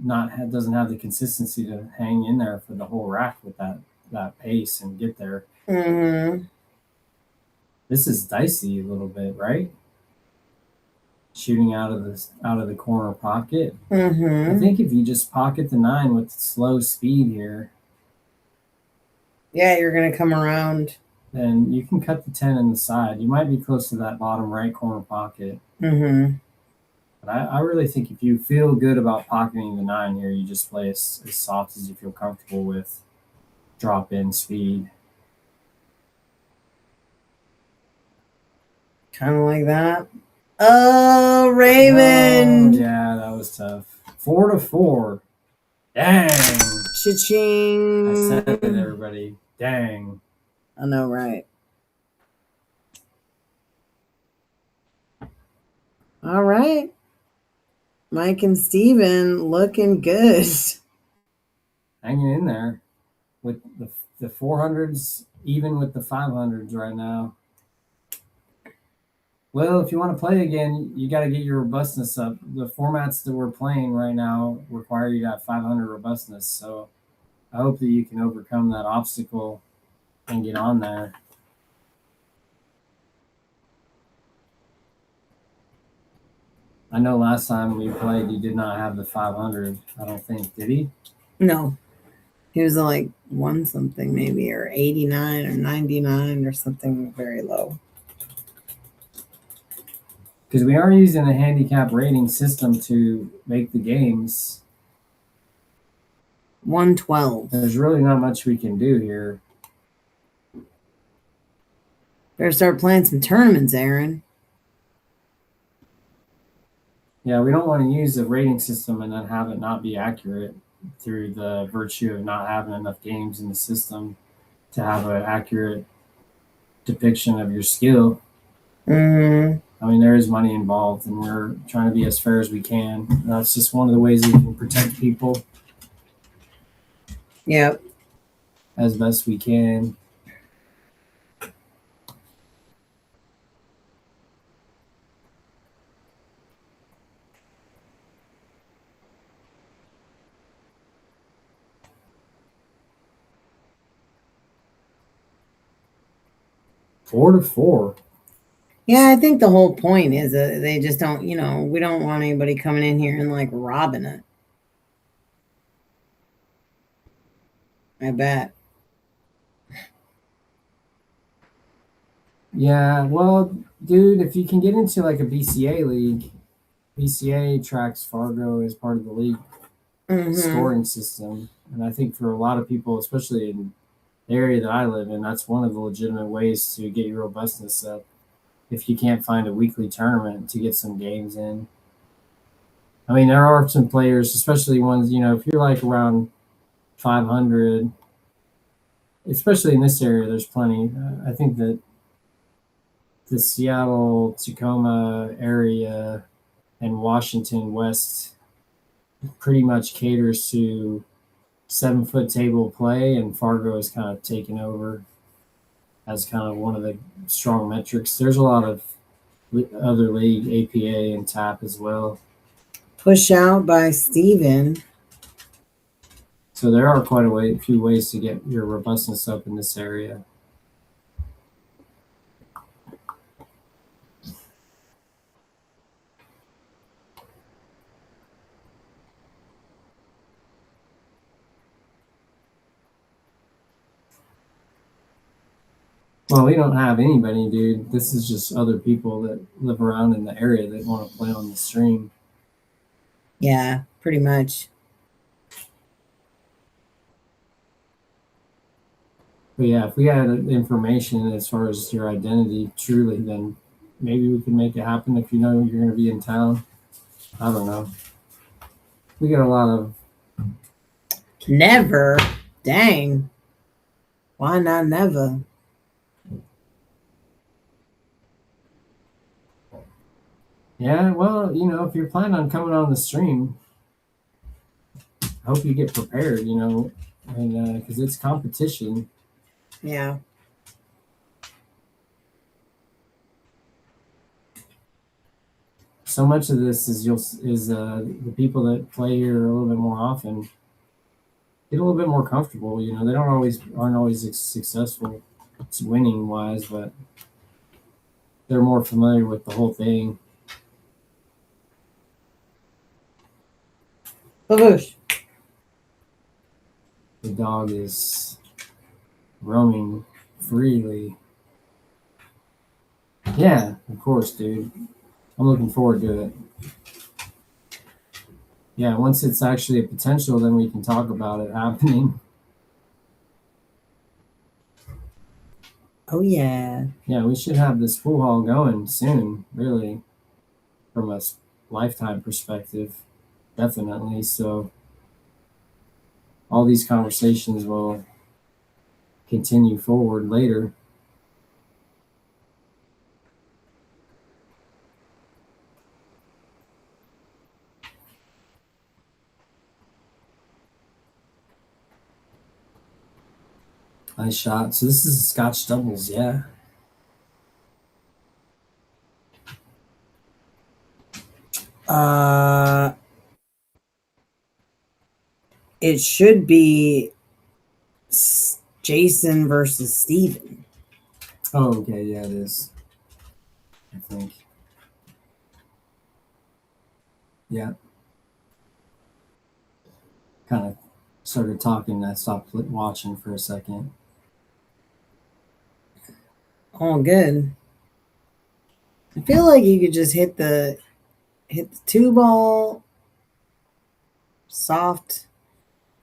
doesn't have the consistency to hang in there for the whole rack with that pace and get there. Mm-hmm. This is dicey a little bit, right? Shooting out of the corner pocket. I think if you just pocket the 9 with slow speed here, yeah, you're gonna come around. then you can cut the 10 in the side. You might be close to that bottom right corner pocket. But I really think if you feel good about pocketing the 9 here, you just play as soft as you feel comfortable with. Drop in speed. Kind of like that. Oh, Raven. Oh, yeah, that was tough. 4-4. Dang. Cha-ching. I said it, everybody. Dang. I know, right? All right. Mike and Steven looking good. Hanging in there with the 400s, even with the 500s right now. Well, if you want to play again, you got to get your robustness up. The formats that we're playing right now require you to have 500 robustness. So I hope that you can overcome that obstacle and get on there. I know last time we played, you did not have the 500. I don't think, did he? No. He was like 1 something maybe, or 89 or 99 or something very low. Because we are using a handicap rating system to make the games. 112. There's really not much we can do here. Better start playing some tournaments, Aaron. Yeah, we don't want to use a rating system and then have it not be accurate through the virtue of not having enough games in the system to have an accurate depiction of your skill. I mean, there is money involved, and we're trying to be as fair as we can. That's just one of the ways we can protect people. Yep. As best we can. Four to 4. Yeah, I think the whole point is that they just don't, we don't want anybody coming in here and like robbing it. I bet. Yeah, well, dude, if you can get into like a BCA league, BCA tracks Fargo as part of the league scoring system. And I think for a lot of people, especially in the area that I live in, that's one of the legitimate ways to get your robustness up. If you can't find a weekly tournament to get some games in. I mean, there are some players, especially ones, if you're like around 500, especially in this area, there's plenty. I think that the Seattle, Tacoma area and Washington West pretty much caters to 7-foot table play, and Fargo is kind of taken over as kind of one of the strong metrics. There's a lot of other league, APA and TAP as well. Push out by Steven. So there are quite a few ways to get your robustness up in this area. Well, we don't have anybody, dude. This is just other people that live around in the area that want to play on the stream. Yeah, pretty much. But yeah, if we had information as far as your identity truly, then maybe we can make it happen if you know you're going to be in town. I don't know. We got a lot of... Never? Dang. Why not never? Yeah, well, if you're planning on coming on the stream, I hope you get prepared, and because it's competition. Yeah. So much of this is the people that play here a little bit more often get a little bit more comfortable. They aren't always successful, winning wise, but they're more familiar with the whole thing. Boosh. The dog is roaming freely. Yeah, of course, dude. I'm looking forward to it. Yeah, once it's actually a potential, then we can talk about it happening. Oh, yeah. Yeah, we should have this pool hall going soon, really, from a lifetime perspective, definitely. So all these conversations will continue forward later. Nice shot. So this is a Scotch doubles, yeah. It should be Jason versus Steven. Oh, okay, yeah, it is. I think. Yeah. Kind of started talking and I stopped watching for a second. Oh, good. I feel like you could just hit the 2-ball soft,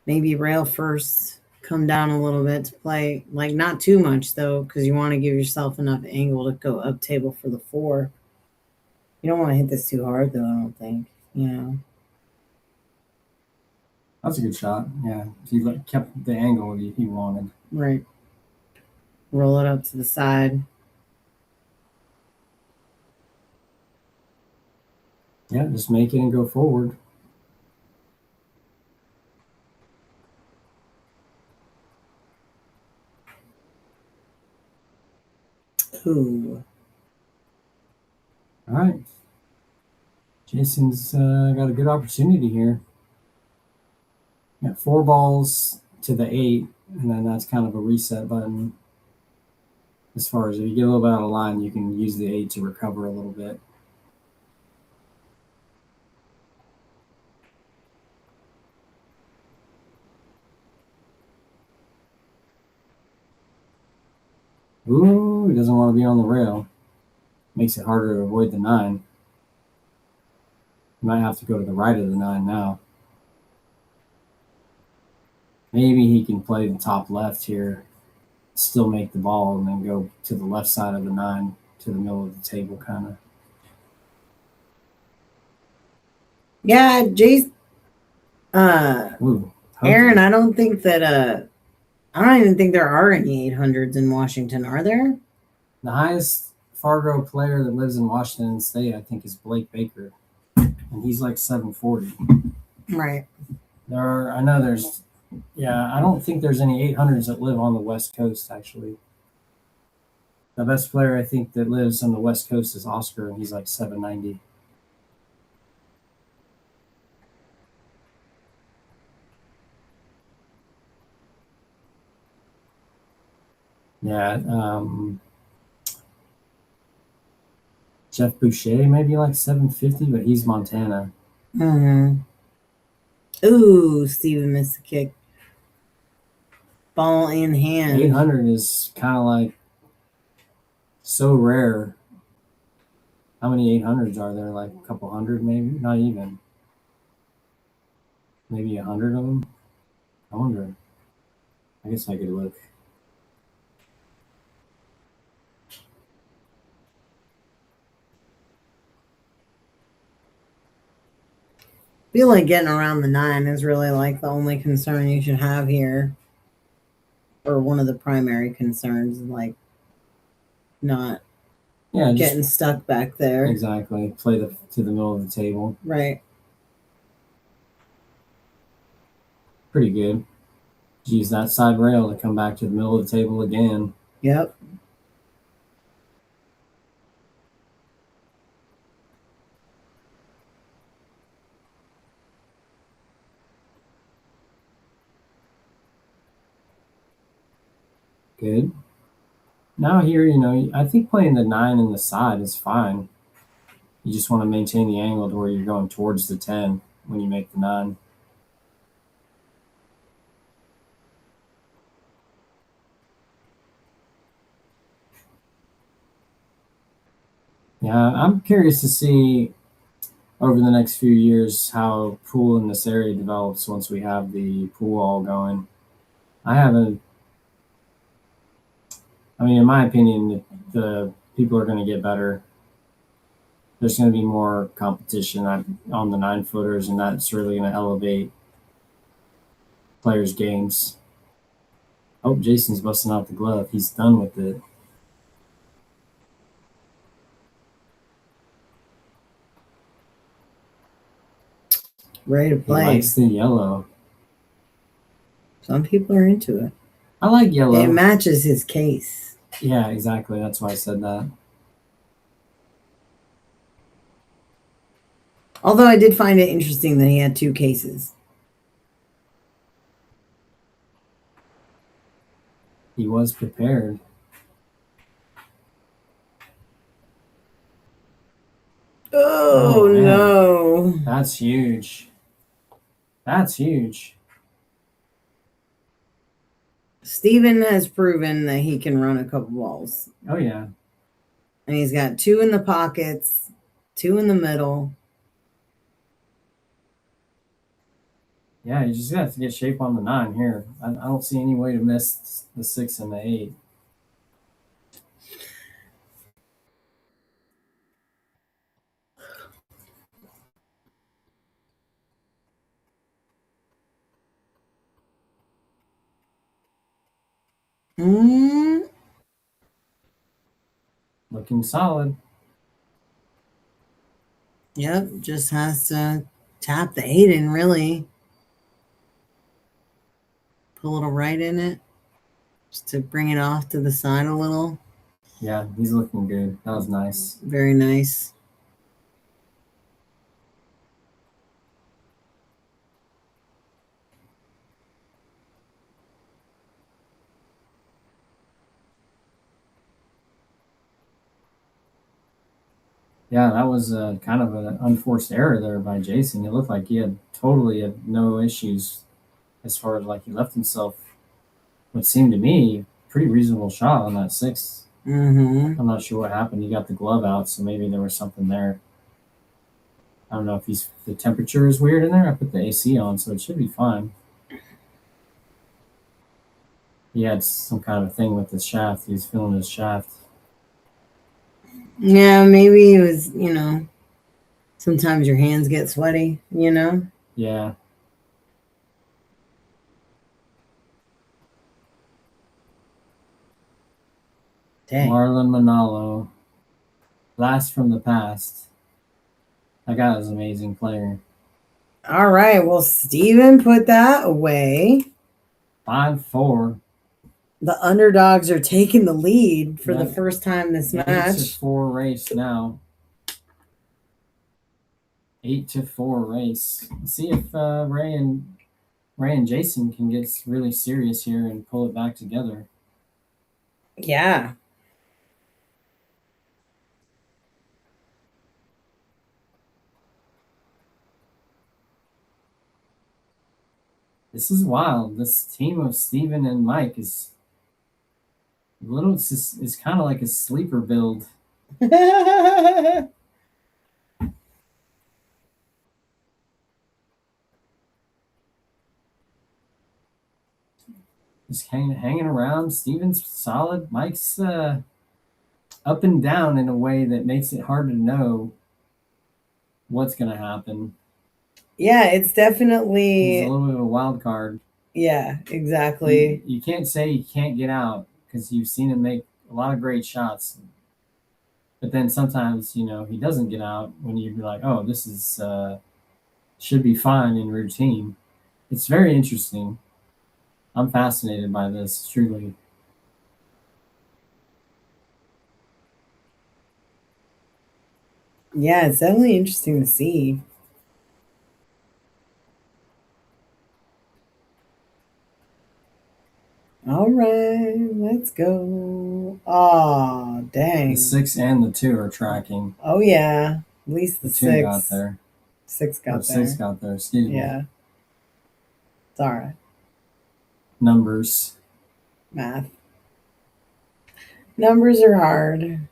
maybe rail first, come down a little bit to play, like not too much though, because you want to give yourself enough angle to go up table for the 4. You don't want to hit this too hard though, I don't think. That's a good shot. Yeah, if he kept the angle he wanted. Right. Roll it up to the side. Yeah, just make it and go forward. Ooh. All right. Jason's got a good opportunity here. Got 4 balls to the 8, and then that's kind of a reset button. As far as if you get a little bit out of line, you can use the 8 to recover a little bit. Ooh, he doesn't want to be on the rail. Makes it harder to avoid the 9. You might have to go to the right of the 9 now. Maybe he can play the top left here, still make the ball, and then go to the left side of the 9 to the middle of the table, kind of. Yeah, Jason. Ooh, Aaron, I don't think that I don't even think there are any 800s in Washington, are there? The highest Fargo player that lives in Washington State, I think, is Blake Baker, and he's like 740. Right. I don't think there's any 800s that live on the West Coast, actually. The best player I think that lives on the West Coast is Oscar, and he's like 790. Yeah, Jeff Boucher maybe like 750, but he's Montana. Mm-hmm. Ooh, Steven missed the kick. Ball in hand. 800 is kind of like so rare. How many 800s are there? Like a couple hundred, maybe? Not even. Maybe 100 of them? I wonder. I guess I could look. I feel like getting around the 9 is really like the only concern you should have here. Or one of the primary concerns, like not getting stuck back there. Exactly. Play to the middle of the table. Right. Pretty good. Use that side rail to come back to the middle of the table again. Yep. Good. Now here, I think playing the 9 in the side is fine. You just want to maintain the angle to where you're going towards the 10 when you make the 9. Yeah, I'm curious to see over the next few years how pool in this area develops once we have the pool all going. In my opinion, the people are going to get better. There's going to be more competition on the 9-footers, and that's really going to elevate players' games. Oh, Jason's busting out the glove. He's done with it. Ready to He play. likes the yellow. Some people are into it. I like yellow. It matches his case. Yeah, exactly. That's why I said that. Although I did find it interesting that he had 2 cases. He was prepared. Oh no. That's huge. That's huge. Steven has proven that he can run a couple balls. Oh, yeah. And he's got 2 in the pockets, 2 in the middle. Yeah, you just have to get shape on the 9 here. I don't see any way to miss the 6 and the 8. Looking solid. Yep, just has to tap the 8 in, really. Put a little right in it, just to bring it off to the side a little. Yeah, he's looking good. That was nice. Very nice. Yeah, that was kind of an unforced error there by Jason. It looked like he had no issues as far as he left himself what seemed to me pretty reasonable shot on that 6. Mm-hmm. I'm not sure what happened. He got the glove out, so maybe there was something there. I don't know if the temperature is weird in there. I put the AC on, so it should be fine. He had some kind of thing with his shaft. He was feeling his shaft. Yeah, maybe it was, sometimes your hands get sweaty, Yeah. Dang. Marlon Manalo. Blast from the past. That guy is an amazing player. All right. Well, Steven put that away. 5-4. The underdogs are taking the lead for the first time this match. 8-4 race now. 8-4 race. Let's see if Ray and Jason can get really serious here and pull it back together. Yeah. This is wild. This team of Steven and Mike is kind of like a sleeper build. Just hanging around. Steven's solid. Mike's up and down in a way that makes it hard to know what's going to happen. Yeah, it's definitely... He's a little bit of a wild card. Yeah, exactly. You can't say he can't get out because you've seen him make a lot of great shots. But then sometimes, he doesn't get out when you'd be like, oh, this is should be fine in routine. It's very interesting. I'm fascinated by this, truly. Yeah, it's definitely interesting to see. All right, let's go. Oh, dang. The 6 and the 2 are tracking. Oh, yeah. At least the 2 6. got there. 6 got there. 6 got there. Excuse me. Yeah. It's all right. Numbers. Math. Numbers are hard. And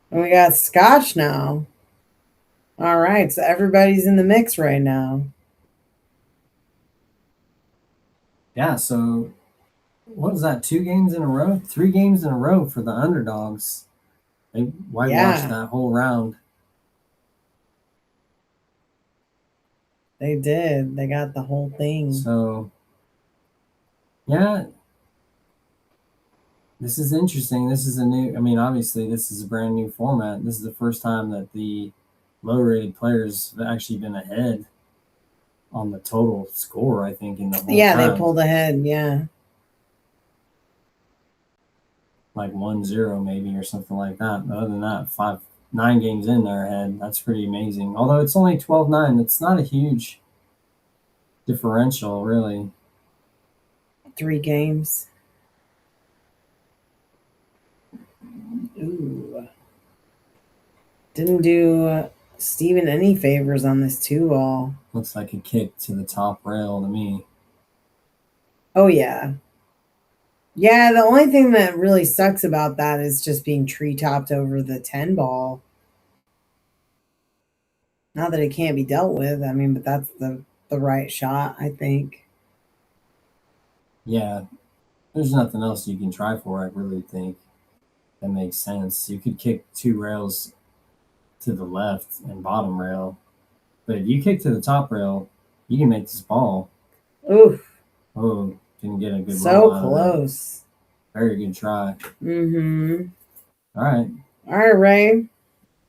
we got Scotch now. All right, so everybody's in the mix right now. Yeah, so what is that? 2 games in a row? 3 games in a row for the underdogs. They whitewashed that whole round. They did. They got the whole thing. So, yeah, this is interesting. This is obviously this is a brand new format. This is the first time that the low-rated players have actually been ahead on the total score, I think, in the whole time. They pulled ahead, yeah. Like 1-0 maybe or something like that. But other than that, 9 games in, they're ahead. That's pretty amazing. Although it's only 12-9. It's not a huge differential, really. 3 games. Ooh. Didn't do Steven any favors on this 2-ball. Looks like a kick to the top rail to me. Oh, yeah. Yeah, the only thing that really sucks about that is just being tree-topped over the 10-ball. Not that it can't be dealt with. But that's the right shot, I think. Yeah. There's nothing else you can try for, I really think. That makes sense. You could kick 2 rails to the left and bottom rail. But if you kick to the top rail, you can make this ball. Oof. Oh, didn't get a good so roll close. Very good try. Mm-hmm. All right. All right, Ray.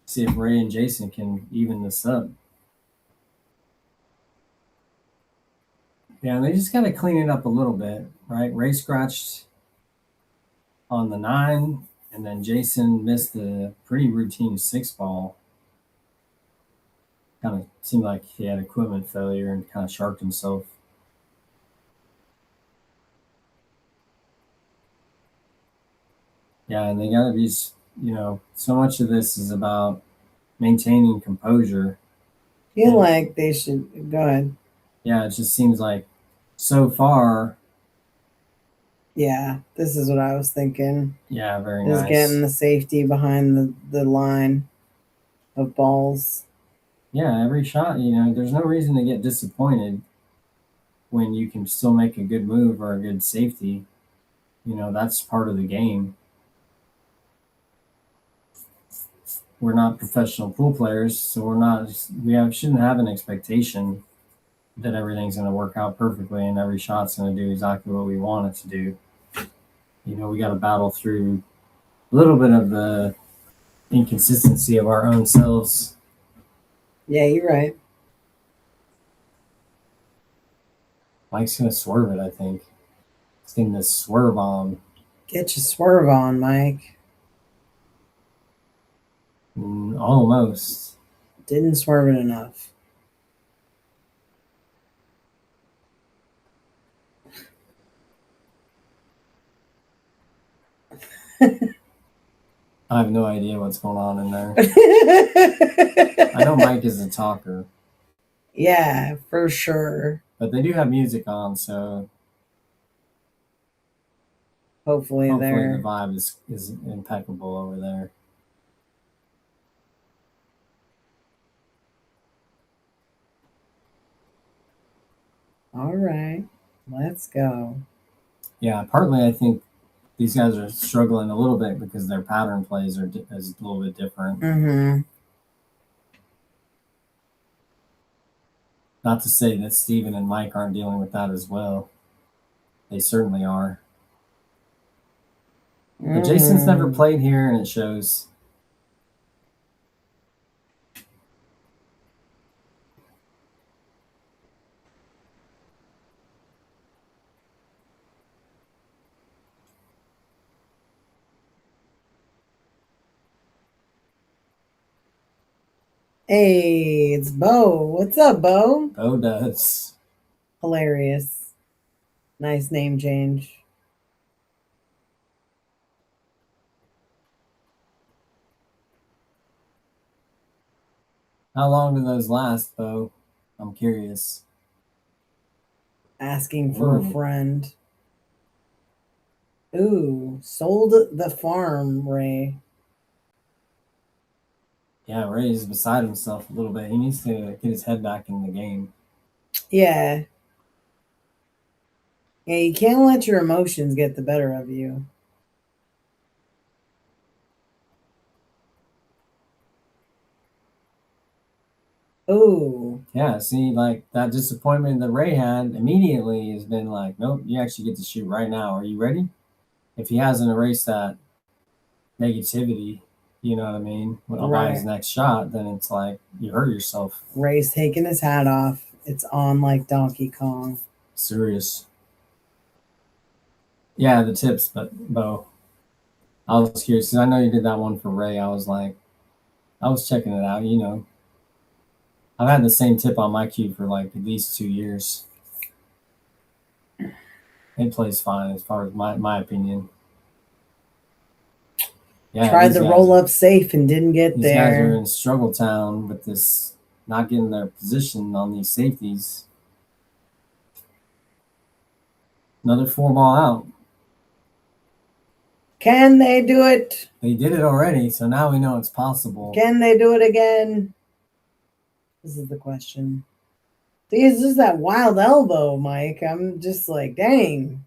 See if Ray and Jason can even this up. Yeah, they just got to clean it up a little bit, right? Ray scratched on the 9, and then Jason missed a pretty routine 6-ball. Kind of seemed like he had equipment failure and kind of sharked himself. Yeah, and they got to be, so much of this is about maintaining composure. I feel like they should go ahead. Yeah, it just seems like so far. Yeah, this is what I was thinking. Yeah, very nice. Is getting the safety behind the line of balls. Yeah, every shot, there's no reason to get disappointed when you can still make a good move or a good safety. That's part of the game. We're not professional pool players, so shouldn't have an expectation that everything's going to work out perfectly and every shot's going to do exactly what we want it to do. We got to battle through a little bit of the inconsistency of our own selves. Yeah, you're right. Mike's going to swerve it, I think. He's getting this swerve on. Get your swerve on, Mike. Almost. Didn't swerve it enough. I have no idea what's going on in there. I know Mike is a talker. Yeah, for sure. But they do have music on, so hopefully the vibe is impeccable over there. All right, let's go. Yeah, partly I think these guys are struggling a little bit because their pattern plays is a little bit different. Mm-hmm. Not to say that Steven and Mike aren't dealing with that as well. They certainly are. But Jason's never played here, and it shows. Hey, it's Bo. What's up, Bo? Bo does. Hilarious. Nice name change. How long do those last, though? I'm curious. Asking for a Ooh. friend. Ooh, sold the farm, Ray. Yeah, Ray's beside himself a little bit. He needs to get his head back in the game. Yeah. Yeah, you can't let your emotions get the better of you. Ooh. Yeah, see, like that disappointment that Ray had immediately has been like, nope, you actually get to shoot right now. Are you ready? If he hasn't erased that negativity, you know what I mean, by his Right. next shot, then it's like you hurt yourself. Ray's taking his hat off. It's on like Donkey Kong. Serious. Yeah, the tips, but Bo, I was curious because I know you did that one for Ray. I was like, I was checking it out. You know, I've had the same tip on my cube for like at least 2 years. It plays fine as far as my opinion. Yeah, Tried the roll up safe and didn't get these guys are there. in struggle town with this not getting their position on these safeties. Another 4-ball out. Can they do it? They did it already, so now we know it's possible. Can they do it again? This is the question. See, it's just that wild elbow, Mike. I'm just like, dang.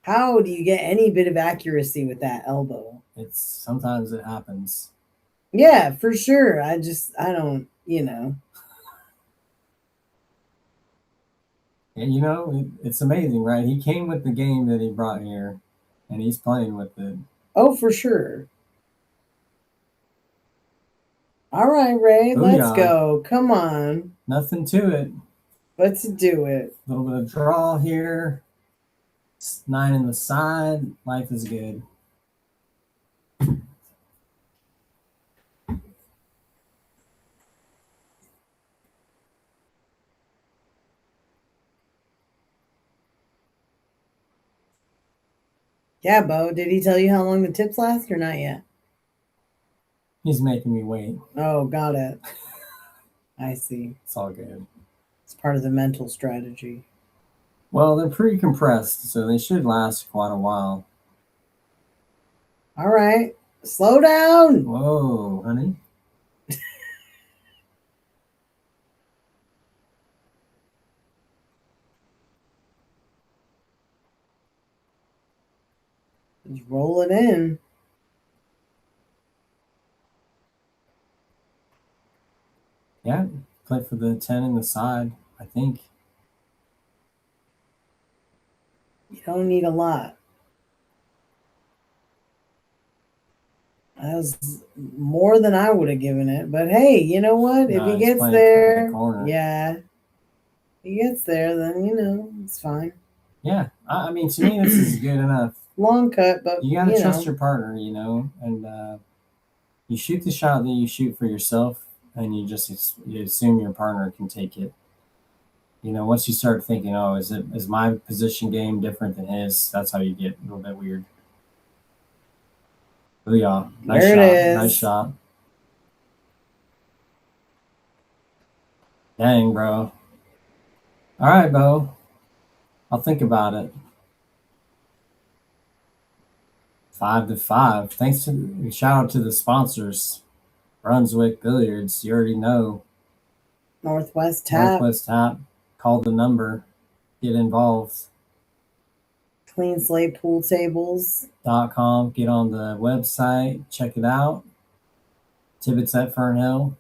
How do you get any bit of accuracy with that elbow? It's sometimes it happens. Yeah, for sure. I don't, you know. And you know, it's amazing, right? He came with the game that he brought here, and he's playing with it. Oh, for sure. All right, Ray, let's go. Come on. Nothing to it. Let's do it. A little bit of draw here. 9 in the side. Life is good. Yeah, Bo, did he tell you how long the tips last or not yet? He's making me wait. Oh, got it. I see. It's all good. It's part of the mental strategy. Well, they're pretty compressed, so they should last quite a while. All right. Slow down. Whoa, honey. Just roll it in. Yeah, play for the 10 in the side, I think. You don't need a lot. That was more than I would have given it. But hey, you know what? If he gets there, yeah. If he gets there, then, you know, it's fine. Yeah, I mean, to me, this is good enough. Long cut, but you gotta trust your partner, you know, and you shoot the shot that you shoot for yourself, and you assume your partner can take it. You know, once you start thinking, oh, is my position game different than his? That's how you get a little bit weird. Booyah! Nice there shot. It is. Nice shot. Dang, bro. All right, Bo. I'll think about it. 5-5. Thanks to shout out to the sponsors. Brunswick Billiards. You already know. Northwest Tap. Call the number. Get involved. Clean Slate Pool Tables.com. Get on the website. Check it out. Tibbitts at Fernhill.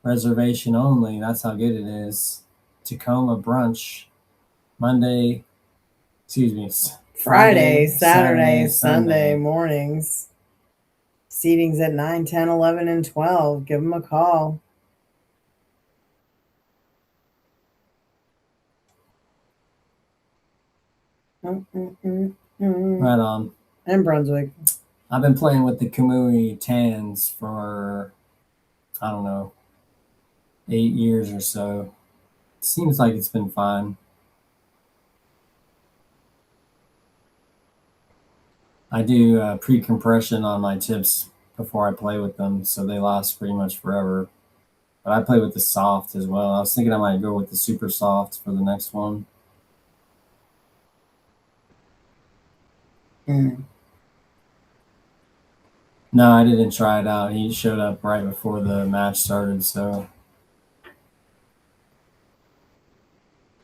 Reservation only. That's how good it is. Tacoma Brunch. Friday, Saturday, Sunday mornings. Seating's at 9, 10, 11, and 12. Give them a call. Right on. And Brunswick. I've been playing with the Kamui Tans for, I don't know, 8 years or so. It seems like it's been fine. I do pre-compression on my tips before I play with them, so they last pretty much forever. But I play with the soft as well. I was thinking I might go with the super soft for the next one. Mm. No, I didn't try it out. He showed up right before the match started, so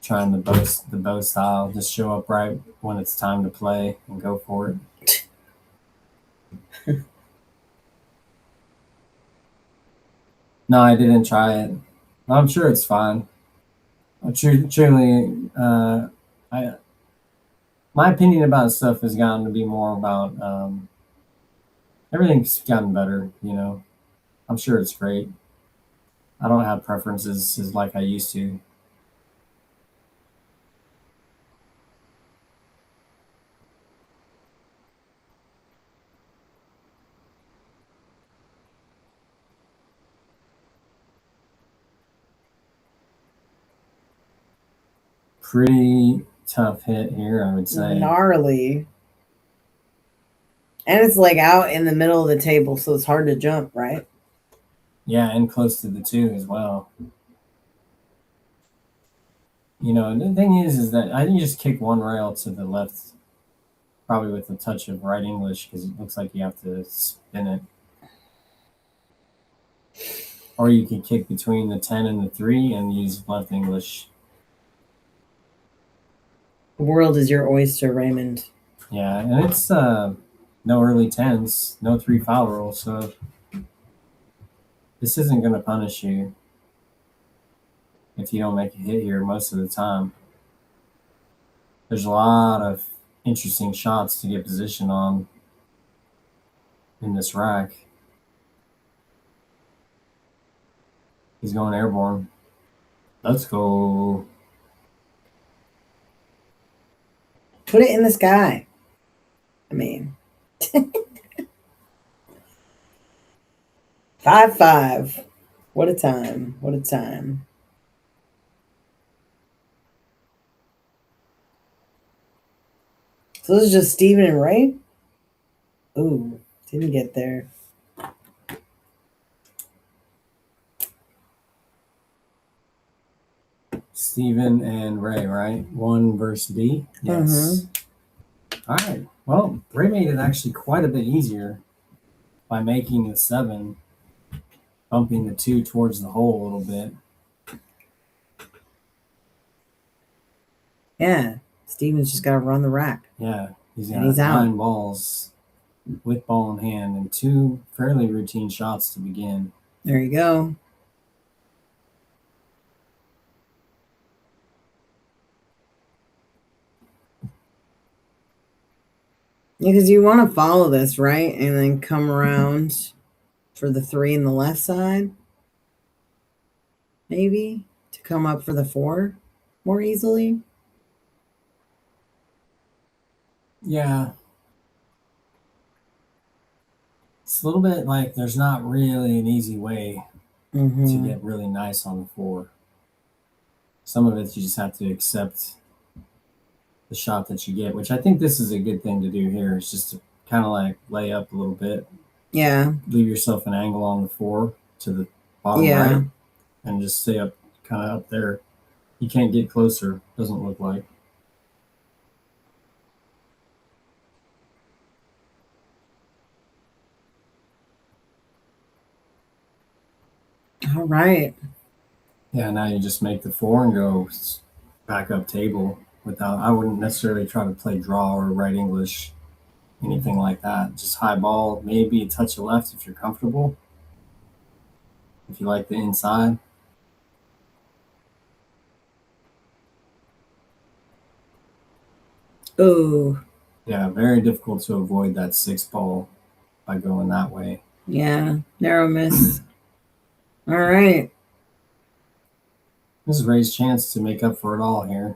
trying the bow style, just show up right when it's time to play and go for it. No, I didn't try it. I'm sure it's fine. Truly, my opinion about stuff has gotten to be more about everything's gotten better. I'm sure it's great. I don't have preferences as like I used to. Pretty tough hit here, I would say. Gnarly. And it's like out in the middle of the table, so it's hard to jump, right? Yeah, and close to the 2 as well. The thing is that I think you just kick one rail to the left, probably with a touch of right English, because it looks like you have to spin it. Or you can kick between the 10 and the 3 and use left English. The world is your oyster, Raymond. Yeah, and it's no early 10s, no 3 foul roll, so this isn't going to punish you if you don't make a hit here most of the time. There's a lot of interesting shots to get position on in this rack. He's going airborne. Let's go. Put it in the sky. I mean, 5-5. What a time. What a time. So this is just Steven and Ray? Ooh, didn't get there. Steven and Ray, right? 1 versus B? Yes. All right. Well, Ray made it actually quite a bit easier by making the 7, bumping the 2 towards the hole a little bit. Yeah, Steven's just got to run the rack. Yeah, he's got he's out. 9 balls with ball in hand and 2 fairly routine shots to begin. There you go. Yeah, because you want to follow this, right? And then come around for the 3 in the left side. Maybe to come up for the 4 more easily. Yeah. It's a little bit like there's not really an easy way to get really nice on the 4. Some of it you just have to accept the shot that you get, which I think this is a good thing to do here. It's just to kind of like lay up a little bit. Yeah. Leave yourself an angle on the 4 to the bottom right and just stay up kind of up there. You can't get closer, doesn't look like. All right. Yeah, now you just make the 4 and go back up table without, I wouldn't necessarily try to play draw or right English, anything like that. Just high ball, maybe a touch of left if you're comfortable. If you like the inside. Ooh. Yeah, very difficult to avoid that 6 ball by going that way. Yeah, narrow miss. All right. This is Ray's chance to make up for it all here.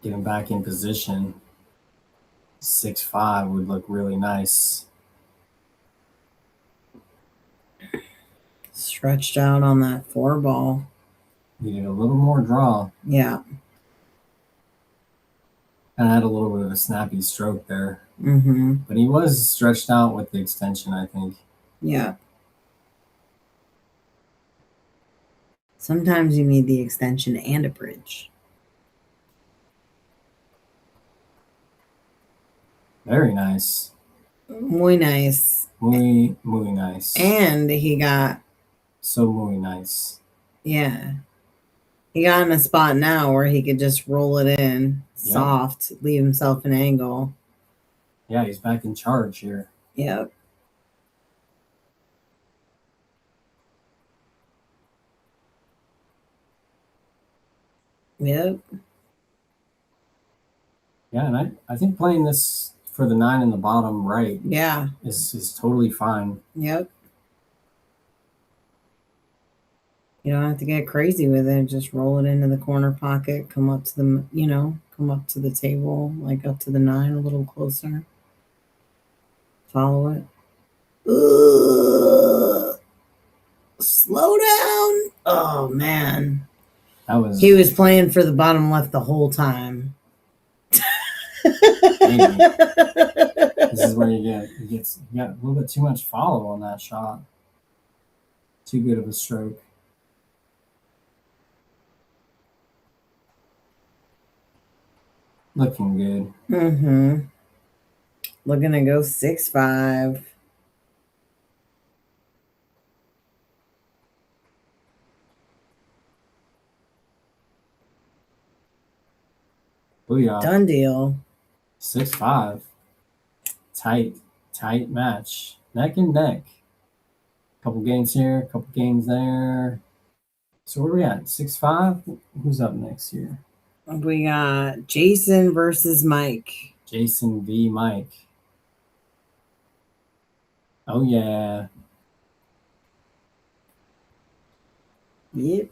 Get him back in position. 6-5 would look really nice. Stretched out on that 4 ball. Needed a little more draw. Yeah. And I had a little bit of a snappy stroke there. Mm-hmm. But he was stretched out with the extension, I think. Yeah. Sometimes you need the extension and a bridge. Very nice. Muy nice. Muy, muy nice. And he got... So muy nice. Yeah. He got in a spot now where he could just roll it in soft, leave himself an angle. Yeah, he's back in charge here. Yep. Yep. Yeah, and I think playing this for the 9 in the bottom right is totally fine. Yep. You don't have to get crazy with it. Just roll it into the corner pocket, come up to the, come up to the table, like up to the 9 a little closer. Follow it. Ugh. Slow down. Oh, man. He was playing for the bottom left the whole time. Maybe. This is where you got a little bit too much follow on that shot. Too good of a stroke. Looking good. Mm-hmm. Looking to go 6-5. Booyah. Done deal. 6-5. Tight match. Neck and neck. Couple games here, couple games there. So where are we at? 6-5? Who's up next here? We got Jason versus Mike. Jason v. Mike. Oh, yeah. Yep.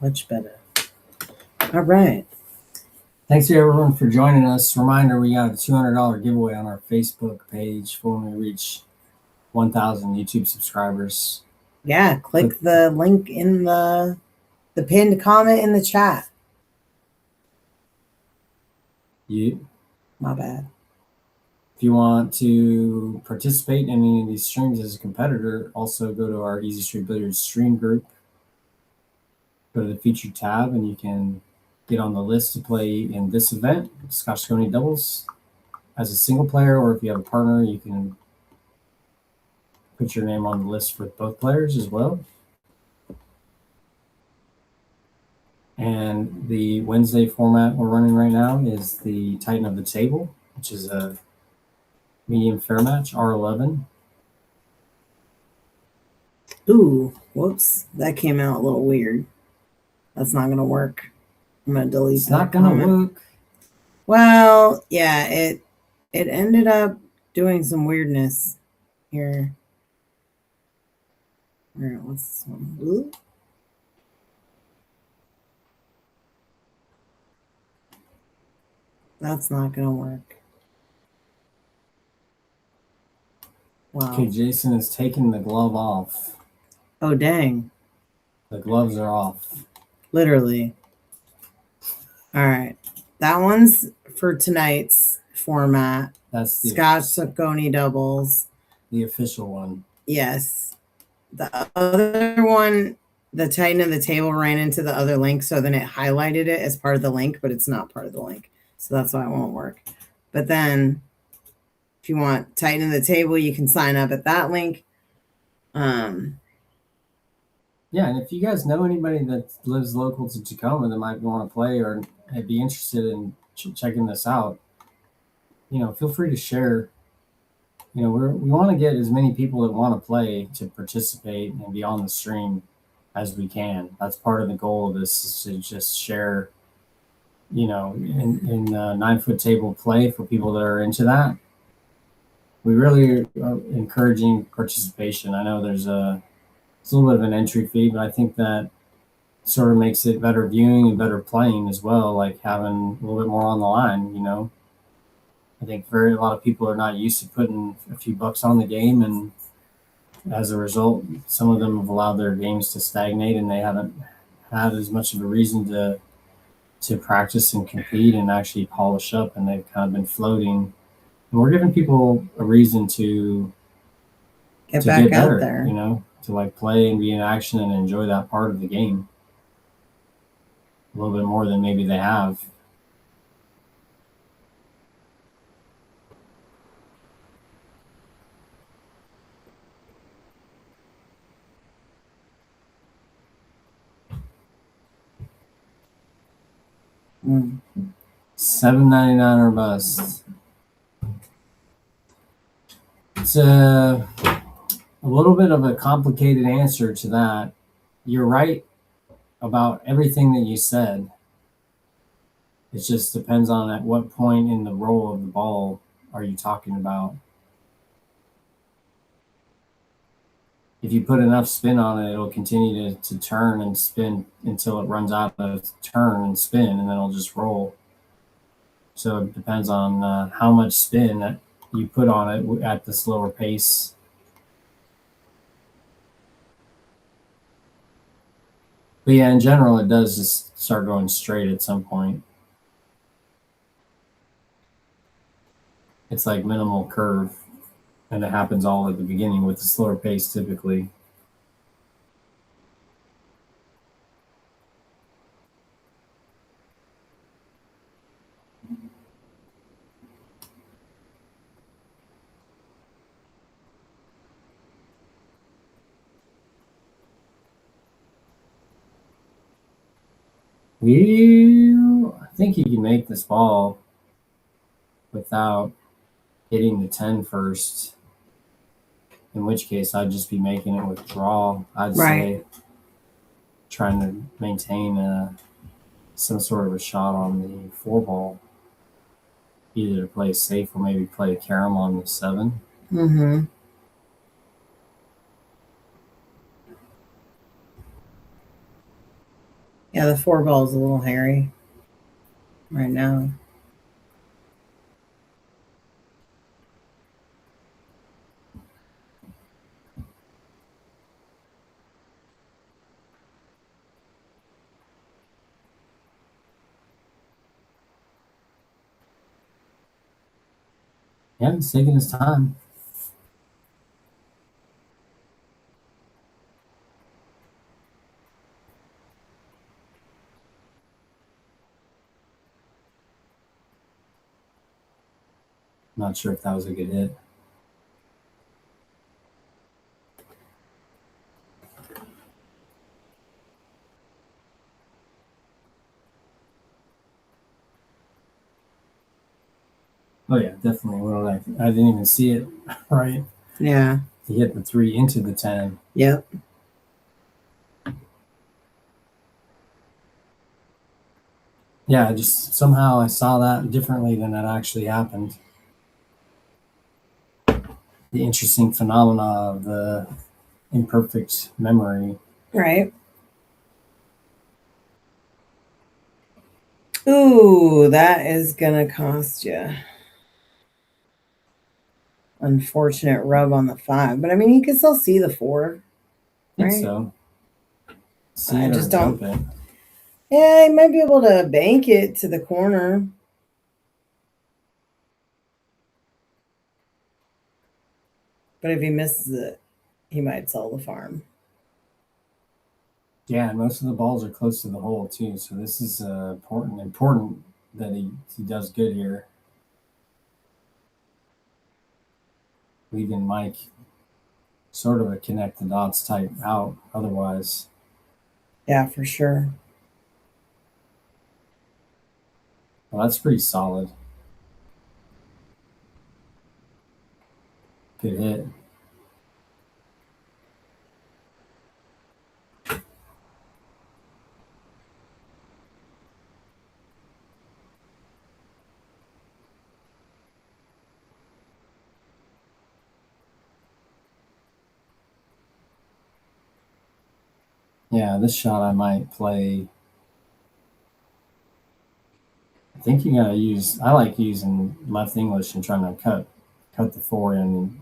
Much better. All right. Thanks to everyone for joining us. Reminder, we got a $200 giveaway on our Facebook page for when we reach 1,000 YouTube subscribers. Yeah, click the link in the pinned comment in the chat. My bad. If you want to participate in any of these streams as a competitor, also go to our Easy Street Billiards stream group. Go to the featured tab and you can get on the list to play in this event, Scotch-Sconi doubles, as a single player, or if you have a partner, you can put your name on the list with both players as well. And the Wednesday format we're running right now is the Titan of the Table, which is a medium fair match, R11. Ooh, whoops. That came out a little weird. That's not going to work. I'm going to delete It's not going to work. Well, yeah, it ended up doing some weirdness here. All right, what's this one? Ooh. That's not going to work. Wow. Okay, Jason is taking the glove off. Oh, dang. The gloves are off. Literally. All right. That one's for tonight's format. That's the Scotch-Sconi doubles. The official one. Yes. The other one, the Titan of the Table ran into the other link, so then it highlighted it as part of the link, but it's not part of the link. So that's why it won't work. But then if you want Titan of the Table, you can sign up at that link. Yeah, and if you guys know anybody that lives local to Tacoma that might want to play or be interested in checking this out, feel free to share. We want to get as many people that want to play to participate and be on the stream as we can. That's part of the goal of this, is to just share, in 9-foot table play for people that are into that. We really are encouraging participation. I know it's a little bit of an entry fee, but I think that sort of makes it better viewing and better playing as well, like having a little bit more on the line, I think a lot of people are not used to putting a few bucks on the game, and as a result, some of them have allowed their games to stagnate, and they haven't had as much of a reason to practice and compete and actually polish up, and they've kind of been floating. And we're giving people a reason to Get to back get better, out there. you know, to like play and be in action and enjoy that part of the game a little bit more than maybe they have. Mm. $7.99 or bust. It's a little bit of a complicated answer to that. You're right about everything that you said. It just depends on at what point in the roll of the ball are you talking about. If you put enough spin on it, it'll continue to turn and spin until it runs out of turn and spin, and then it'll just roll. So it depends on how much spin that you put on it at the slower pace. But yeah, in general, it does just start going straight at some point. It's like minimal curve, and it happens all at the beginning with the slower pace typically. I think you can make this ball without hitting the 10 first, in which case I'd just be making it with draw. I'd say trying to maintain some sort of a shot on the 4 ball, either to play safe or maybe play a carom on the 7. Mm-hmm. Yeah, the 4 ball is a little hairy right now. Yeah, he's taking his time. Not sure if that was a good hit. Oh yeah, definitely. Well, I didn't even see it. Right. Yeah. He hit the 3 into the 10. Yep. Yeah, just somehow I saw that differently than that actually happened. The interesting phenomena of the imperfect memory. Right. Ooh, that is gonna cost you. Unfortunate rub on the 5, but I mean, you can still see the 4. I think Right. so. See I it just or jump don't. it. Yeah, you might be able to bank it to the corner. But if he misses it, he might sell the farm. Yeah, and most of the balls are close to the hole too, so this is important that he does good here. Leaving Mike sort of a connect the dots type out otherwise. Yeah, for sure. Well, that's pretty solid. Good hit. Yeah, this shot I might play. I think you gotta use. I like using left English and trying to cut the 4 in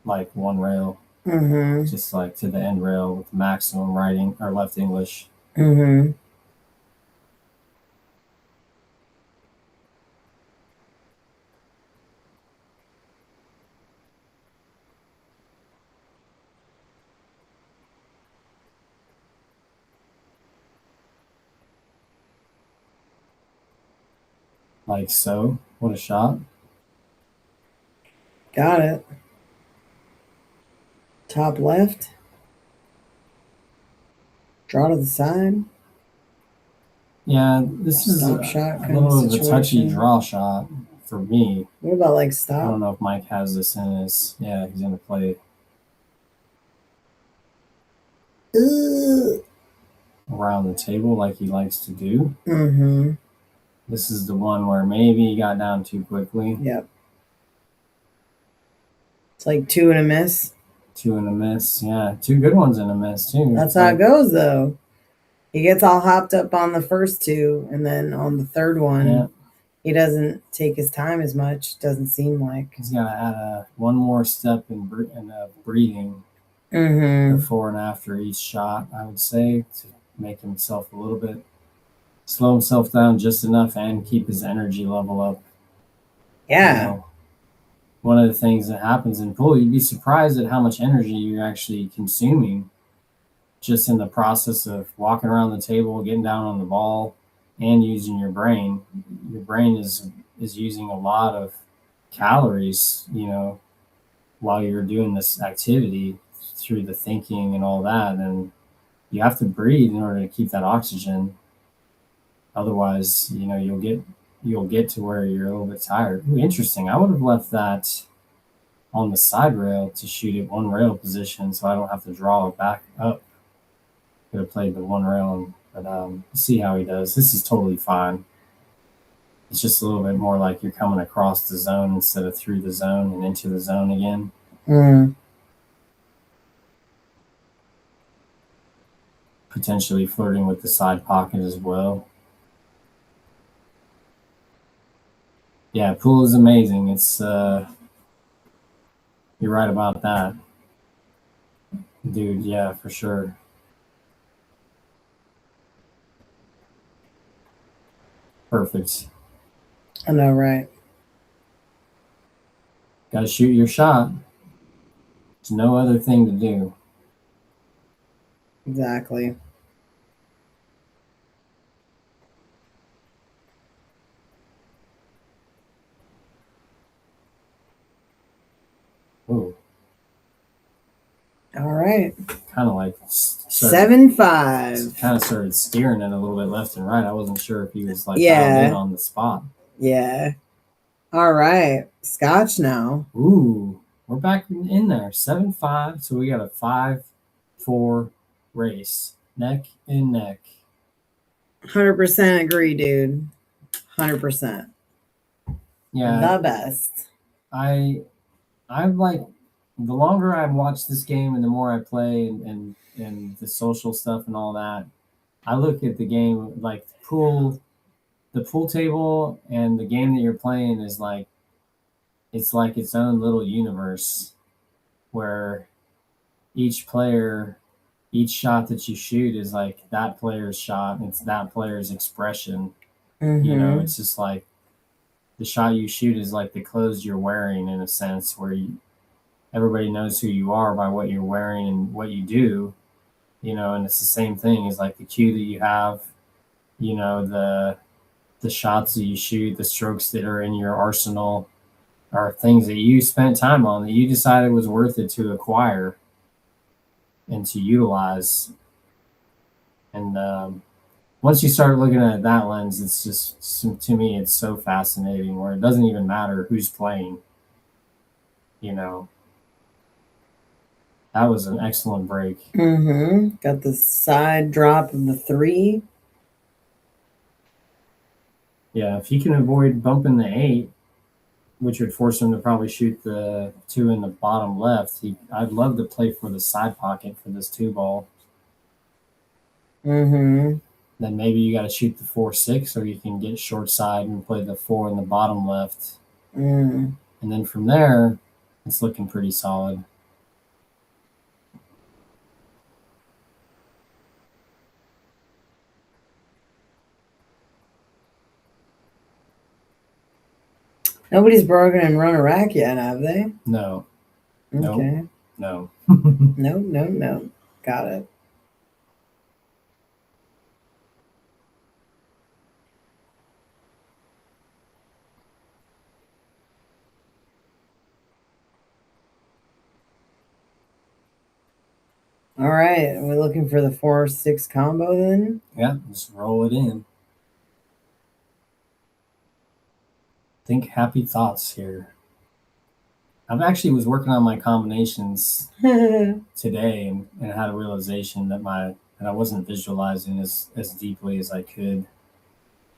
like one rail. Mm-hmm. just like to the end rail with maximum right or left English. Mm-hmm. Like so. What a shot. Got it. Top left. Draw to the side. Yeah, this is Stop a shot kind little of of a touchy situation. draw shot for me. What about like I stop? don't know if Mike has this in his. Yeah, he's gonna play Ugh. around the table like he likes to do. Mm-hmm. This is the one where maybe he got down too quickly. Yep. It's like 2 and a miss. 2 and a miss. Yeah, 2 good ones and a miss too. That's how it goes, though. He gets all hopped up on the first 2, and then on the third one, Yeah. he doesn't take his time as much. Doesn't seem like. He's got to add one more step in breathing Mm-hmm. before and after each shot, I would say, to make himself a little bit, slow himself down just enough and keep his energy level up. Yeah. You know, one of the things that happens in pool, you'd be surprised at how much energy you're actually consuming just in the process of walking around the table, getting down on the ball, and using your brain. Your brain is using a lot of calories, you know, while you're doing this activity through the thinking and all that. And you have to breathe in order to keep that oxygen. Otherwise, you know, you'll get to where you're a little bit tired. Ooh, interesting. I would have left that on the side rail to shoot at one rail position so I don't have to draw it back up. Could have played the one rail, but we'll see how he does. This is totally fine. It's just a little bit more like you're coming across the zone instead of through the zone and into the zone again. Mm. Potentially flirting with the side pocket as well. Yeah, pool is amazing. It's you're right about that. Dude, yeah, for sure. Perfect. I know, right? Gotta shoot your shot. There's no other thing to do. Exactly. Ooh, All right. kind of like 7-5. kind of started steering it a little bit left and right. I wasn't sure if he was like Yeah. dialed in on the spot. Yeah. All right. Scotch now. Ooh, we're back in there. 7-5. So we got a 5-4 race. Neck and neck. 100% agree, dude. 100%. Yeah. The best. I'm like, the longer I watch this game and the more I play and the social stuff and all that, I look at the game like the pool table and the game that you're playing is like, it's like its own little universe where each player, each shot that you shoot is like that player's shot. It's that player's expression. Mm-hmm. You know, it's just like the shot you shoot is like the clothes you're wearing in a sense where everybody knows who you are by what you're wearing and what you do, you know, and it's the same thing as like the cue that you have, you know, the shots that you shoot, the strokes that are in your arsenal are things that you spent time on that you decided was worth it to acquire and to utilize. And once you start looking at that lens, it's just, to me, it's so fascinating where it doesn't even matter who's playing, you know. That was an excellent break. Mm-hmm. Got the side drop of the 3. Yeah, if he can avoid bumping the 8, which would force him to probably shoot the 2 in the bottom left, I'd love to play for the side pocket for this 2 ball. Mm-hmm. Then maybe you got to shoot the 4-6, or you can get short side and play the 4 in the bottom left. Mm. And then from there, it's looking pretty solid. Nobody's broken and run a rack yet, have they? No. Nope. Okay. No. No. Got it. All right. We're looking for the 4-6 combo then. Yeah, just roll it in. Think happy thoughts here. I've actually was working on my combinations today and had a realization that I wasn't visualizing as deeply as I could.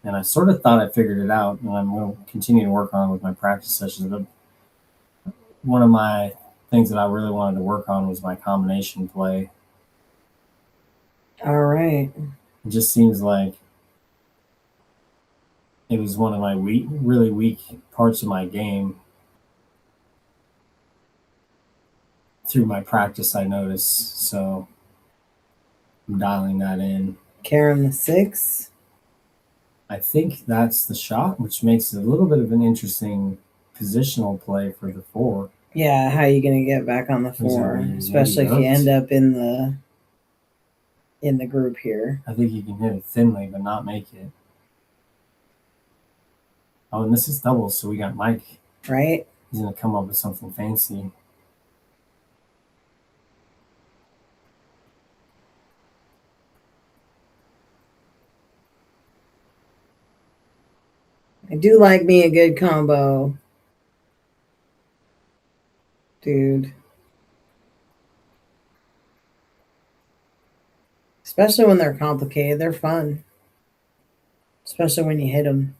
And I sort of thought I figured it out, and I'm going to continue to work on it with my practice sessions. But one of my things that I really wanted to work on was my combination play. All right. It just seems like it was one of my really weak parts of my game. Through my practice, I noticed. So I'm dialing that in. Karen the 6. I think that's the shot, which makes it a little bit of an interesting positional play for the 4. Yeah, how are you gonna get back on the 4? Especially if you end up in the group here. I think you can hit it thinly, but not make it. Oh, and this is doubles, so we got Mike. Right? He's gonna come up with something fancy. I do like me a good combo. Dude. Especially when they're complicated. They're fun. Especially when you hit them.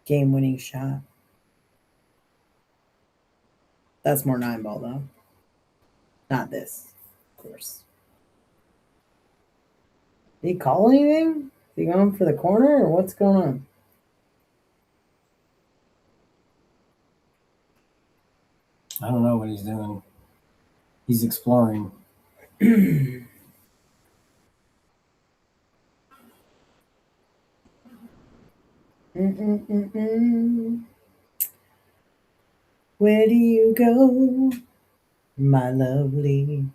Game-winning shot. That's more 9-ball, though. Not this, of course. Did he call anything? Is he going for the corner, or what's going on? I don't know what he's doing. He's exploring. Where do you go, my lovely?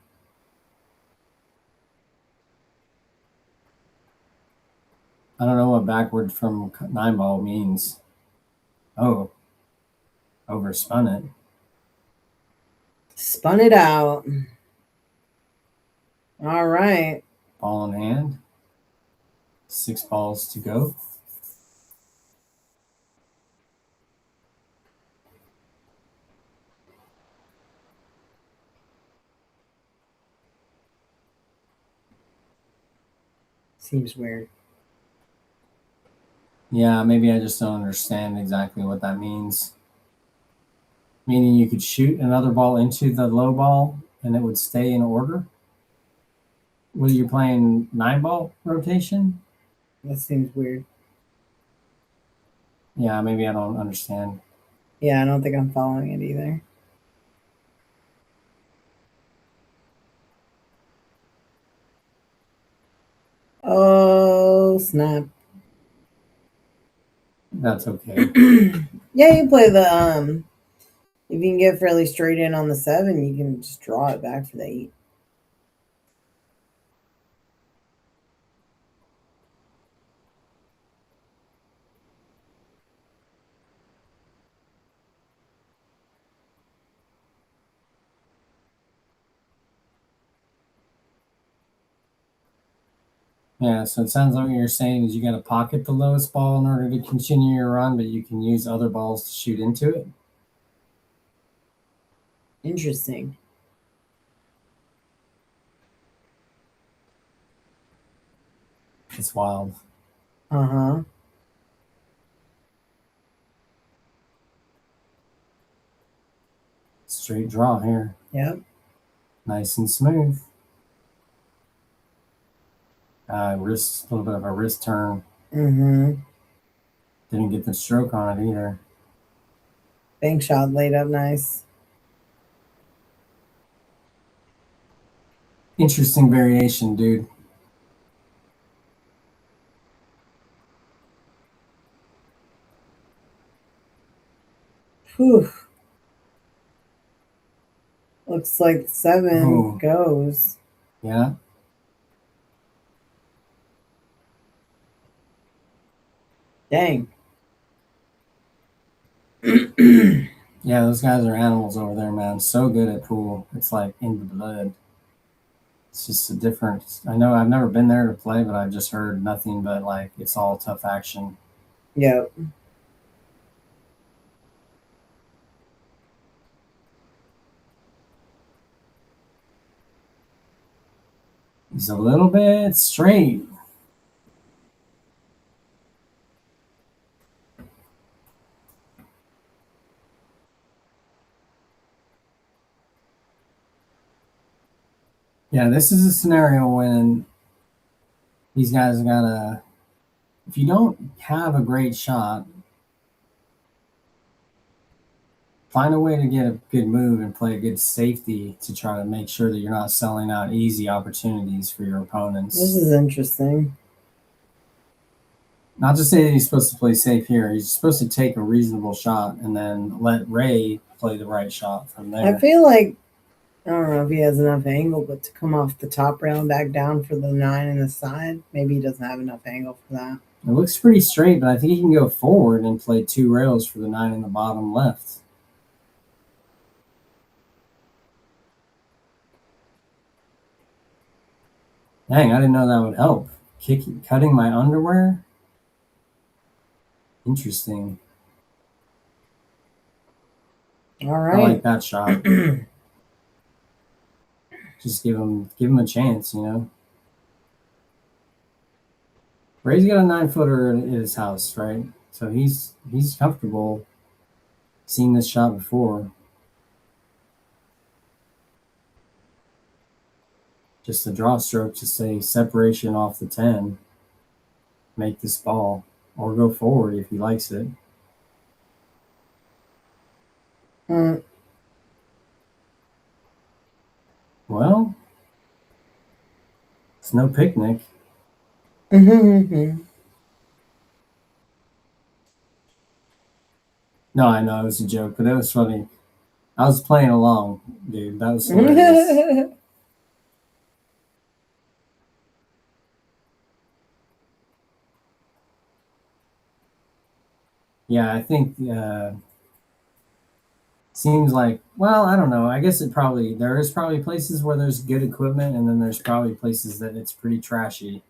I don't know what backward from 9-ball means. Oh, overspun it. Spun it out. All right. Ball in hand. 6 balls to go. Seems weird. Yeah, maybe I just don't understand exactly what that means. Meaning you could shoot another ball into the low ball and it would stay in order? Whether you're playing 9-ball rotation? That seems weird. Yeah, maybe I don't understand. Yeah, I don't think I'm following it either. Oh, snap. That's okay. Yeah, you play the if you can get fairly straight in on the 7, you can just draw it back for the 8. Yeah, so it sounds like what you're saying is you got to pocket the lowest ball in order to continue your run, but you can use other balls to shoot into it. Interesting. It's wild. Uh-huh. Straight draw here. Yep. Nice and smooth. Wrist, a little bit of a wrist turn. Mm-hmm. Didn't get the stroke on it either. Bank shot laid up nice. Interesting variation, dude. Whew. Looks like 7 Ooh. goes. Yeah. Dang. Yeah, those guys are animals over there, man. So good at pool. It's like in the blood. It's just a different. I know I've never been there to play, but I've just heard nothing but like it's all tough action. Yep. He's a little bit straight. Yeah, this is a scenario when these guys gotta. If you don't have a great shot, find a way to get a good move and play a good safety to try to make sure that you're not selling out easy opportunities for your opponents. This is interesting. Not to say that he's supposed to play safe here. He's supposed to take a reasonable shot and then let Ray play the right shot from there. I feel like, I don't know if he has enough angle, but to come off the top rail and back down for the 9 in the side, maybe he doesn't have enough angle for that. It looks pretty straight, but I think he can go forward and play 2 rails for the 9 in the bottom left. Dang, I didn't know that would help. Cutting my underwear? Interesting. All I right. like that shot. Just give him a chance, you know. Ray's got a 9-footer at his house, right? So he's comfortable seeing this shot before. Just a draw stroke to say separation off the 10. Make this ball. Or go forward if he likes it. Well, it's no picnic. Mm-hmm. No, I know it was a joke, but it was funny. I was playing along, dude. That was hilarious. Yeah, I think seems like, well, I don't know. I guess there is probably places where there's good equipment, and then there's probably places that it's pretty trashy.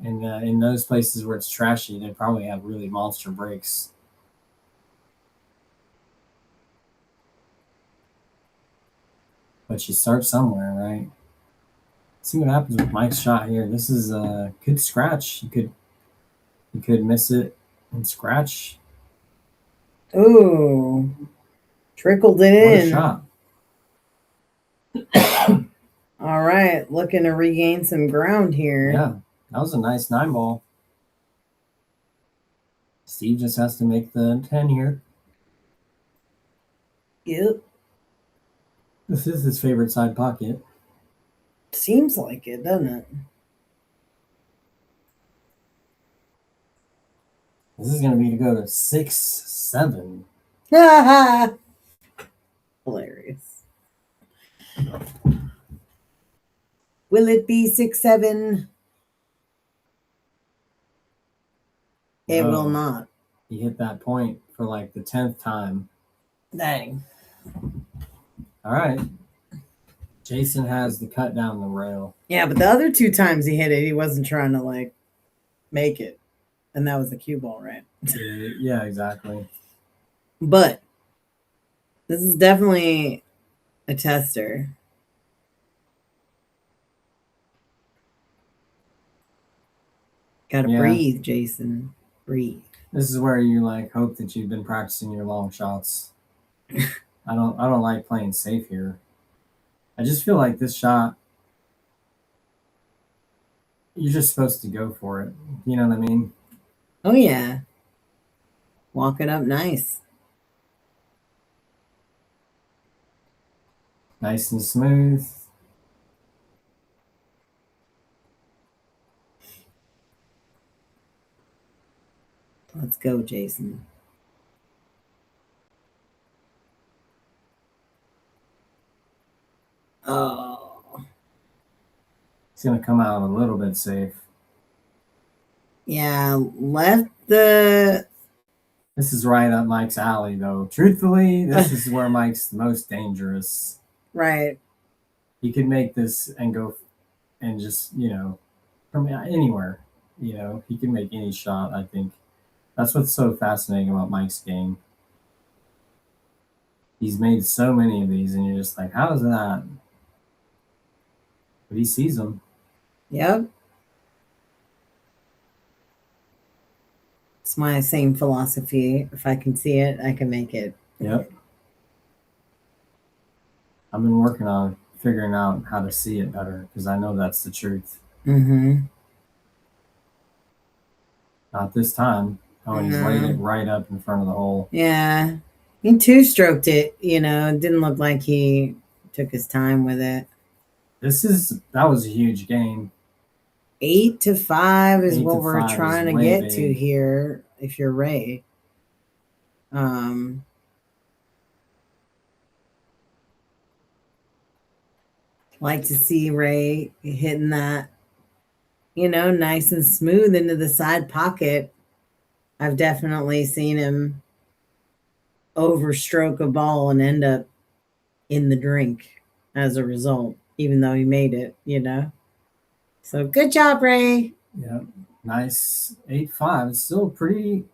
And in those places where it's trashy, they probably have really monster breaks. But you start somewhere, right? Let's see what happens with Mike's shot here. This is a good scratch. You could miss it and scratch. Ooh. Trickled it What a in. shot. All right. Looking to regain some ground here. Yeah, that was a nice 9 ball. Steve just has to make the 10 here. Yep. This is his favorite side pocket. Seems like it, doesn't it? This is going to be to go to 6-7. Hilarious. Will it be 6-7? It will not. He hit that point for like the 10th time. Dang. All right. Jason has the cut down the rail. Yeah, but the other 2 times he hit it, he wasn't trying to like make it. And that was the cue ball, right? Yeah, exactly. But this is definitely a tester. Gotta breathe, Jason. Breathe. This is where you like hope that you've been practicing your long shots. I don't like playing safe here. I just feel like this shot, you're just supposed to go for it. You know what I mean? Oh yeah. Walk it up nice. Nice and smooth. Let's go, Jason. Oh. He's going to come out a little bit safe. Yeah, left the... This is right up Mike's alley, though. Truthfully, this is where Mike's the most dangerous. Right. He could make this and go and just, from anywhere. He can make any shot, I think. That's what's so fascinating about Mike's game. He's made so many of these, and you're just like, how is that? But he sees them. Yep. It's my same philosophy. If I can see it, I can make it. Yep. I've been working on figuring out how to see it better because I know that's the truth. Mm-hmm. Not this time. Oh, and he's laid it right up in front of the hole. Yeah. He two-stroked it, It didn't look like he took his time with it. That was a huge game. 8-5 is what we're 8-5 trying is to way get big. to here if you're Ray. Like to see Ray hitting that, nice and smooth into the side pocket. I've definitely seen him overstroke a ball and end up in the drink as a result, even though he made it, So good job, Ray. Yep. Nice 8-5. It's still a pretty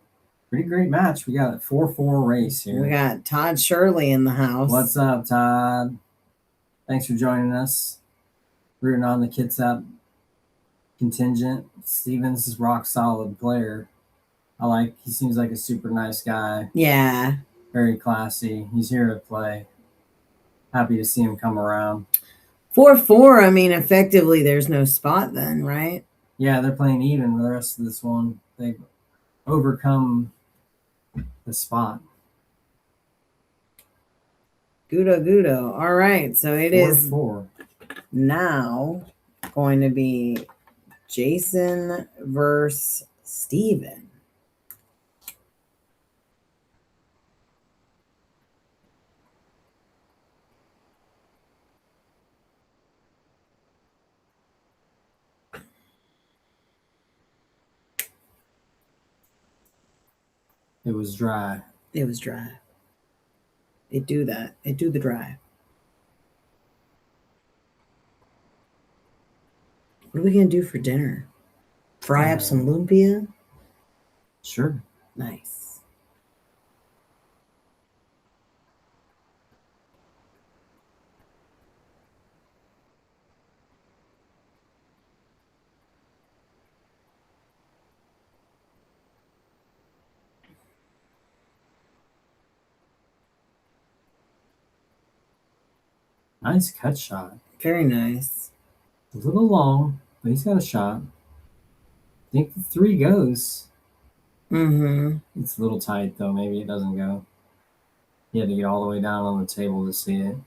great match. We got a 4-4 race here. We got Todd Shirley in the house. What's up, Todd? Thanks for joining us. Rooting on the Kitsap contingent. Stevens is rock solid player. He seems like a super nice guy. Yeah. Very classy. He's here to play. Happy to see him come around. 4-4, I mean, effectively, there's no spot then, right? Yeah, they're playing even with the rest of this one. They've overcome the spot. Gudo. All right, so it is 4-4. now going to be Jason versus Steven. It was dry. It was dry. It do that. It do the dry. What are we going to do for dinner? Fry up some lumpia? Sure. Nice. Nice cut shot. Very nice. A little long, but he's got a shot. I think the 3 goes. Mm-hmm. It's a little tight, though. Maybe it doesn't go. He had to get all the way down on the table to see it.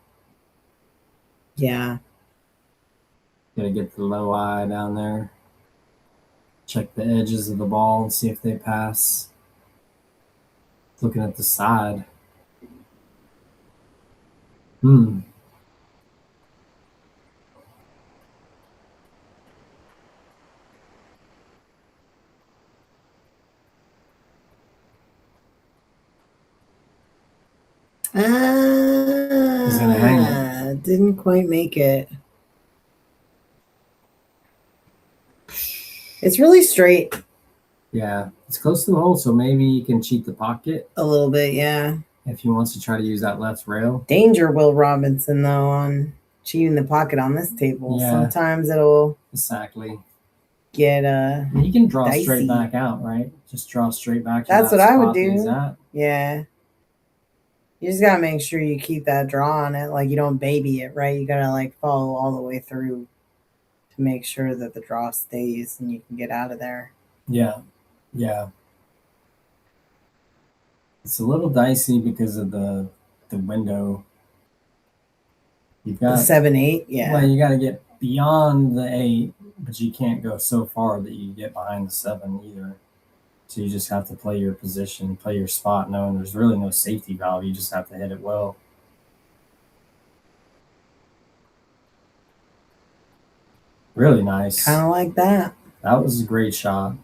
Yeah. Got to get the low eye down there. Check the edges of the ball and see if they pass. Looking at the side. He's gonna hang it. Didn't quite make it. It's really straight. Yeah, it's close to the hole, so maybe you can cheat the pocket A little bit, yeah. if he wants to try to use that left rail. Danger, Will Robinson, though, on cheating the pocket on this table. Yeah. Sometimes it'll Exactly. get You can draw dicey. straight back out, right? Just draw straight back. To That's that what I would spot that he's do. at. Yeah. You just gotta make sure you keep that draw on it, like you don't baby it, right? You gotta follow all the way through to make sure that the draw stays and you can get out of there. Yeah. It's a little dicey because of the window. You've The got 7-8, yeah. Well, you got to get beyond the 8, but you can't go so far that you get behind the 7 either. So you just have to play your position, play your spot, knowing there's really no safety valve. You just have to hit it well. Really nice. Kind of like that. That was a great shot.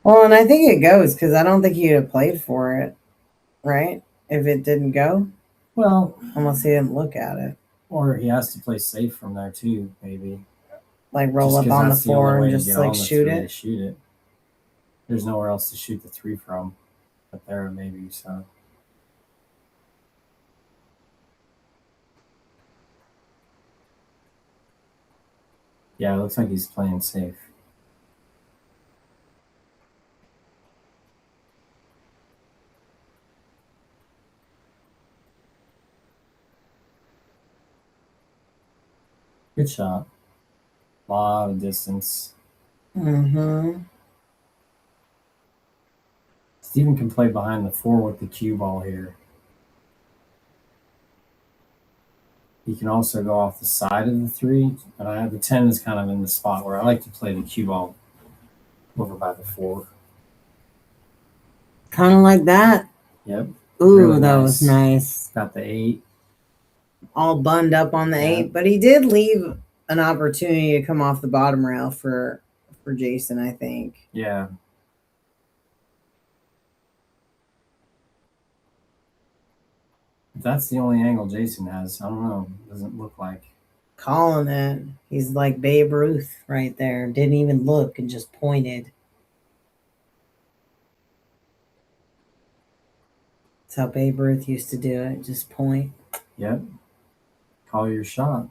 Well, and I think it goes because I don't think he'd have played for it, right? If it didn't go. Well, unless he didn't look at it. Or he has to play safe from there too, maybe. Like roll Just up on the that's the floor only way and to just get like on the shoot three it. to shoot it. There's nowhere else to shoot the 3 from, but there maybe. So yeah, it looks like he's playing safe. Good shot. A lot of distance. Mm-hmm. Steven can play behind the 4 with the cue ball here. He can also go off the side of the 3, but I have the 10 is kind of in the spot where I like to play the cue ball over by the 4. Kind of like that. Yep. Ooh, Really that nice. was nice. Got the 8. All bunned up on the Yeah. 8, but he did leave an opportunity to come off the bottom rail for Jason, I think. Yeah. If that's the only angle Jason has, I don't know. Doesn't look like. Calling it. He's like Babe Ruth right there. Didn't even look and just pointed. That's how Babe Ruth used to do it. Just point. Yep. Call your shot.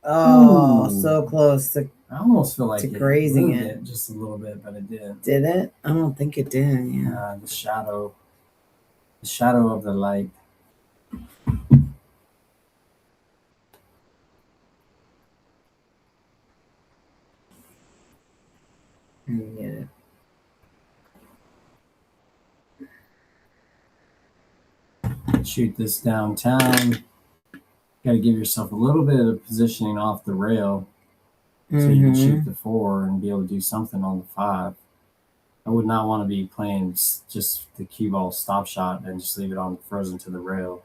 Oh, Ooh. so close to I almost feel like to it grazing moved it. just a little bit, but it didn't. Did it? I don't think it did. Yeah. The shadow of the light. Get it. Shoot this downtown. Got to give yourself a little bit of positioning off the rail so you can shoot the 4 and be able to do something on the 5. I would not want to be playing just the cue ball stop shot and just leave it on frozen to the rail.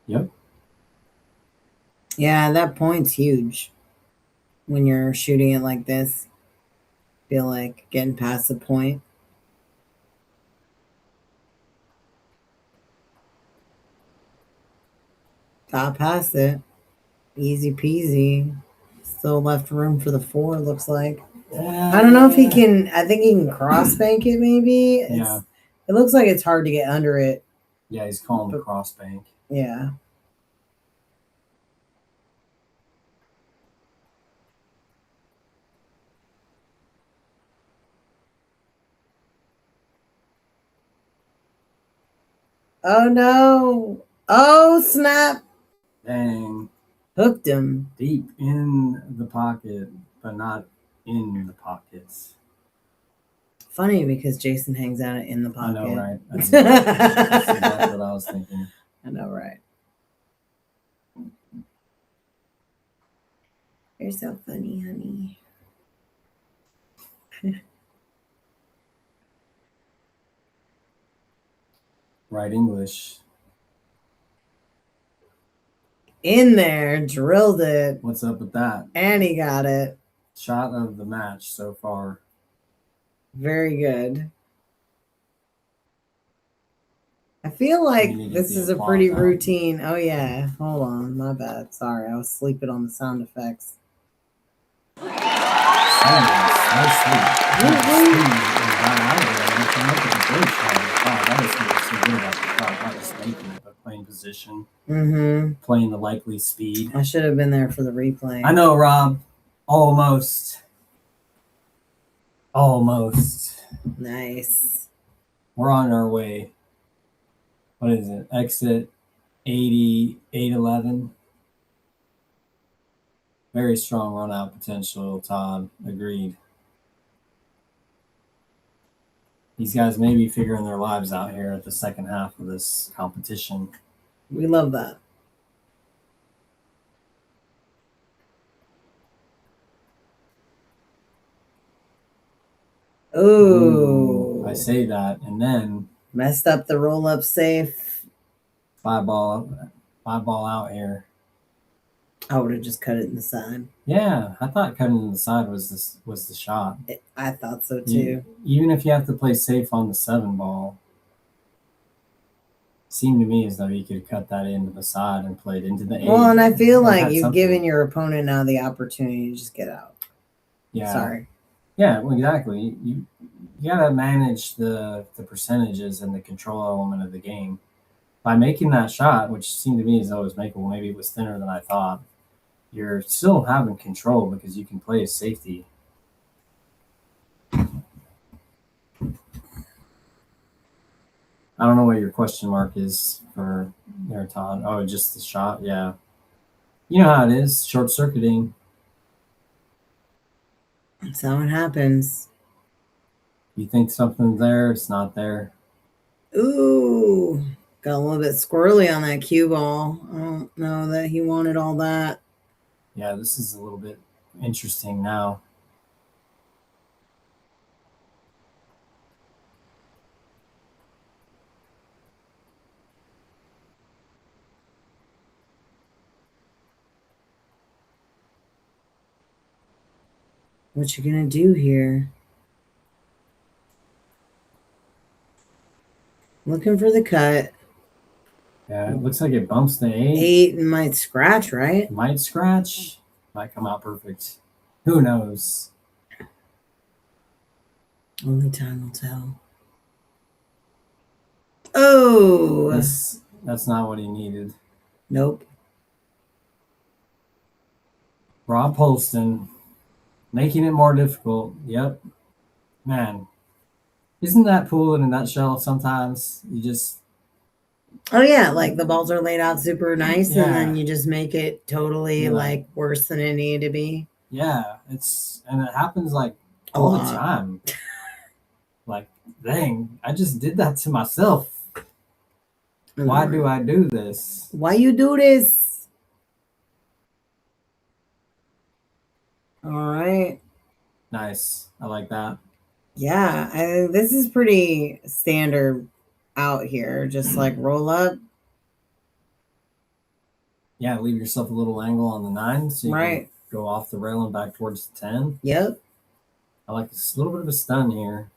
Yep. Yeah, that point's huge when you're shooting it like this. Feel like getting past the point. Got past it. Easy peasy. Still left room for the 4, looks like. I don't know if he can. I think he can cross bank it, maybe. Yeah. It looks like it's hard to get under it. Yeah, he's calling the cross bank. Yeah. Oh no. Oh snap. Dang. Hooked him. Deep in the pocket, but not in the pockets. Funny because Jason hangs out in the pocket. I know, right? That's exactly what I was thinking. I know, right? You're so funny, honey. Right English. In there, drilled it. What's up with that? And he got it. Shot of the match so far. Very good. I feel like this is a pretty routine. Oh, yeah. Hold on. My bad. Sorry. I was sleeping on the sound effects. Playing position. Mm-hmm. Playing the likely speed. I should have been there for the replay. I know, Rob. Almost. Nice. We're on our way. What is it? Exit 8811. Very strong run out potential, Todd. Agreed. These guys may be figuring their lives out here at the second half of this competition. We love that. Ooh. I say that, and then messed up the roll-up safe. 5-ball out here. I would have just cut it in the side. Yeah, I thought cutting in the side was the shot. I thought so too. Even if you have to play safe on the 7-ball, seemed to me as though you could cut that into the side and play it into the 8. Well, and I feel like you've given your opponent now the opportunity to just get out. Yeah. Sorry. Yeah, well, exactly. You gotta manage the percentages and the control element of the game. By making that shot, which seemed to me as though it was makeable, maybe it was thinner than I thought, you're still having control because you can play a safety. I don't know what your question mark is for there, Todd. Oh, just the shot? Yeah. You know how it is, short-circuiting. That's how it happens. You think something's there, it's not there. Ooh, got a little bit squirrely on that cue ball. I don't know that he wanted all that. Yeah, this is a little bit interesting now. What you gonna do here? Looking for the cut. Yeah, it looks like it bumps the 8. 8 and might scratch, right? Might scratch. Might come out perfect. Who knows? Only time will tell. Oh! That's not what he needed. Nope. Rob Holston making it more difficult. Yep. Man. Isn't that pool in a nutshell sometimes? You just... Oh, yeah. Like the balls are laid out super nice Yeah. and then you just make it totally like worse than it needed to be. Yeah. And it happens like all the time. Like, dang, I just did that to myself. Why do I do this? Why you do this? All right. Nice. I like that. Yeah, I think this is pretty standard out here. Just like roll up. Yeah, leave yourself a little angle on the 9 so you Right. can go off the rail and back towards the 10. Yep. I like a little bit of a stun here.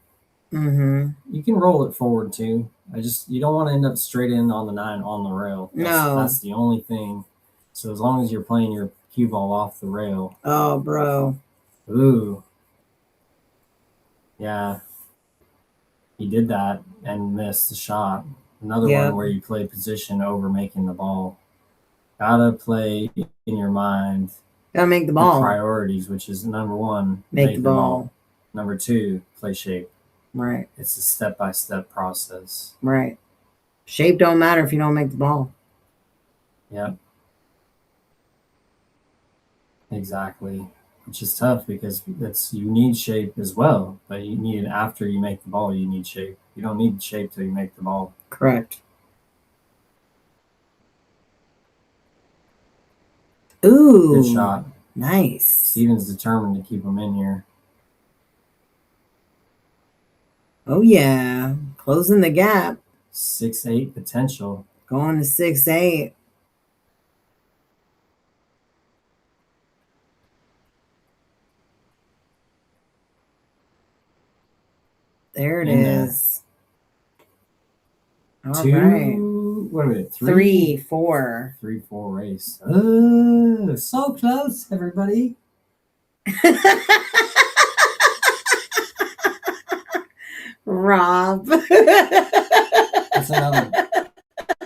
Mm-hmm. You can roll it forward too. You don't want to end up straight in on the 9 on the rail. That's the only thing. So as long as you're playing your cue ball off the rail. Oh, bro. Ooh. Yeah. He did that and missed the shot. Another one where you play position over making the ball. Gotta play in your mind. Gotta make the ball. The priorities, which is number 1, make the ball. Number 2, play shape. Right. It's a step-by-step process. Right. Shape don't matter if you don't make the ball. Yep. Exactly. Which is tough because you need shape as well, but you need it after you make the ball. You need shape. You don't need shape till you make the ball. Correct. Ooh. Good shot. Nice. Steven's determined to keep him in here. Oh, yeah. Closing the gap. 6-8 potential. Going to 6-8. There it is. All right. What are we at? 3-4. 3-4 race. So close, everybody. Rob.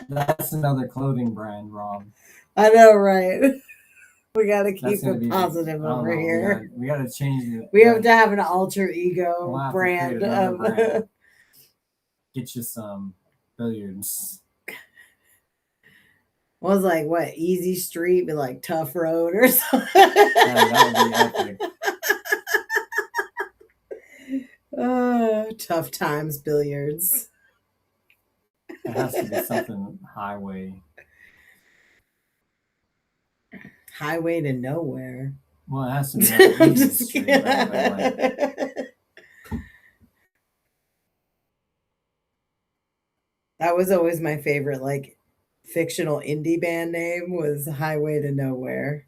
That's another clothing brand, Rob. I know, right? We got to keep it positive over here. We got to change it. We have to have an alter ego brand. Brand. Get you some billiards. Was like what? Easy Street, be like Tough Road or something. Yeah, that would be epic. Tough Times Billiards. It has to be something highway. Highway to Nowhere. Well, it has to be like I'm easy just street, kidding. right? But like, That was always my favorite, like, fictional indie band name was Highway to Nowhere.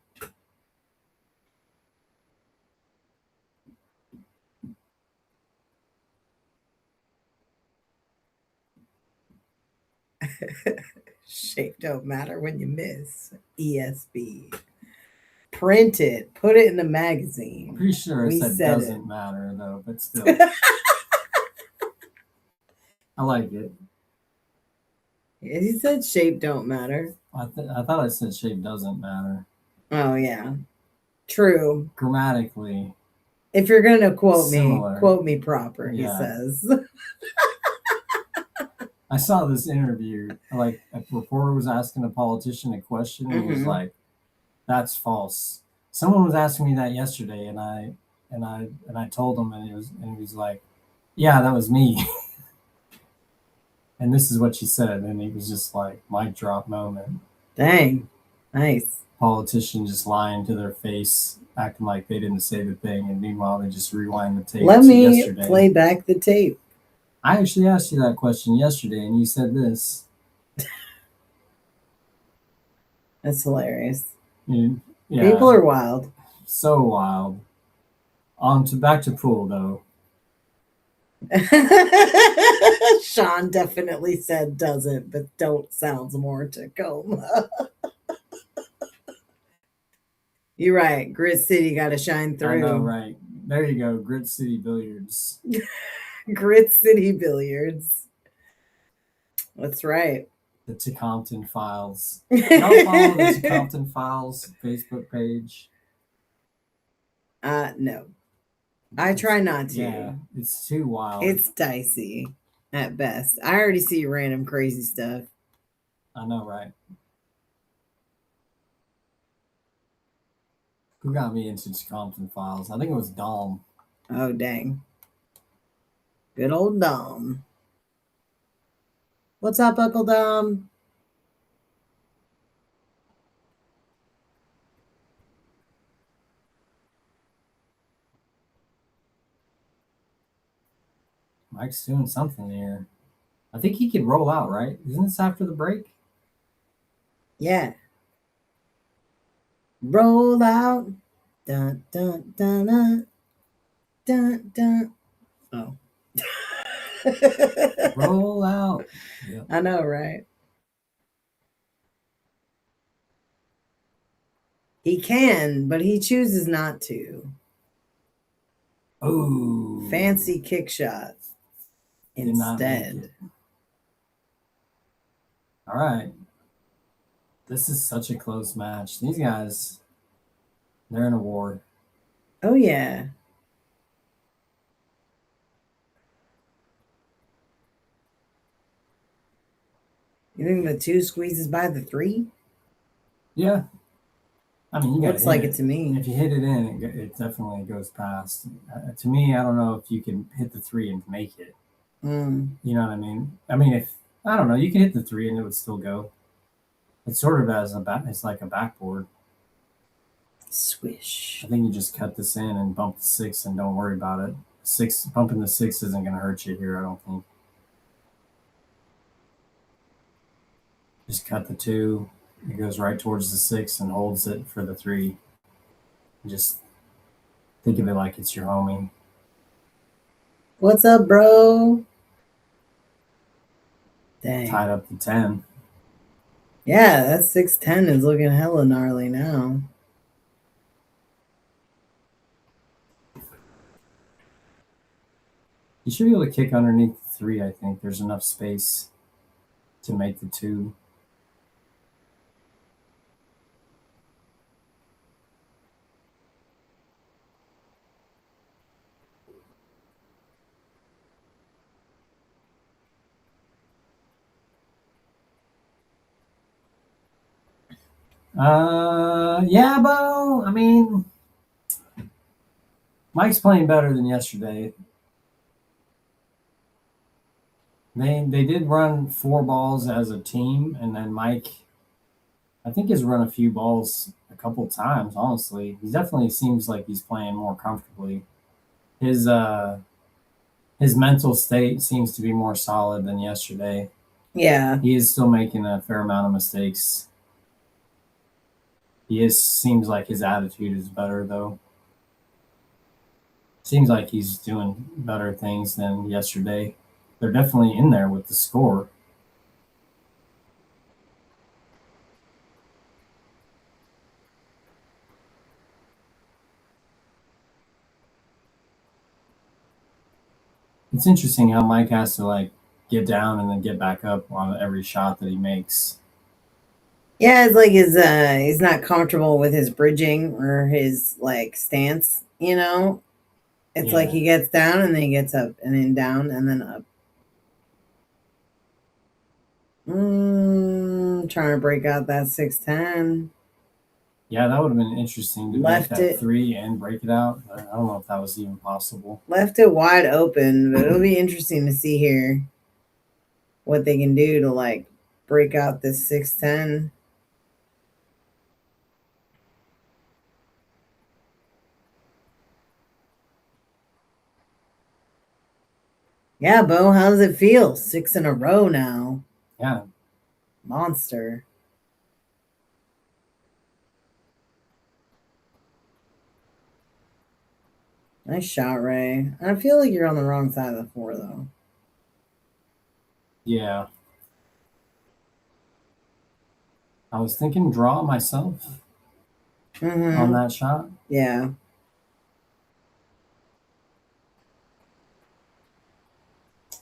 Shape don't matter when you miss. ESB. Print it. Put it in the magazine. I'm pretty sure We it said said doesn't it. matter though, but still. I like it. He said shape don't matter. I thought I said shape doesn't matter. Oh, yeah. True. Grammatically. If you're going to Similar. quote me proper, he Yeah. says. I saw this interview, like a reporter was asking a politician a question, and he was Mhm. like, "That's false." Someone was asking me that yesterday, and I told him, and he was like, "Yeah, that was me." And this is what she said, and he was just like, mic drop moment. Dang. Nice. Politician just lying to their face, acting like they didn't say the thing, and meanwhile they just rewind the tape. Let to me yesterday. play back the tape. I actually asked you that question yesterday, and you said this. That's hilarious. Yeah, People are wild. so wild. On to back to pool though. Shawn definitely said doesn't, but don't sounds more Tacoma. You're right. Grit City got to shine through. I know, right? There you go. Grit City Billiards. Grit City Billiards. That's right. The Tecomton Files. Y'all follow the Tecomton Files Facebook page? No. I try not to. Yeah, it's too wild. It's dicey at best. I already see random crazy stuff. I know, right? Who got me into Tecomton Files? I think it was Dom. Oh, dang. Good old Dom. What's up, Uncle Dom? Mike's doing something here. I think he could roll out, right? Isn't this after the break? Yeah. Roll out. Dun, dun, dun, dun. Dun, dun. Oh. Roll out. Yep. I know, right? He can, but he chooses not to. Oh. Fancy kick shot Did not make instead. it. All right. This is such a close match. These guys, they're in a war. Oh, yeah. You think the 2 squeezes by the 3? Yeah. I mean, you got Looks like it to me. If you hit it in, it definitely goes past. To me, I don't know if you can hit the 3 and make it. Mm. You know what I mean? I mean, if I don't know, you can hit the 3 and it would still go. It's sort of as it's like a backboard. Swish. I think you just cut this in and bump the 6 and don't worry about it. Bumping the 6 isn't going to hurt you here, I don't think. Just cut the 2. It goes right towards the 6 and holds it for the 3. Just think of it like it's your homie. What's up, bro? Dang. Tied up to 10. Yeah, that 6-10 is looking hella gnarly now. You should be able to kick underneath the 3, I think. There's enough space to make the 2. Yeah, Bo. I mean, Mike's playing better than yesterday. They did run 4 balls as a team, and then Mike, I think, has run a few balls a couple times. Honestly, he definitely seems like he's playing more comfortably. His mental state seems to be more solid than yesterday. Yeah. He is still making a fair amount of mistakes. Seems like his attitude is better though. Seems like he's doing better things than yesterday. They're definitely in there with the score. It's interesting how Mike has to like get down and then get back up on every shot that he makes. Yeah, it's like he's not comfortable with his bridging or his like stance, you know? It's like he gets down and then he gets up and then down and then up. Trying to break out that 6-10. Yeah, that would have been interesting to make that 3 and break it out. I don't know if that was even possible. Left it wide open, but it'll be interesting to see here what they can do to like break out this 6-10. Yeah, Bo, how does it feel? 6 in a row now. Yeah. Monster. Nice shot, Ray. I feel like you're on the wrong side of the 4, though. Yeah. I was thinking draw myself on that shot. Yeah.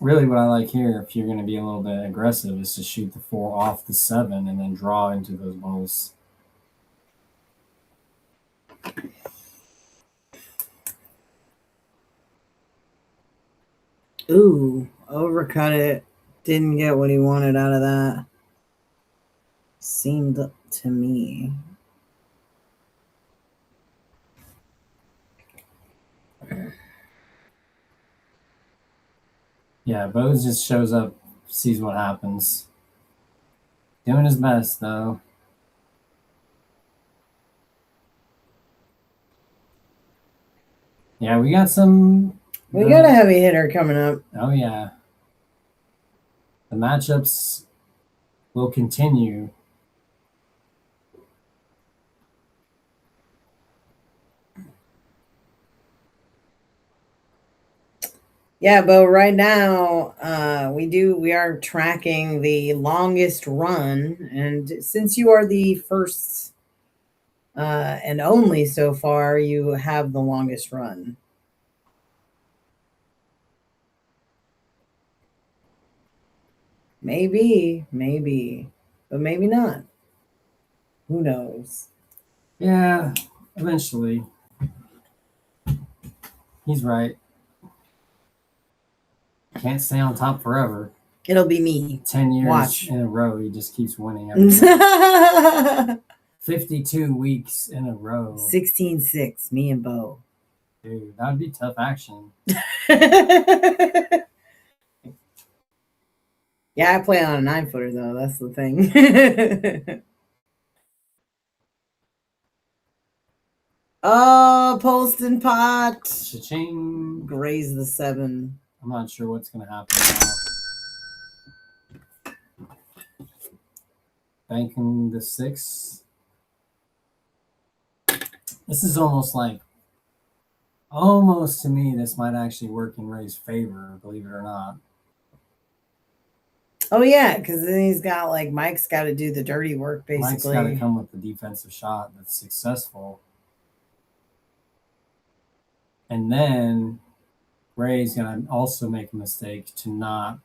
Really, what I like here, if you're going to be a little bit aggressive, is to shoot the 4 off the 7 and then draw into those balls. Ooh, overcut it. Didn't get what he wanted out of that. Seemed to me. Yeah, Bo just shows up, sees what happens. Doing his best, though. Yeah, we got some... We got a heavy hitter coming up. Oh, yeah. The matchups will continue. Yeah, but right now we are tracking the longest run, and since you are the first and only so far, you have the longest run. Maybe, but maybe not. Who knows? Yeah, eventually. He's right. Can't stay on top forever. It'll be me. 10 years Watch. in a row, he just keeps winning everything. 52 weeks in a row. 16-6, me and Bo. Dude, that would be tough action. Yeah, I play on a 9-footer, though. That's the thing. Oh, post and pot. Cha-ching. Graze the 7. I'm not sure what's going to happen now. Banking the 6. This is almost to me, this might actually work in Ray's favor, believe it or not. Oh, yeah, because then he's got, Mike's got to do the dirty work, basically. Mike's got to come with the defensive shot that's successful. And then Ray's going to also make a mistake to not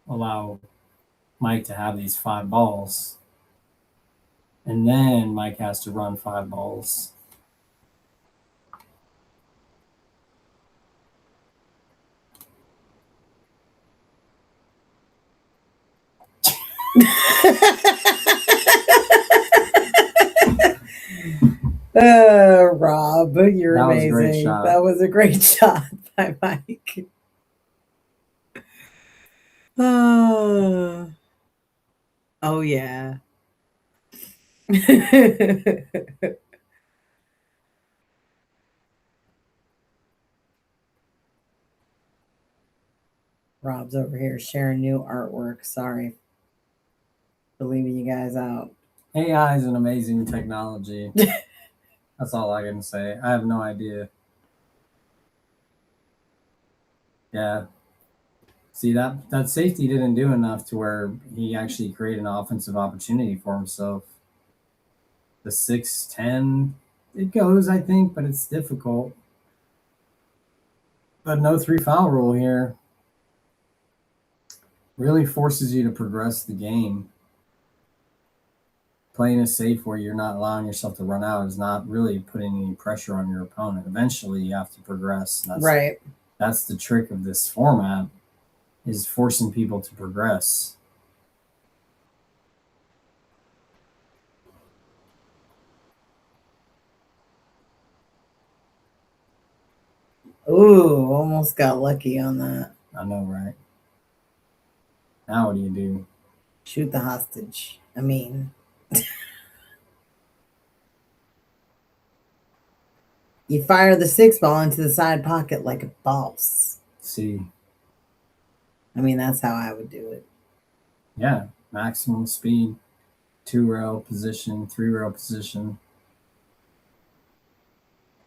allow Mike to have these 5 balls. And then Mike has to run 5 balls. Rob, you're amazing. That was a great shot by Mike. Oh yeah. Rob's over here sharing new artwork. Sorry for leaving you guys out. AI is an amazing technology. That's all I can say. I have no idea. Yeah. See, that safety didn't do enough to where he actually created an offensive opportunity for himself. The 6-10, it goes, I think, but it's difficult. But no 3-foul rule here really forces you to progress the game. Playing it safe where you're not allowing yourself to run out is not really putting any pressure on your opponent. Eventually, you have to progress. Right. That's the trick of this format, is forcing people to progress. Ooh, almost got lucky on that. I know, right? Now what do you do? Shoot the hostage. I mean, you fire the 6-ball into the side pocket like a boss. See. I mean, that's how I would do it. Yeah, maximum speed, 2-rail position, 3-rail position.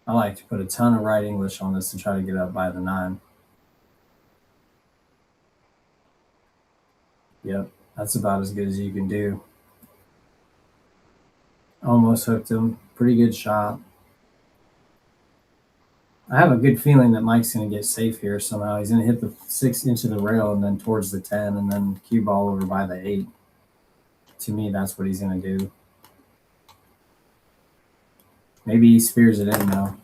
I like to put a ton of right English on this and try to get up by the 9. Yep, that's about as good as you can do. Almost hooked him. Pretty good shot. I have a good feeling that Mike's going to get safe here somehow. He's going to hit the 6 into the rail and then towards the 10 and then cue ball over by the 8. To me, that's what he's going to do. Maybe he spears it in now.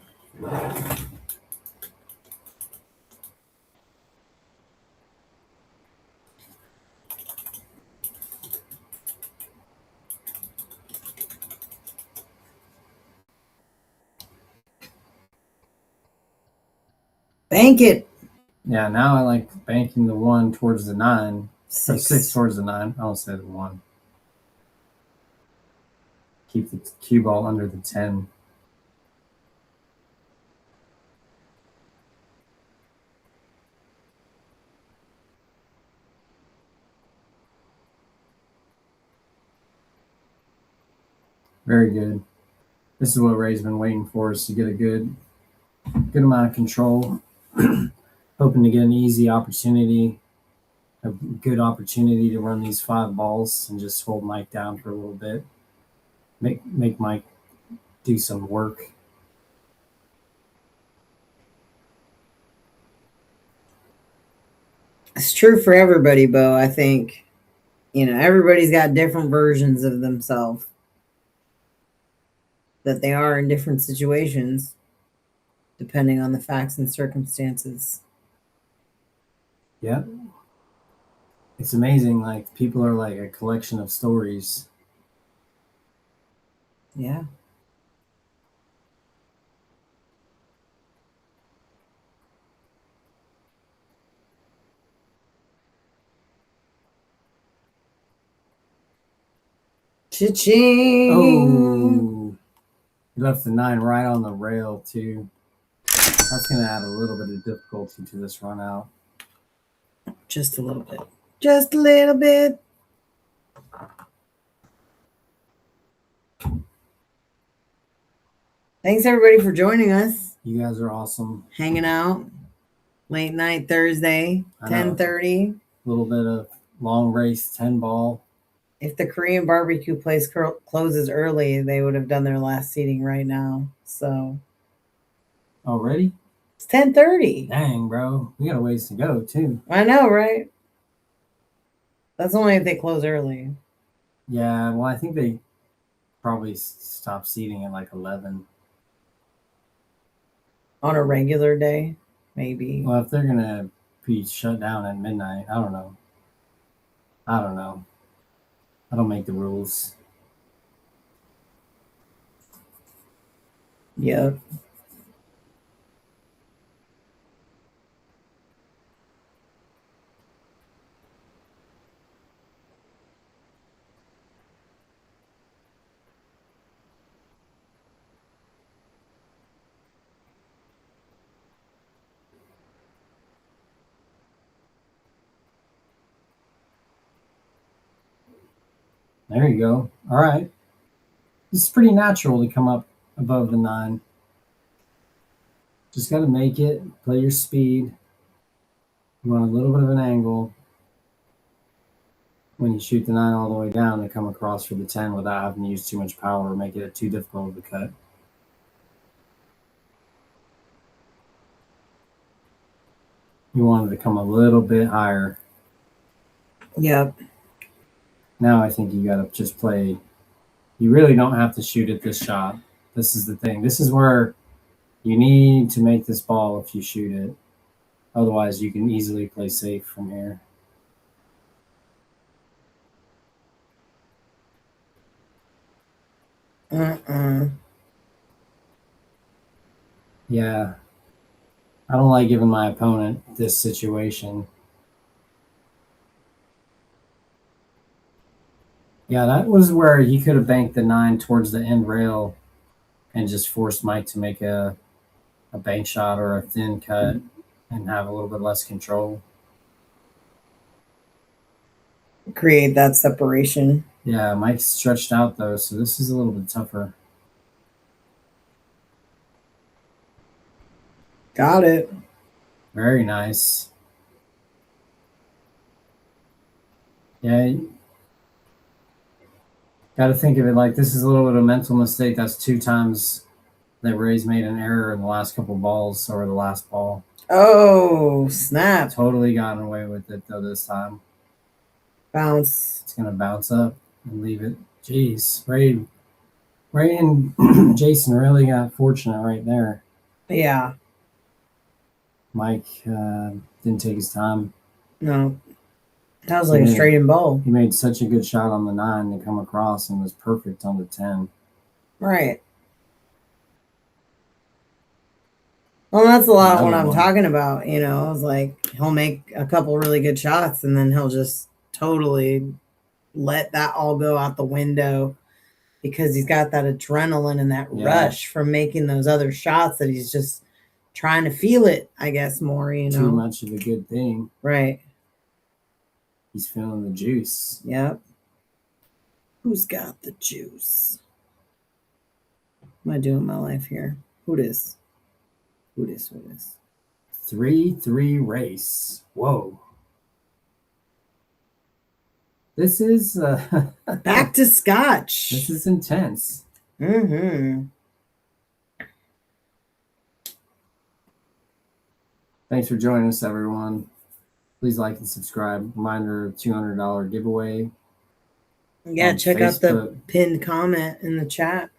Bank it. Yeah, now I like banking the 1 towards the 9. 6. 6 towards the 9. I don't say the 1. Keep the cue ball under the 10. Very good. This is what Ray's been waiting for, is to get a good amount of control. Hoping to get an easy opportunity, a good opportunity to run these 5 balls and just hold Mike down for a little bit. Make Mike do some work. It's true for everybody, Bo. I think, everybody's got different versions of themselves that they are in different situations, depending on the facts and circumstances. Yeah. It's amazing. Like, people are like a collection of stories. Yeah. Cha-ching! Oh, he left the 9 right on the rail too. That's going to add a little bit of difficulty to this run out. Just a little bit. Just a little bit. Thanks everybody for joining us. You guys are awesome. Hanging out. Late night Thursday, 10:30. A little bit of long race 10 ball. If the Korean barbecue place closes early, they would have done their last seating right now. So Already? it's 10:30. Dang, bro. We got a ways to go too. I know, right? That's only if they close early. Yeah, well, I think they probably stop seating at like 11. On a regular day, maybe. Well, if they're going to be shut down at midnight, I don't know. I don't make the rules. Yep. There you go. All right. This is pretty natural to come up above the 9. Just got to make it, play your speed. You want a little bit of an angle when you shoot the 9 all the way down to come across for the 10 without having to use too much power or make it too difficult of a cut. You want it to come a little bit higher. Yep. Now I think you got to just play. You really don't have to shoot at this shot. This is the thing. This is where you need to make this ball if you shoot it. Otherwise, you can easily play safe from here. Yeah. I don't like giving my opponent this situation. Yeah, that was where he could have banked the 9 towards the end rail and just forced Mike to make a bank shot or a thin cut and have a little bit less control. Create that separation. Yeah, Mike's stretched out though, so this is a little bit tougher. Got it. Very nice. Yeah, got to think of it like this is a little bit of a mental mistake. That's 2 times that Ray's made an error in the last couple balls or the last ball. Oh, snap. Totally gotten away with it though this time. Bounce. It's going to bounce up and leave it. Jeez, Ray and Jason really got fortunate right there. Yeah. Mike didn't take his time. No. That was like a straight in ball. He made such a good shot on the 9 to come across and was perfect on the 10. Right. Well, that's a lot of what I'm one. talking about. You know, it's like he'll make a couple really good shots and then he'll just totally let that all go out the window because he's got that adrenaline and that rush from making those other shots that he's just trying to feel it, I guess, more, you know. Too much of a good thing. Right. He's feeling the juice. Yep. Who's got the juice? What am I doing in my life here? Who this? 3-3 race. Whoa. This is back to Scotch. This is intense. Mm-hmm. Thanks for joining us, everyone. Please like and subscribe. Reminder, $200 giveaway. Yeah, check out the pinned comment in the chat.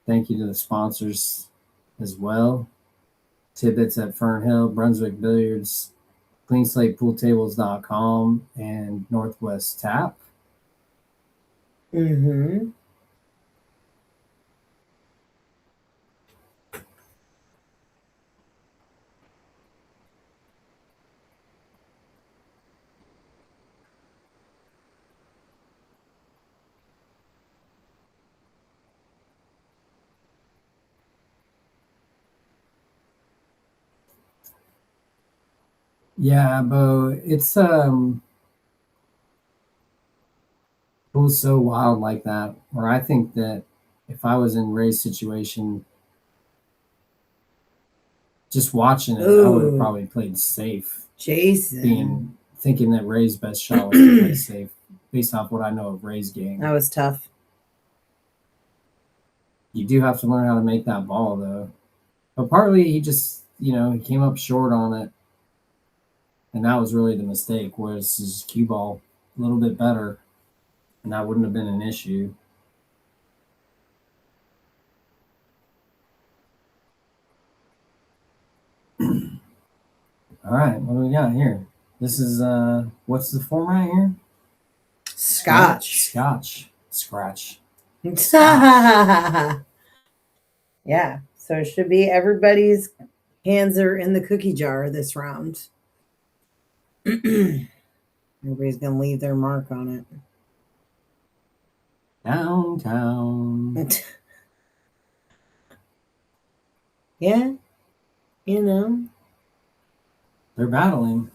Thank you to the sponsors as well. Tibbitts at Fernhill, Brunswick Billiards, CleanSlatePoolTables.com, and Northwest Tap. Mm-hmm. Yeah, Bo, it's was so wild like that, where I think that if I was in Ray's situation, just watching it, I would have probably played safe. Jason. Thinking that Ray's best shot was to play safe, based off what I know of Ray's game. That was tough. You do have to learn how to make that ball, though. But partly he just, he came up short on it. And that was really the mistake, whereas his cue ball a little bit better, and that wouldn't have been an issue. All right, what do we got here? This is, what's the format here? Scotch. Scratch. Yeah, so it should be everybody's hands are in the cookie jar this round. Everybody's going to leave their mark on it. Downtown. Yeah, They're battling.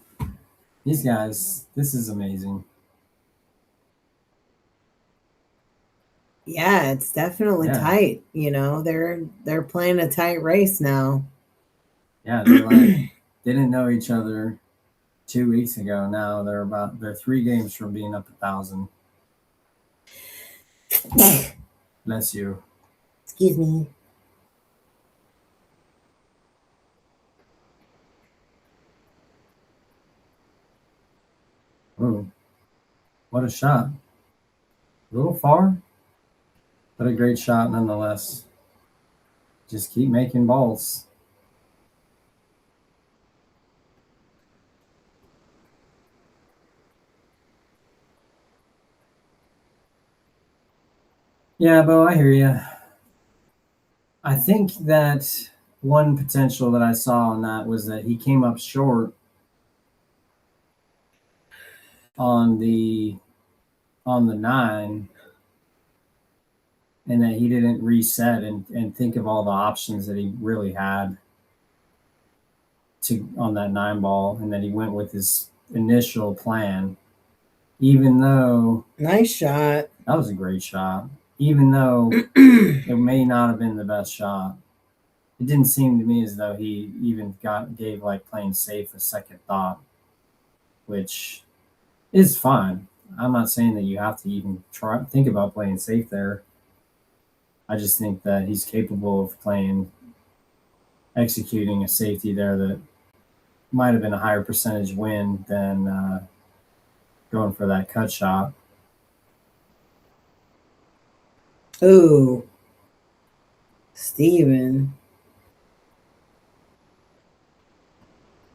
These guys, this is amazing. Yeah, it's definitely Yeah. tight. You know, they're playing a tight race now. Yeah, they're like didn't know each other 2 weeks ago. Now they're 3 games from being up 1,000. Bless you. Excuse me. Oh, what a shot. A little far, but a great shot nonetheless. Just keep making balls. Yeah, Bo, I hear you. I think that one potential that I saw on that was that he came up short on the 9, and that he didn't reset and think of all the options that he really had to on that 9 ball, and that he went with his initial plan, even though Nice shot. that was a great shot, even though it may not have been the best shot. It didn't seem to me as though he even gave like playing safe a second thought, which is fine. I'm not saying that you have to even think about playing safe there. I just think that he's capable of executing a safety there that might have been a higher percentage win than going for that cut shot. Ooh. Steven.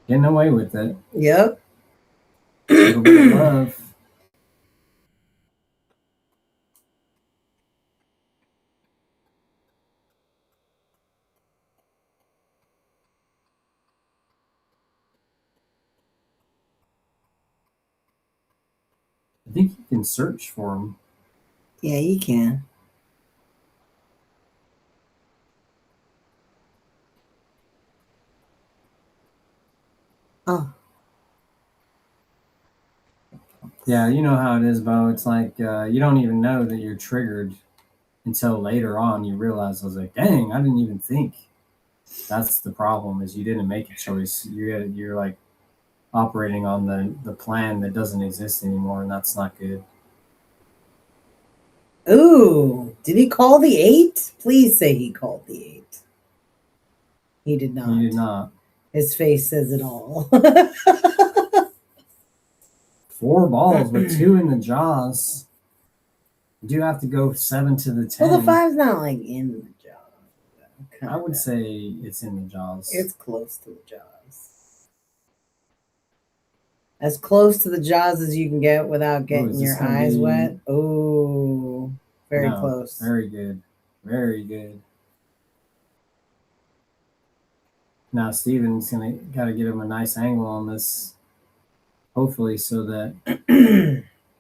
Getting away with it. Yep. A little bit of love. I think you can search for him. Yeah, you can. Oh. Yeah, you know how it is, Bo. It's like you don't even know that you're triggered until later on you realize, I was like, dang, I didn't even think. That's the problem, is you didn't make a choice. You're like operating on the plan that doesn't exist anymore, and that's not good. Ooh. Did he call the 8? Please say he called the 8. He did not. He did not. His face says it all. 4 balls with 2 in the jaws. You do have to go 7 to the 10. Well, the 5's not like in the jaws. I would say it's in the jaws. It's close to the jaws. As close to the jaws as you can get without getting your eyes wet. Oh, very close. Very good. Very good. Now Steven's got to get him a nice angle on this, hopefully, so that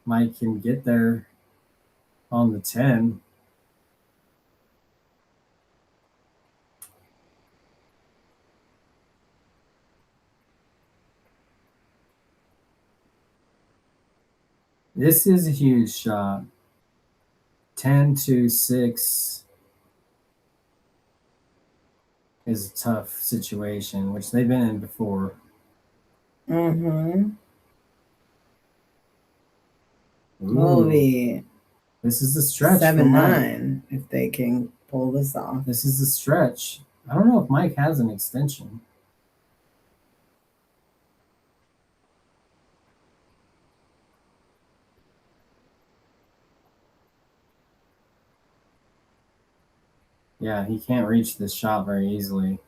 Mike can get there on the 10. This is a huge shot. 10 to 6 is a tough situation, which they've been in before. Mm-hmm. Movie. This is the stretch. 7-9, if they can pull this off. This is the stretch. I don't know if Mike has an extension. Yeah, he can't reach this shot very easily.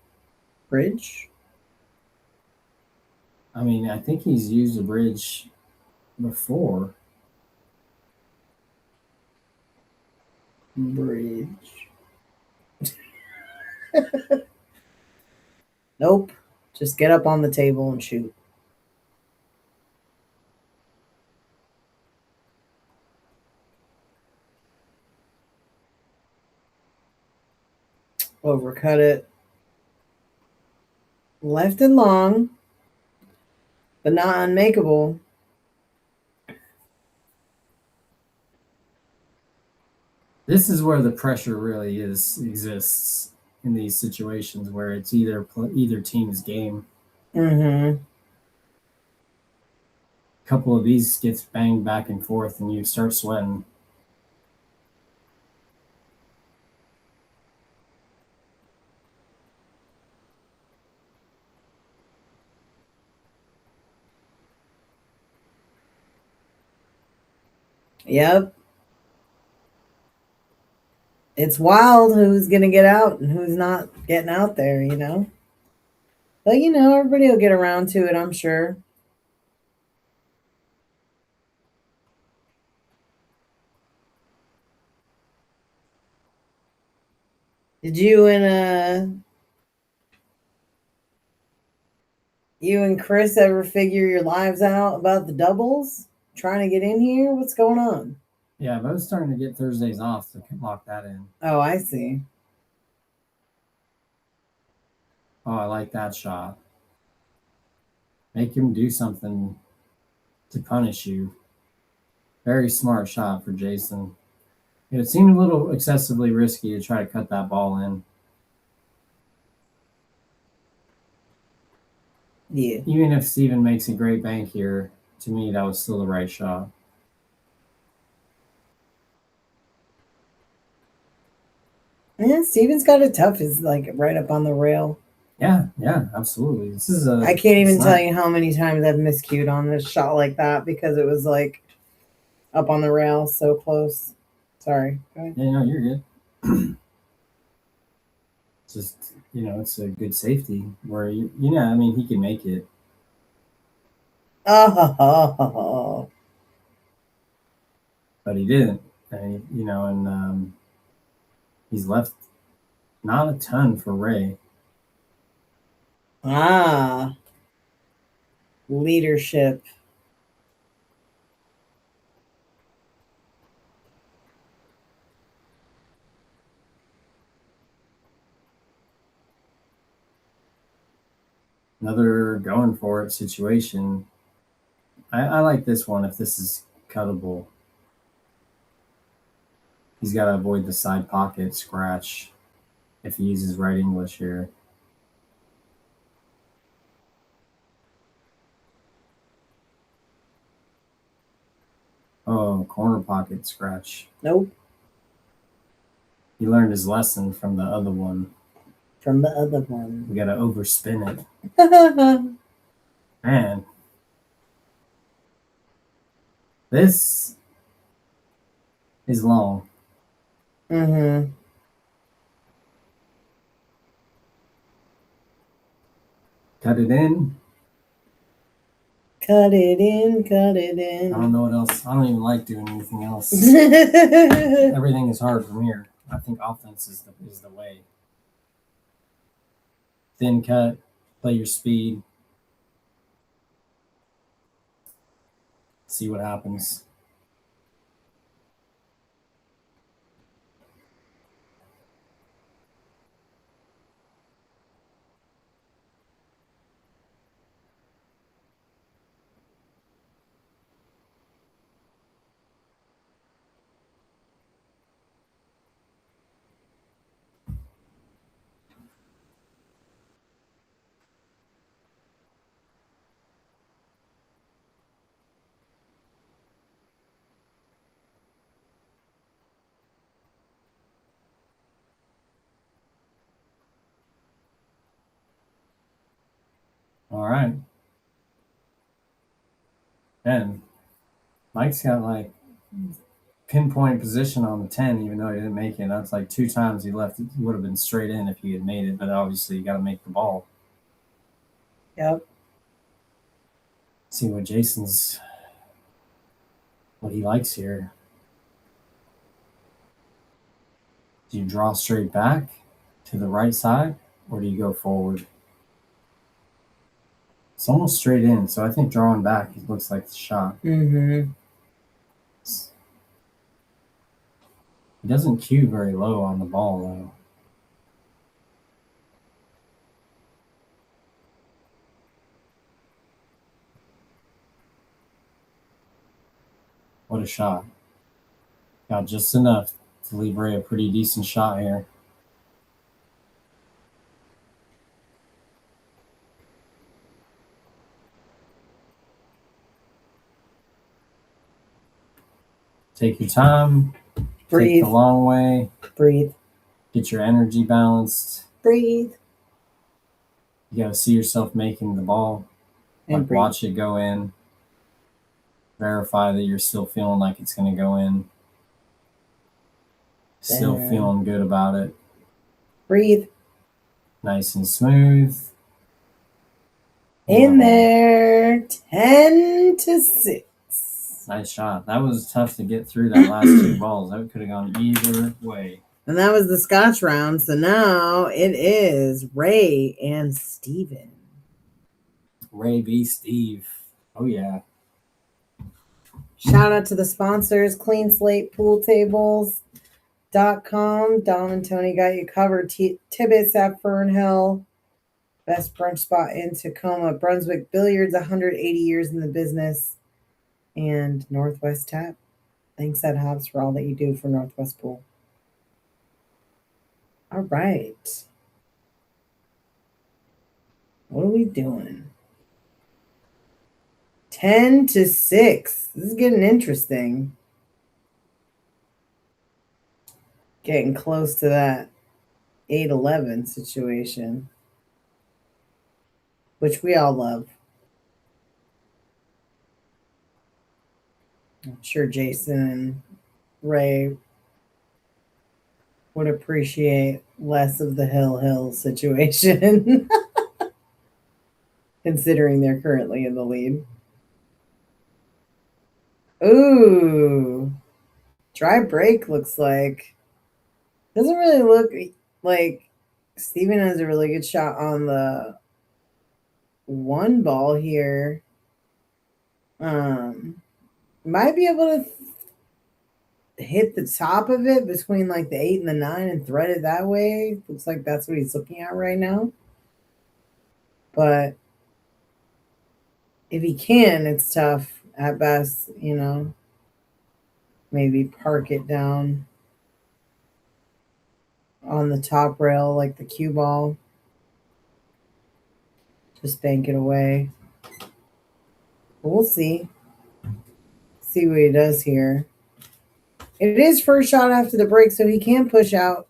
Bridge? I mean, I think he's used a bridge before. Bridge. Nope. Just get up on the table and shoot. Overcut it. Left and long, but not unmakeable. This is where the pressure really exists in these situations where it's either team's game. Mm-hmm. A couple of these gets banged back and forth, and you start sweating. Yep. It's wild who's going to get out and who's not getting out there, you know? But, you know, everybody will get around to it, I'm sure. Did you and Chris ever figure your lives out about the doubles? Trying to get in here? What's going on? Yeah, but I was starting to get Thursdays off to lock that in. Oh, I see. Oh, I like that shot. Make him do something to punish you. Very smart shot for Jason. It seemed a little excessively risky to try to cut that ball in. Yeah. Even if Steven makes a great bank here, to me, that was still the right shot. Yeah, Steven's got it tough. Is like right up on the rail. Yeah, absolutely. This is I can't even tell you how many times I've miscued on this shot like that because it was like up on the rail, so close. Sorry. Go ahead. Yeah, no, you're good. Just, you know, it's a good safety where, I mean, he can make it. Oh. But he didn't. And he's left not a ton for Ray. Leadership. Another going for it situation. I like this one if this is cuttable. He's got to avoid the side pocket scratch if he uses right English here. Oh, corner pocket scratch. Nope. He learned his lesson from the other one. From the other one. We got to overspin it. Man. This is long. Mm-hmm. Cut it in. Cut it in, cut it in. I don't know what else. I don't even like doing anything else. Everything is hard from here. I think offense is the way. Thin cut, play your speed. See what happens. All right. And Mike's got like pinpoint position on the 10, even though he didn't make it. That's like 2 times he left. It would have been straight in if he had made it, but obviously you got to make the ball. Yep. See what he likes here. Do you draw straight back to the right side, or do you go forward? It's almost straight in, so I think drawing back, it looks like the shot. Mm-hmm. He doesn't cue very low on the ball, though. What a shot. Got just enough to leave Ray a pretty decent shot here. Take your time. Breathe. Take the long way. Breathe. Get your energy balanced. Breathe. You got to see yourself making the ball. And Like breathe. watch it go in. Verify that you're still feeling like it's going to go in. Still There. feeling good about it. Breathe. Nice and smooth. In there. 10-6. Nice shot. That was tough to get through that last two balls. That could have gone either way. And that was the Scotch round. So now it is Ray and Steven. Ray v. Steve. Oh, yeah. Shout out to the sponsors, Clean Slate Pool Tables.com. Dom and Tony got you covered. Tibbitts at Fernhill. Best brunch spot in Tacoma. Brunswick Billiards, 180 years in the business. And Northwest Tap. Thanks, Ed Hobbs, for all that you do for Northwest Pool. All right. What are we doing? 10-6. This is getting interesting. Getting close to that 8-11 situation, which we all love. I'm sure Jason and Ray would appreciate less of the hill situation, considering they're currently in the lead. Ooh, dry break looks like. Doesn't really look like Steven has a really good shot on the one ball here. Might be able to hit the top of it between like the 8 and the 9 and thread it that way. Looks like that's what he's looking at right now. But if he can, it's tough at best, you know. Maybe park it down on the top rail like the cue ball. Just bank it away. But we'll see. See what he does here. It is first shot after the break, so he can push out.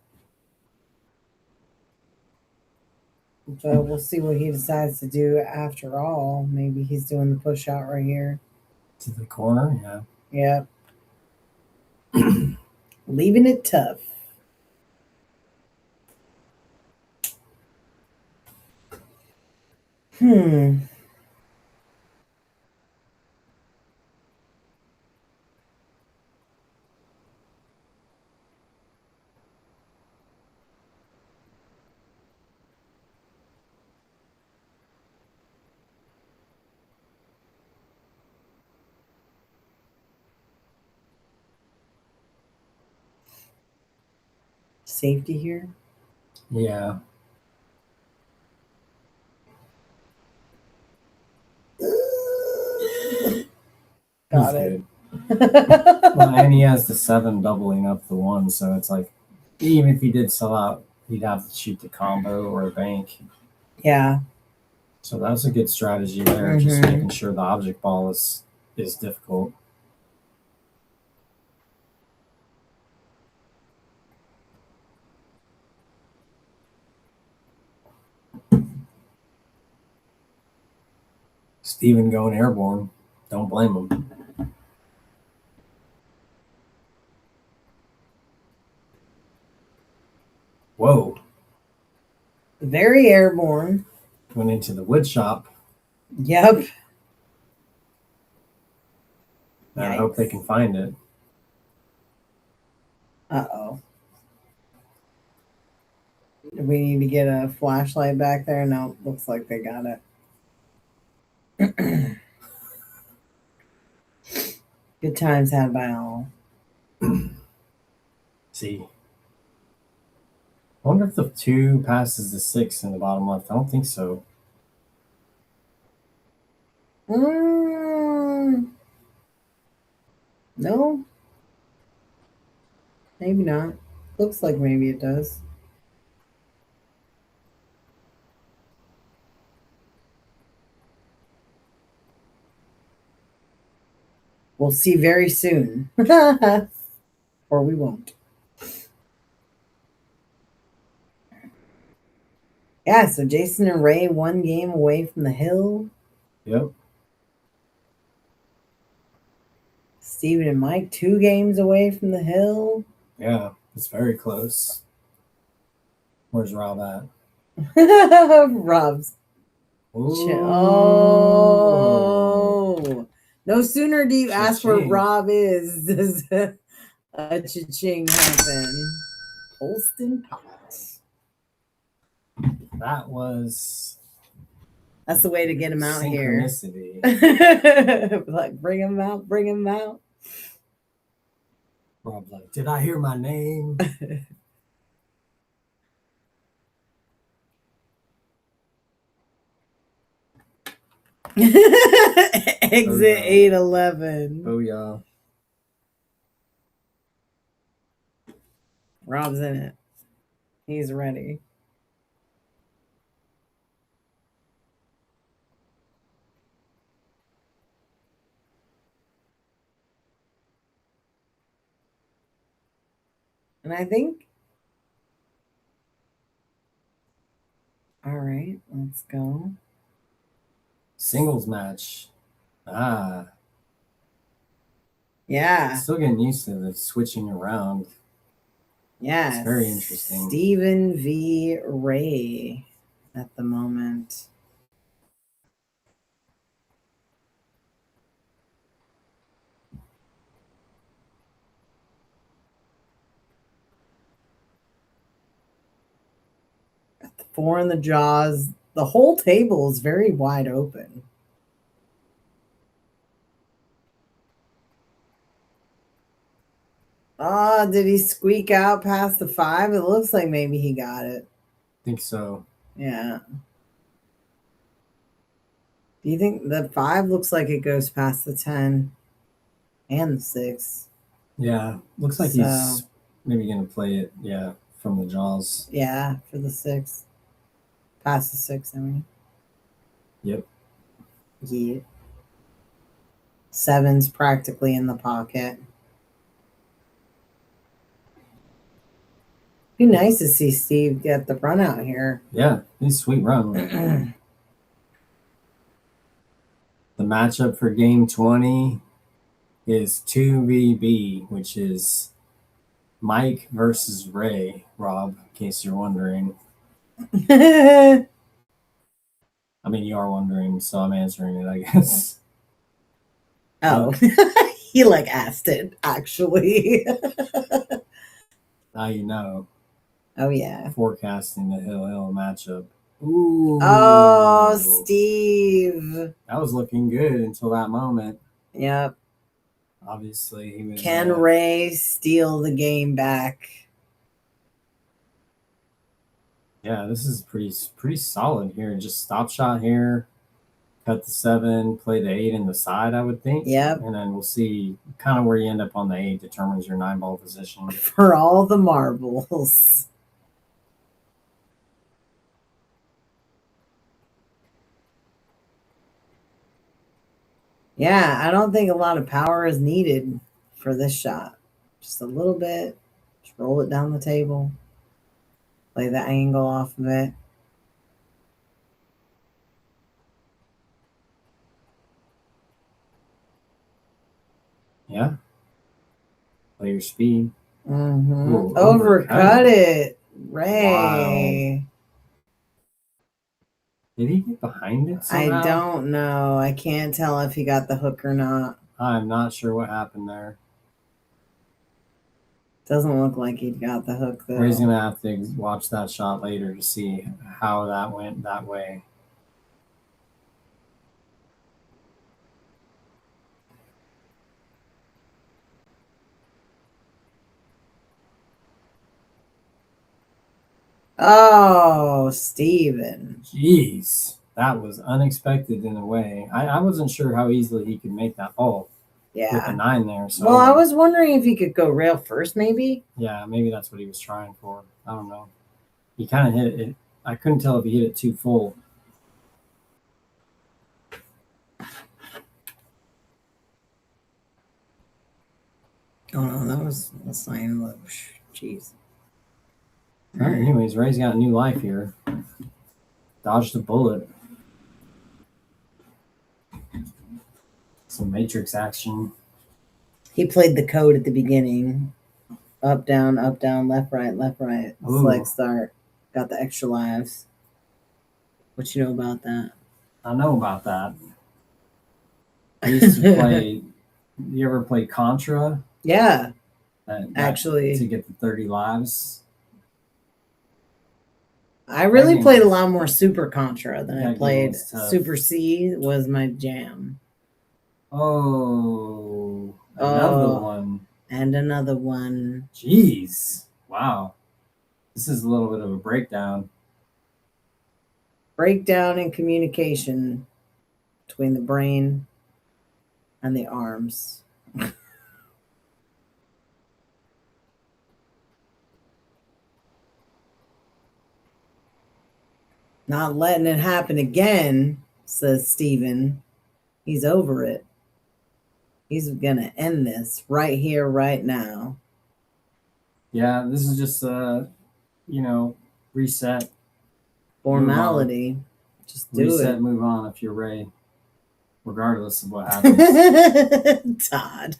So we'll see what he decides to do after all. Maybe he's doing the push out right here. To the corner, yeah. Leaving it tough. Safety here. Yeah. Got it. Well, and he has the 7 doubling up the 1, so it's like even if he did sell out, he'd have to shoot the combo or a bank. Yeah. So that was a good strategy there, just making sure the object ball is difficult. Steven going airborne. Don't blame him. Whoa. Very airborne. Went into the wood shop. Yep. I hope they can find it. Uh-oh. Do we need to get a flashlight back there? No, looks like they got it. Good times had by all. See. I wonder if the 2 passes the 6 in the bottom left. I don't think so. No. I Maybe not. Looks like maybe it does. We'll see very soon. Or we won't. Yeah, so Jason and Ray 1 game away from the hill. Yep. Steven and Mike 2 games away from the hill. Yeah, it's very close. Where's Rob at? Rob's. Ooh. Oh. No sooner do you ask where Cha-ching. Rob is, does a cha-ching happen. Holston Pot. That was That's the way to get him out here. synchronicity. Like, bring him out, bring him out. Rob's like, did I hear my name? Exit 811. Oh, yeah. Rob's in it. He's ready. And I think, all right, let's go. Singles match. Ah, Yeah. still getting used to the switching around. Yeah. It's very interesting. Steven v. Ray at the moment. Got the 4 in the jaws. The whole table is very wide open. Oh, did he squeak out past the 5? It looks like maybe he got it. I think so. Yeah. Do you think the 5 looks like it goes past the 10 and the 6? Yeah, looks like he's maybe going to play it, yeah, from the jaws. Yeah, for the 6. Past the 6, I mean. Yep. Yeah. 7's practically in the pocket. Be nice to see Steve get the run out here. Yeah, he's sweet run. The matchup for game 20 is 2VB, which is Mike versus Ray, Rob, in case you're wondering. I mean, you are wondering, so I'm answering it, I guess. Oh, he like asked it, actually. Now you know. Oh, yeah. Forecasting the Hill matchup. Ooh. Oh, Steve. That was looking good until that moment. Yep. Obviously, he was. Can Ray steal the game back? Yeah, this is pretty solid here. Just stop shot here, cut the 7, play the 8 in the side, I would think. Yep. And then we'll see kind of where you end up on the 8 determines your 9-ball position. For all the marbles. Yeah, I don't think a lot of power is needed for this shot. Just a little bit. Just roll it down the table. Play the angle off of it. Yeah. Play your speed. Mm-hmm. Ooh, Overcut it. Ray. Wow. Did he get behind it somehow? I don't know. I can't tell if he got the hook or not. I'm not sure what happened there. Doesn't look like he got the hook, though. Ray's going to have to watch that shot later to see how that went that way. Oh, Steven. Jeez, that was unexpected in a way. I wasn't sure how easily he could make that ball. with Yeah. a 9 there. So Well, I was wondering if he could go rail first, maybe. yeah, maybe that's what he was trying for. I don't know. He kind of hit it. I couldn't tell if he hit it too full. Oh no, that's not even low. Jeez. All right, anyways, Ray's got a new life here. Dodged a bullet. Some Matrix action. He played the code at the beginning. Up, down, left, right, left, right. Ooh. Select start. Got the extra lives. What you know about that? I know about that. I used to play. You ever play Contra? Yeah, That actually. to get the 30 lives. I really game played a was- lot more Super Contra than that I game played. was tough. Super C was my jam. Oh, another one. And another one. Jeez. Wow. This is a little bit of a breakdown. Breakdown in communication between the brain and the arms. Not letting it happen again, says Steven. He's over it. He's going to end this right here, right now. Yeah, this is just reset. Formality. Just do Reset, it. move on if you're Ray, regardless of what happens. Todd.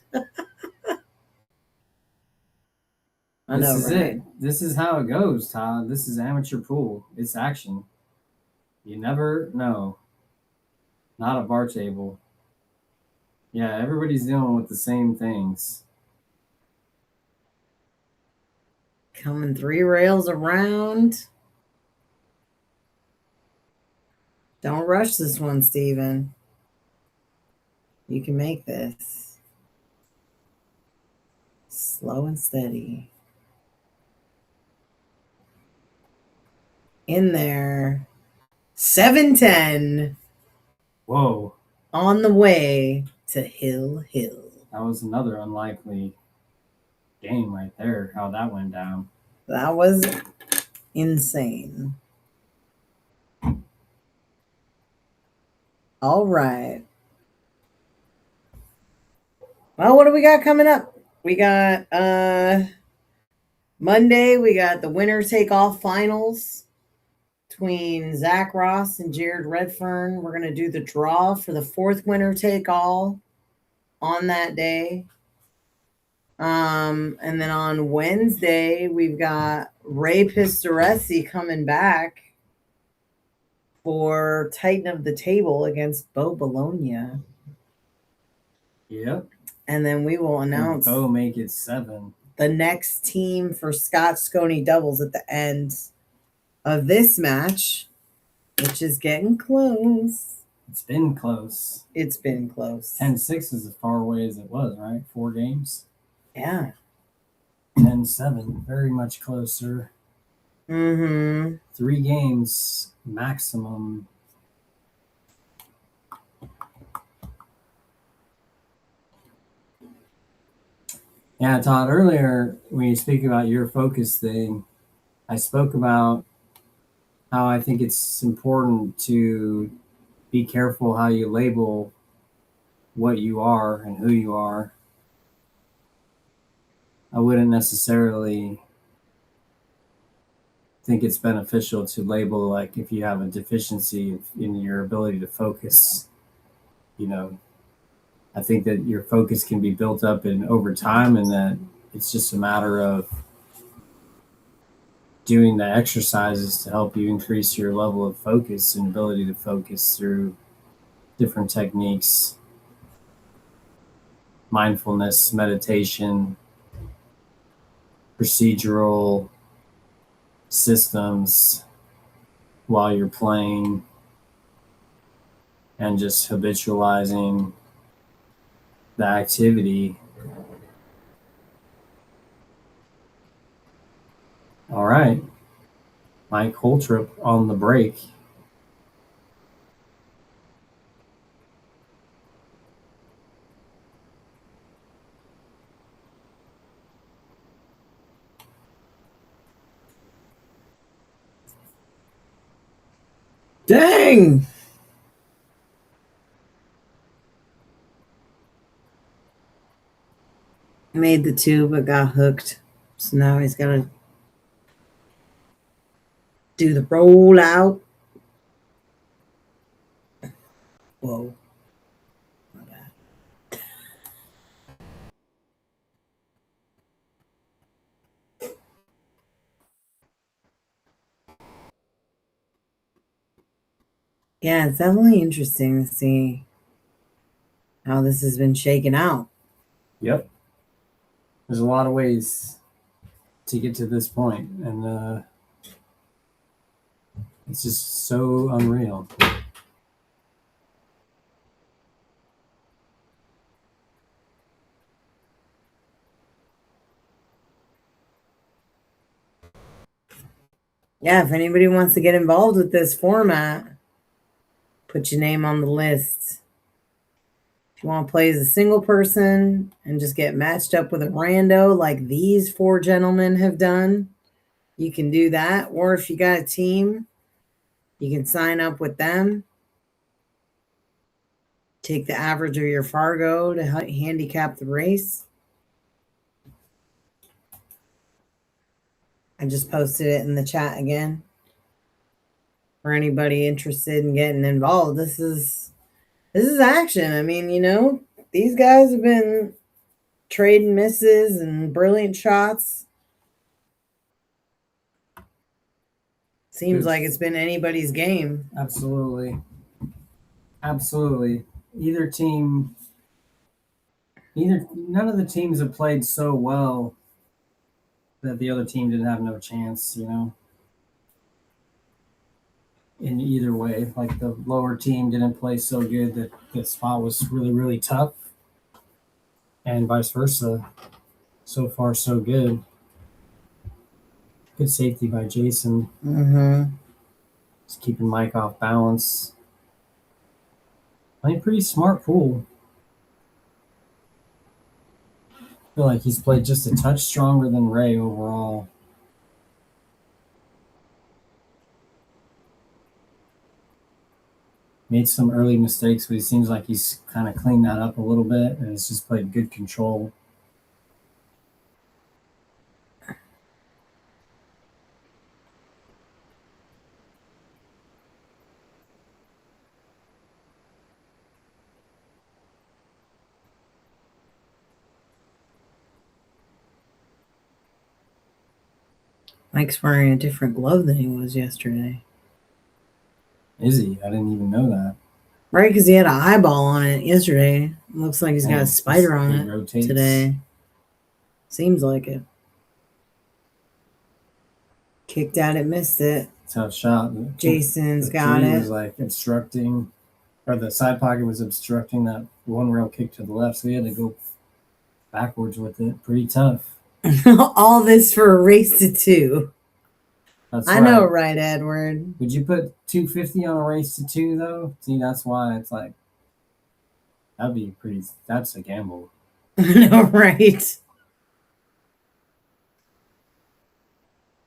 This is it. This is how it goes, Todd. This is amateur pool. It's action. You never know. Not a bar table. Yeah, everybody's dealing with the same things. Coming 3 rails around. Don't rush this one, Steven. You can make this. Slow and steady. In there. 7-10. Whoa. On the way to Hill. That was another unlikely game right there, how that went down. That was insane. All right. Well, what do we got coming up? We got Monday, we got the winner take all finals between Zach Ross and Jared Redfern. We're going to do the draw for the 4th winner take all on that day. And then on Wednesday, we've got Ray Pistoresi coming back for Titan of the Table against Bo Bologna. Yep. And then we will announce Bo make it 7. the next team for Scotch-Sconi doubles at the end of this match, which is getting close. It's been close. It's been close. 10-6 is as far away as it was, right? 4 games. Yeah. 10-7, very much closer. Mm-hmm. 3 games maximum. Yeah, Todd, earlier when you speak about your focus thing, I spoke about how I think it's important to be careful how you label what you are and who you are. I wouldn't necessarily think it's beneficial to label, like, if you have a deficiency in your ability to focus. I think that your focus can be built up over time, and that it's just a matter of doing the exercises to help you increase your level of focus and ability to focus through different techniques, mindfulness, meditation, procedural systems while you're playing, and just habitualizing the activity. All right. Mike HOLTROP on the break. Dang! Made the 2, but got hooked. So now he's got to do the rollout. Whoa. My bad. Yeah, it's definitely interesting to see how this has been shaken out. Yep. There's a lot of ways to get to this point, and it's just so unreal. Yeah, if anybody wants to get involved with this format, put your name on the list. If you want to play as a single person and just get matched up with a rando like these 4 gentlemen have done, you can do that. Or if you got a team, you can sign up with them. Take the average of your Fargo to handicap the race. I just posted it in the chat again. For anybody interested in getting involved, this is action. I mean, these guys have been trading misses and brilliant shots. Seems like it's been anybody's game. Absolutely. None of the teams have played so well that the other team didn't have no chance, in either way. Like the lower team didn't play so good that the spot was really, really tough, and vice versa. So far, so good. Good safety by Jason. Just keeping Mike off balance. Playing pretty smart pool. I feel like he's played just a touch stronger than Ray overall. Made some early mistakes, but he seems like he's kind of cleaned that up a little bit and has just played good control. Mike's wearing a different glove than he was yesterday. Is he? I didn't even know that. Right, because he had an eyeball on it yesterday. Looks like he's got a spider on it rotates today. Seems like it. Kicked at it, missed it. Tough shot. Jason's got it. Was like obstructing, or the side pocket was obstructing that one rail kick to the left, so he had to go backwards with it. Pretty tough. All this for a race to 2. That's I know, right, Edward? Would you put 250 on a race to 2 though? See, that's why it's like that's a gamble. I know, right?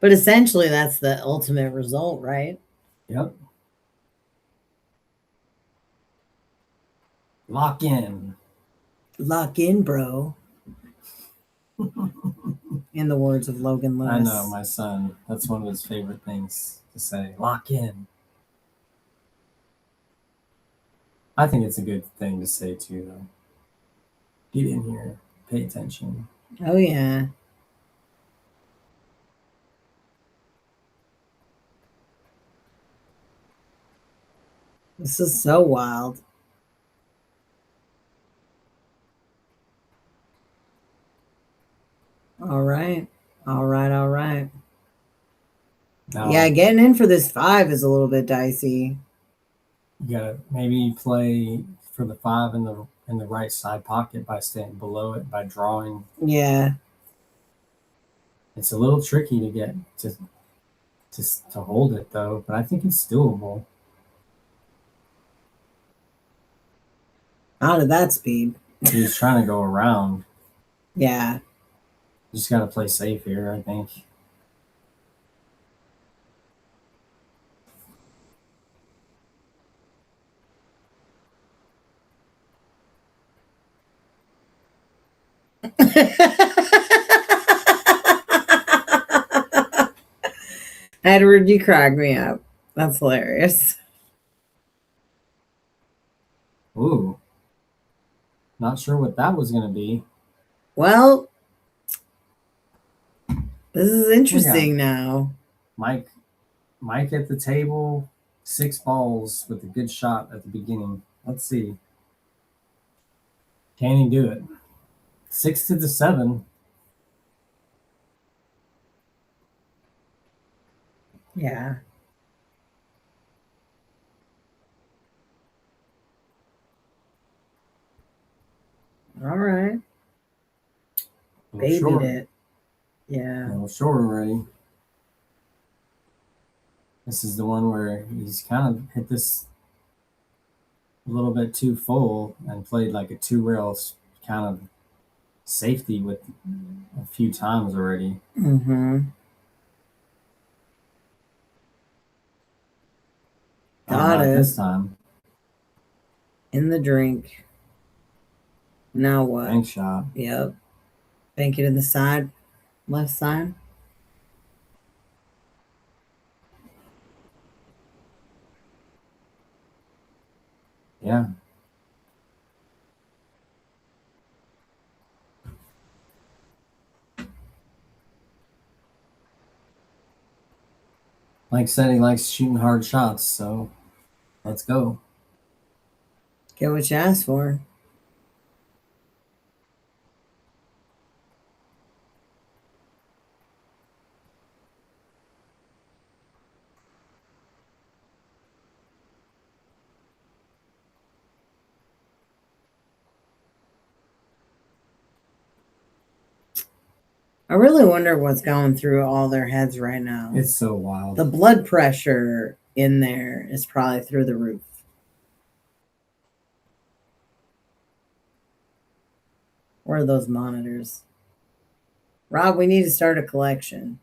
But essentially, that's the ultimate result, right? Yep. Lock in. Lock in, bro. In the words of Logan Lewis. I know, my son. That's one of his favorite things to say. Lock in. I think it's a good thing to say too, though. Get in here. Pay attention. Oh, yeah. This is so wild. All right. Now, Yeah, getting in for this 5 is a little bit dicey. You gotta maybe play for the 5 in the right side pocket by staying below it, by drawing. Yeah. It's a little tricky to get to hold it though, but I think it's doable. Out of that speed. He's trying to go around. Yeah. You just gotta play safe here, I think. Edward, you crack me up. That's hilarious. Ooh. Not sure what that was going to be. Well, this is interesting now. Mike at the table, 6 balls with a good shot at the beginning. Let's see. Can he do it? 6 to the 7. Yeah. All right. Babied it. Yeah. A little short already. This is the one where he's kind of hit this a little bit too full and played like a 2-rail kind of safety with a few times already. Mm-hmm. Got it. This time. In the drink. Now what? Bank shot. Yep. Bank it in the side. Left side. Yeah. Like said, he likes shooting hard shots, so let's go. Get what you asked for. I really wonder what's going through all their heads right now. It's so wild. The blood pressure in there is probably through the roof. Where are those monitors? Rob, we need to start a collection.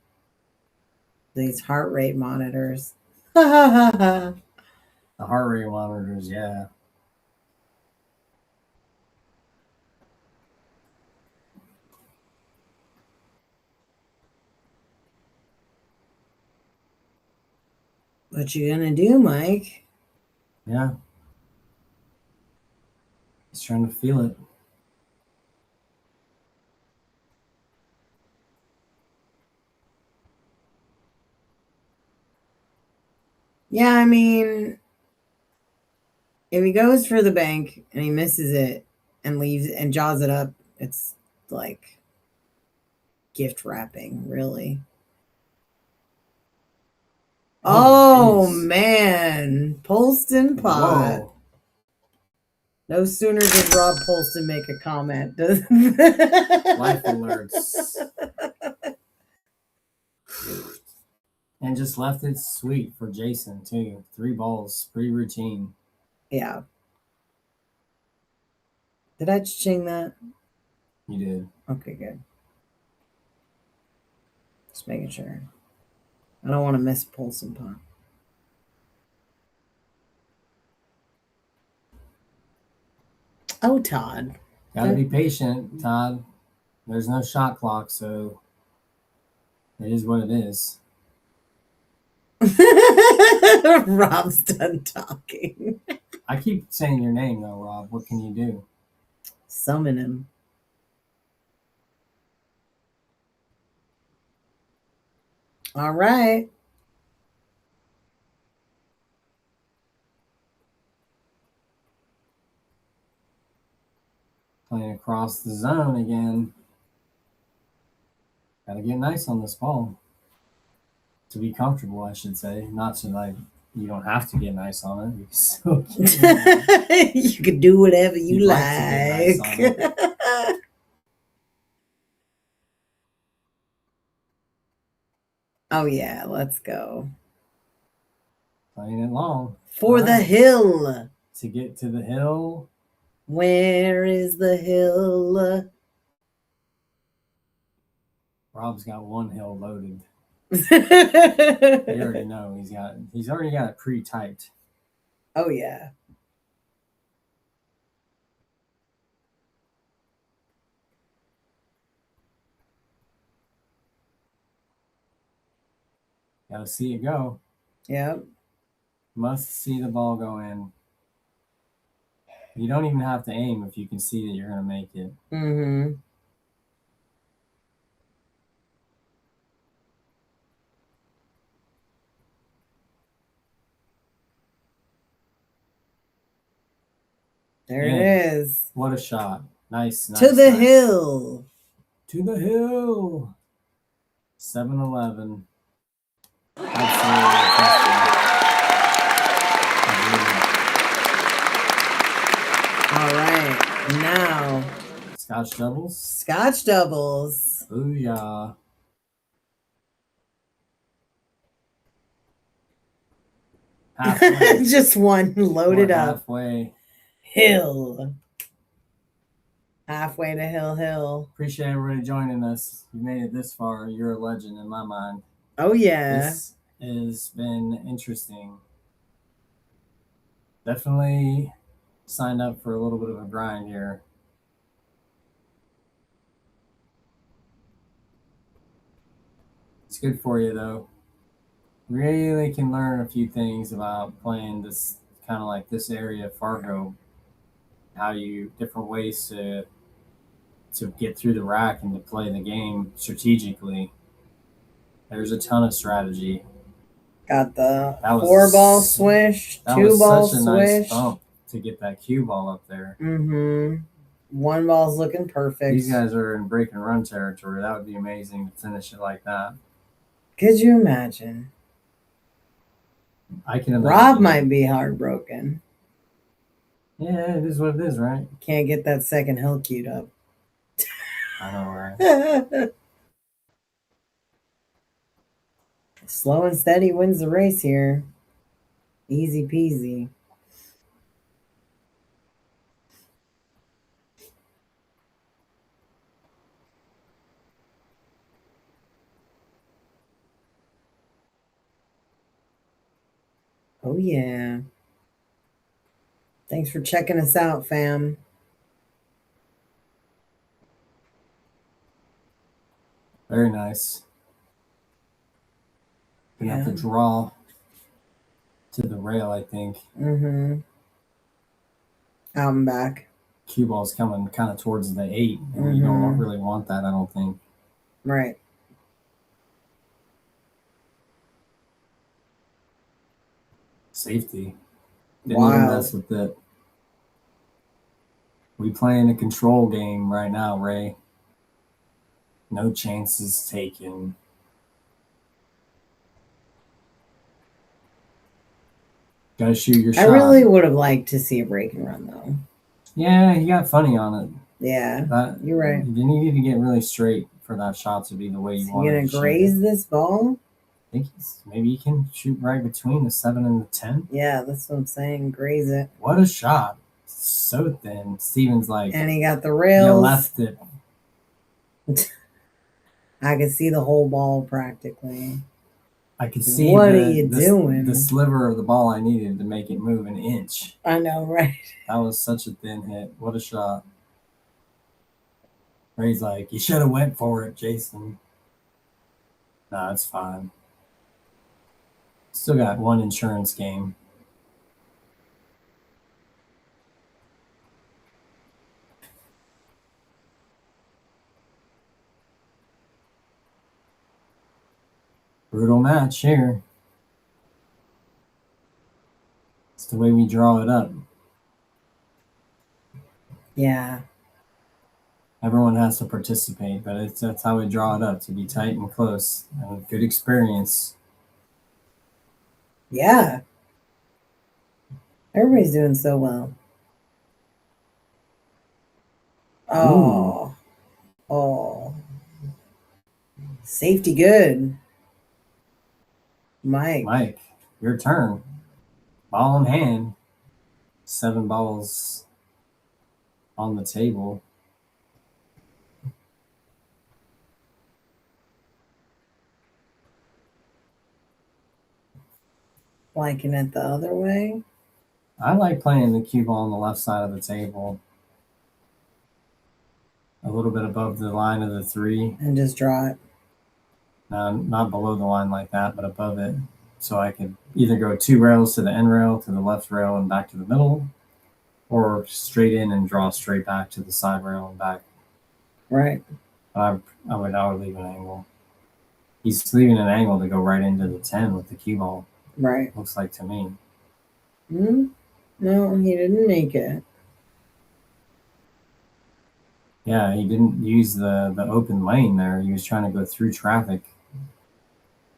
These heart rate monitors. The heart rate monitors, yeah. What you gonna do, Mike? Yeah. He's trying to feel it. Yeah, I mean, if he goes for the bank and he misses it and leaves and jaws it up, it's like gift wrapping, really. Oh, geez. man. Polston pot. Whoa. No sooner did Rob Polston make a comment. Life alerts. And just left it sweet for Jason, too. 3 balls. Pretty routine. Yeah. Did I ching that? You did. Okay, good. Just making sure. I don't want to miss Polston pot. Oh, Todd. Gotta be patient, Todd. There's no shot clock, so it is what it is. Rob's done talking. I keep saying your name, though, Rob. What can you do? Summon him. All right. Playing across the zone again. Gotta get nice on this ball. To be comfortable, I should say. Not to, like, you don't have to get nice on it. You can still get You can do whatever you You'd like. like to get nice on Oh, yeah. Let's go. Playing it long. For the hill. To get to the hill. Where is the hill? Rob's got 1 hill loaded. Oh, You already know he's already got it pre-typed. yeah. Gotta see it go. Yep. Must see the ball go in. You don't even have to aim if you can see that you're gonna make it. Mm-hmm. There In. it is. What a shot. Nice. To the hill. To the hill. 7-11. Absolutely All right. Now, Scotch doubles. Scotch doubles. Booyah. Halfway. Just one loaded We're up. halfway. Hill. Halfway to Hill. Appreciate everybody joining us. You made it this far. You're a legend in my mind. Oh, yeah. This has been interesting. Definitely signed up for a little bit of a grind here. It's good for you, though. Really can learn a few things about playing this kind of like this area of Fargo. How you different ways to get through the rack and to play the game strategically. There's a ton of strategy. Got the That was 4-ball swish, That 2-ball was such a swish. nice bump to get that cue ball up there. Mm-hmm. 1 ball's looking perfect. These guys are in break and run territory. That would be amazing to finish it like that. Could you imagine? I can imagine. Rob might be heartbroken. Yeah, it is what it is, right? Can't get that second hill queued up. I know, right? Slow and steady wins the race here. Easy peasy. Oh, yeah. Thanks for checking us out, fam. Very nice. We have to draw to the rail, I think. Mm-hmm. Out and back. Cue ball's coming kind of towards the 8, and you don't really want that, I don't think. Right. Safety. Didn't even mess with it. We playing a control game right now, Ray. No chances taken. Gotta shoot your shot. I really would have liked to see a break and run, though. Yeah, he got funny on it. Yeah, you're right. You need to get really straight for that shot to be the way you want it. You gonna graze this ball? I think maybe he can shoot right between the 7 and the 10. Yeah, that's what I'm saying. Graze it. What a shot. So thin. Steven's like, and he got the rails. You left it. I could see the whole ball practically. I could see what are you doing? The sliver of the ball I needed to make it move an inch. I know, right? That was such a thin hit. What a shot. Ray's like, you should have went for it, Jason. Nah, it's fine. Still got one insurance game. Brutal match here. It's the way we draw it up. Yeah. Everyone has to participate, but that's how we draw it up, to be tight and close. And a good experience. Yeah. Everybody's doing so well. Oh. Ooh. Oh. Safety good. Mike, your turn. Ball in hand. 7 balls on the table. Liking it the other way. I like playing the cue ball on the left side of the table. A little bit above the line of the 3. And just draw it. not below the line like that, but above it. So I could either go 2 rails to the end rail, to the left rail, and back to the middle, or straight in and draw straight back to the side rail and back. Right. I would leave an angle. He's leaving an angle to go right into the 10 with the cue ball. Right. Looks like to me. No, he didn't make it. Yeah, he didn't use the open lane there. He was trying to go through traffic.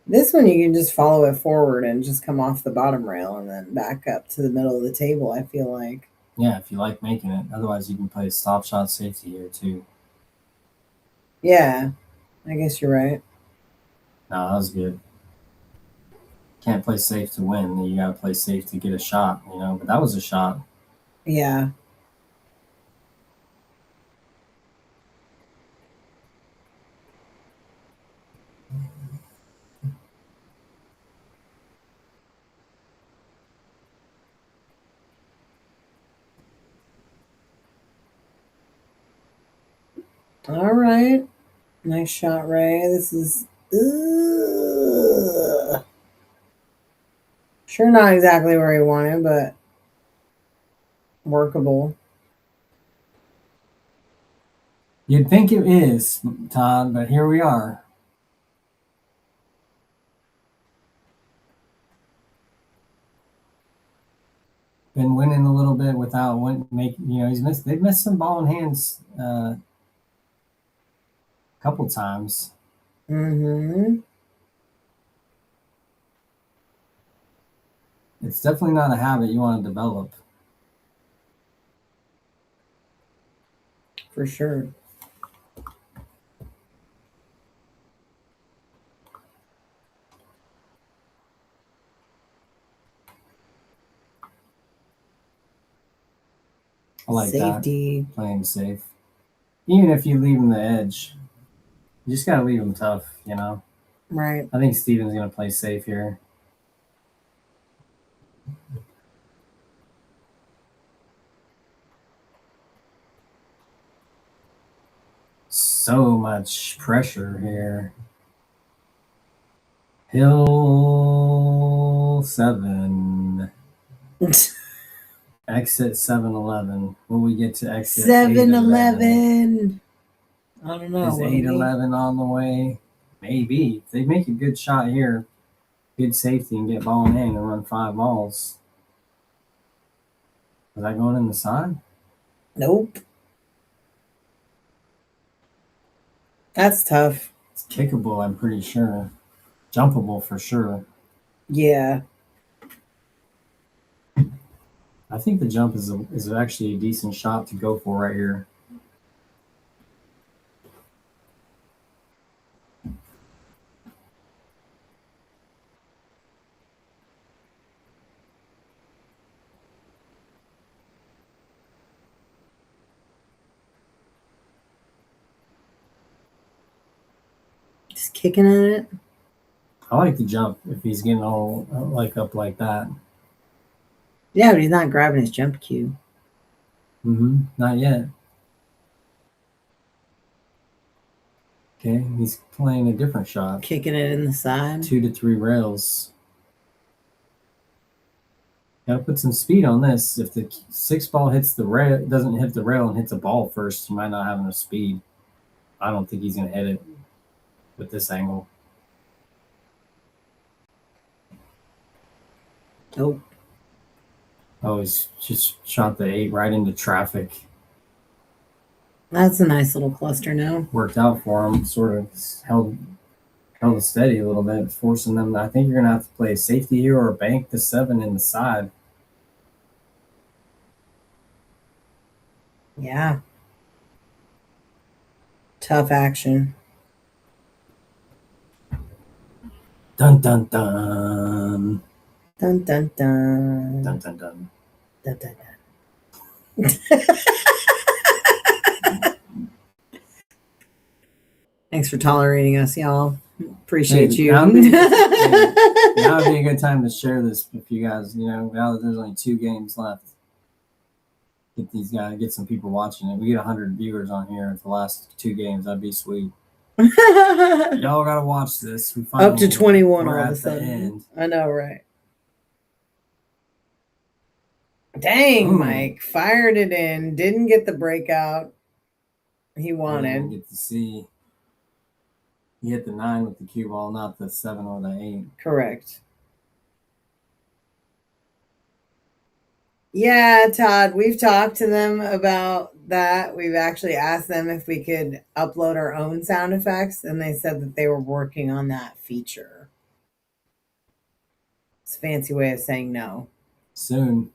This one you can just follow it forward and just come off the bottom rail and then back up to the middle of the table, I feel like. Yeah, if you like making it. Otherwise, you can play stop shot safety here too. Yeah, I guess you're right. No, that was good. Can't play safe to win. You gotta play safe to get a shot, But that was a shot. Yeah. All right. Nice shot, Ray. This is sure not exactly where he wanted, but workable. You'd think it is, Todd, but here we are. Been winning a little bit without they've missed some ball in hands a couple times. It's definitely not a habit you want to develop. For sure. I like Safety. that. Playing safe. Even if you leave him the edge, you just got to leave him tough, Right. I think Steven's going to play safe here. So much pressure here. Hill 7. Exit 7-11. Will we get to exit 7-11? I don't know. Is 8-11 on the way? Maybe. If they make a good shot here, good safety, and get ball in hand and run 5 balls. Is that going in the side? Nope. That's tough. It's kickable, I'm pretty sure. Jumpable for sure. Yeah. I think the jump is actually a decent shot to go for right here. Just kicking at it. I like the jump if he's getting all up like that. Yeah, but he's not grabbing his jump cue. Not yet. Okay, he's playing a different shot. Kicking it in the side. 2 to 3 rails. Gotta put some speed on this. If the 6 ball hits the rail, doesn't hit the rail and hits a ball first, you might not have enough speed. I don't think he's gonna hit it with this angle. Nope. Oh, he's just shot the 8 right into traffic. That's a nice little cluster now. Worked out for him. Sort of held it steady a little bit, forcing them. I think you're gonna have to play a safety here or bank the 7 in the side. Yeah. Tough action. Dun dun dun. Dun dun dun. Dun dun dun. Dun dun dun. Thanks for tolerating us, y'all. Appreciate you. Now would be a good time to share this if you guys, now that there's only 2 games left. Get some people watching it. We get 100 viewers on here at the last 2 games. That'd be sweet. Y'all gotta watch this. We Up to 21 we're all of at a the sudden. end. I know, right? Dang, Ooh. Mike fired it in. Didn't get the breakout he I didn't wanted. get to see. He hit the 9 with the cue ball, not the 7 or the 8. Correct. Yeah, Todd, we've talked to them about that. We've actually asked them if we could upload our own sound effects, and they said that they were working on that feature. It's a fancy way of saying no. Soon.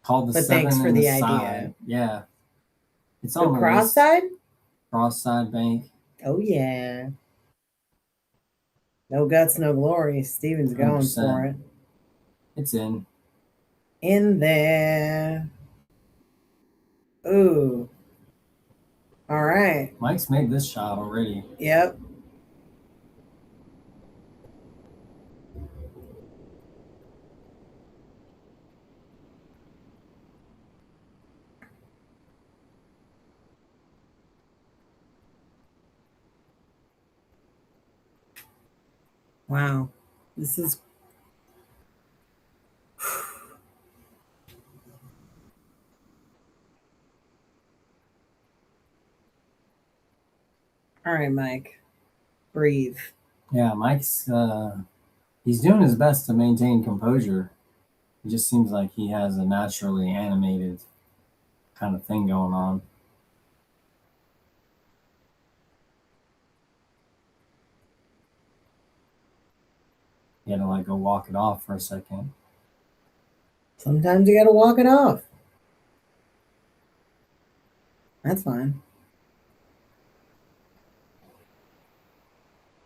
Called the But 7 thanks for and the side. idea. Yeah. It's The on the cross list. side? Cross side bank. Oh, yeah. No guts, no glory. Steven's going 100%. for it. It's in. In there. Ooh. All right. Mike's made this shot already. Yep. Wow. This is all right, Mike. Breathe. Yeah, Mike's he's doing his best to maintain composure. It just seems like he has a naturally animated kind of thing going on. You had to like go walk it off for a second. Sometimes you got to walk it off. That's fine.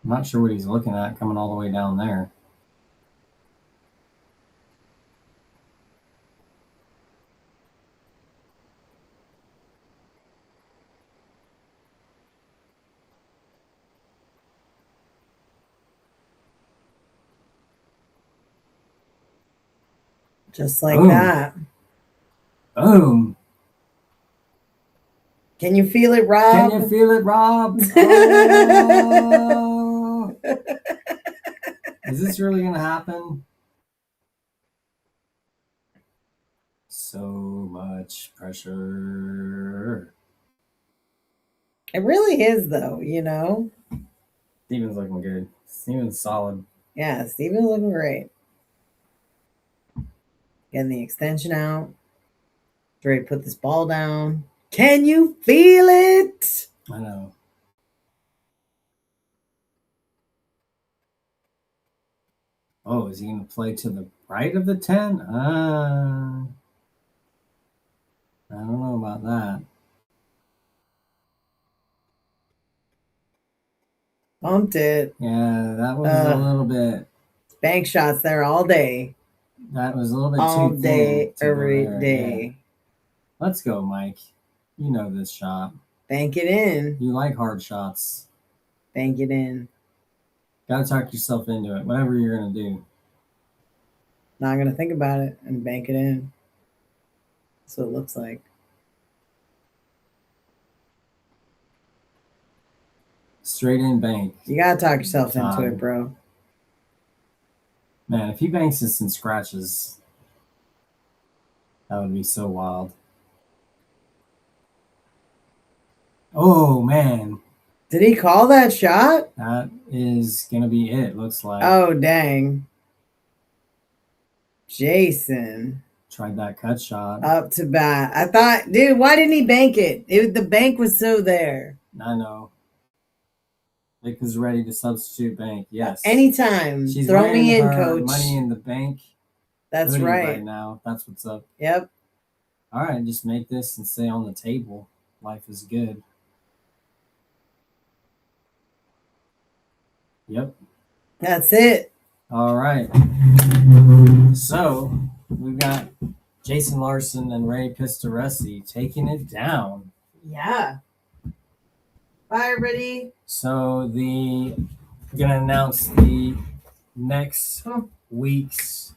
I'm not sure what he's looking at coming all the way down there. Just like Boom. that. Boom! Can you feel it, Rob? Can you feel it, Rob? Oh! Is this really gonna happen? So much pressure. It really is, though, you know? Steven's looking good. Steven's solid. Yeah, Steven's looking great. Getting the extension out. Ready to put this ball down. Can you feel it? I know. Oh, is he going to play to the right of the 10? I don't know about that. Bumped it. Yeah, that was a little bit. Bank shots there all day. That was a little bit All too thin day, to go every there. day. Yeah. Let's go, Mike. You know this shot. Bank it in. You like hard shots. Bank it in. Gotta talk yourself into it. Whatever you're gonna do. Not going to think about it and bank it in. That's what it looks like. Straight in bank. You got to talk yourself into it, bro. Man, if he banks this and scratches, that would be so wild. Oh, man. Did he call that shot? That is going to be it, looks like. Oh, dang. Jason. Tried that cut shot. Up to bat. I thought, dude, why didn't he bank it? The bank was so there. I know. Vic was ready to substitute bank. Yes. Anytime. She's Throw me in, her coach. Money in the bank. That's hoodie right. now. That's what's up. Yep. All right, just make this and stay on the table. Life is good. Yep. That's it. All right. So we've got Jason Larson and Ray Pistoresi taking it down. Yeah. Bye, everybody. So gonna announce the next week's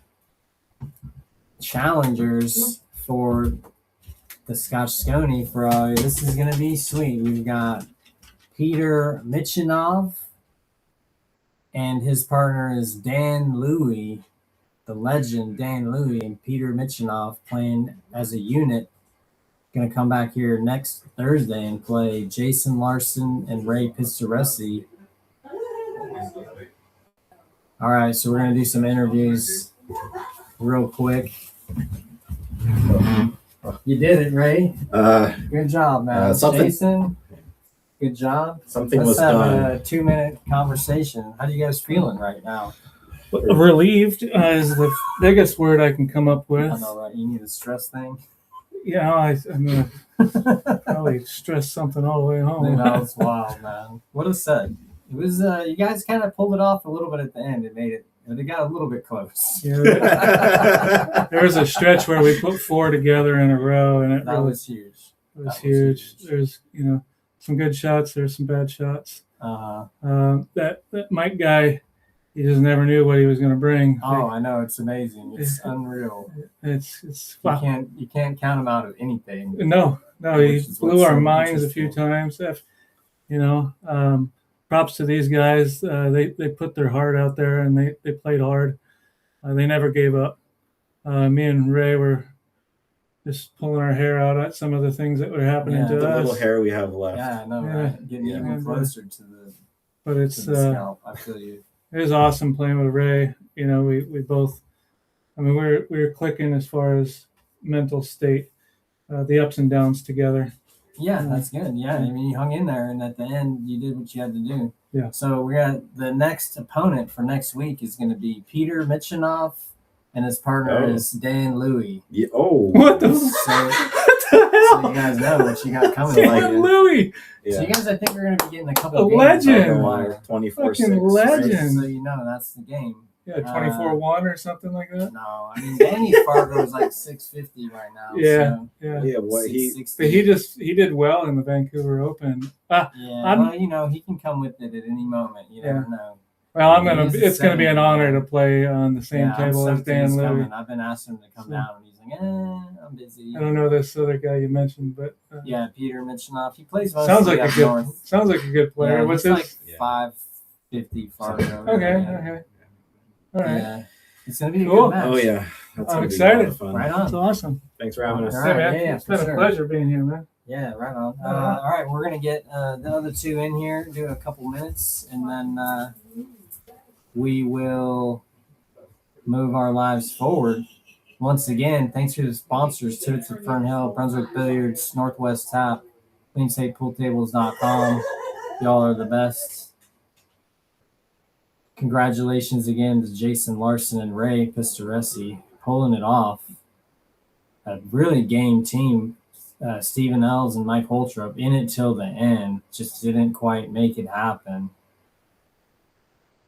challengers for the Scotch-Sconi. This is gonna be sweet. We've got Peter Michinov, and his partner is Dan Louie, the legend Dan Louie, and Peter Michinov playing as a unit. Going to come back here next Thursday and play Jason Larson and Ray Pistoresi. All right, so we're going to do some interviews real quick. You did it, Ray. Good job, man. Jason, good job. Something Let's was have done. a 2-minute conversation. How are you guys feeling right now? Relieved is the biggest word I can come up with. I know, right? You need a stress thing. Yeah, I'm gonna probably stress something all the way home. That was wild, man. What a set. It was. You guys kind of pulled it off a little bit at the end. It made it. They got a little bit close. Yeah, there was a stretch where we put 4 together in a row, and it That really was huge. it was huge. There's some good shots. There's some bad shots. That Mike guy, he just never knew what he was going to bring. Oh, I know. It's amazing. It's unreal. It's You can't count him out of anything. No, he Which is blew what's our so minds a few interesting. times. Props to these guys. They put their heart out there and they played hard. They never gave up. Me and Ray were just pulling our hair out at some of the things that were happening Yeah, to The us. little hair we have left. Yeah, I know, Yeah. right? Getting Yeah. even closer to the, But to it's the scalp. I feel you. it was awesome playing with Ray. We both. I mean, we were clicking as far as mental state, the ups and downs together. Yeah, that's good. Yeah, I mean, you hung in there, and at the end, you did what you had to do. Yeah. So we got the next opponent for next week is going to be Peter Michinov, and his partner Oh. is Dan Louie. Yeah, oh. What the? So, What so the you guys know what you got coming. hell? like up. it. Louie, Yeah. So you guys, I think we're going to be getting a couple A of games legend. on the wire. 24-6. Fucking legend. So you know that's the game. yeah, 24-1 or something like that. No, I mean Danny Fargo is like 650 right now. Yeah. So Yeah, Yeah, what he 660. he did well in the Vancouver Open. Yeah, I'm- well, he can come with it at any moment. You never know. Well, He is it's gonna be an honor to play on the same Yeah, table I'm as stoked that Dan he's Louie. coming. I've been asking him to come So- down, and he's like, I'm busy. I don't know this other guy you mentioned, but Yeah, Peter Michinov. He plays mostly sounds like up a good north. player. Yeah, What's he's his? like 550 Fargo. Okay, Yeah. okay, all right. Yeah. It's gonna be a Cool. good match. Oh, yeah. That's I'm gonna be excited. a lot of fun. Right That's on. awesome. Thanks for having us. All right, man. yeah, It's for been sure. a pleasure being here, man. Yeah, right on. All right, we're gonna get the other two in here, do a couple minutes, and then we will move our lives forward. Once again, thanks to the sponsors, Tibbitts at Fernhill, Brunswick Billiards, Northwest Tap, SlatePoolTables.com. Y'all are the best. Congratulations again to Jason Larson and Ray Pistoresi pulling it off. A really game team. Stephen Els and Mike HOLTROP in it till the end. Just didn't quite make it happen.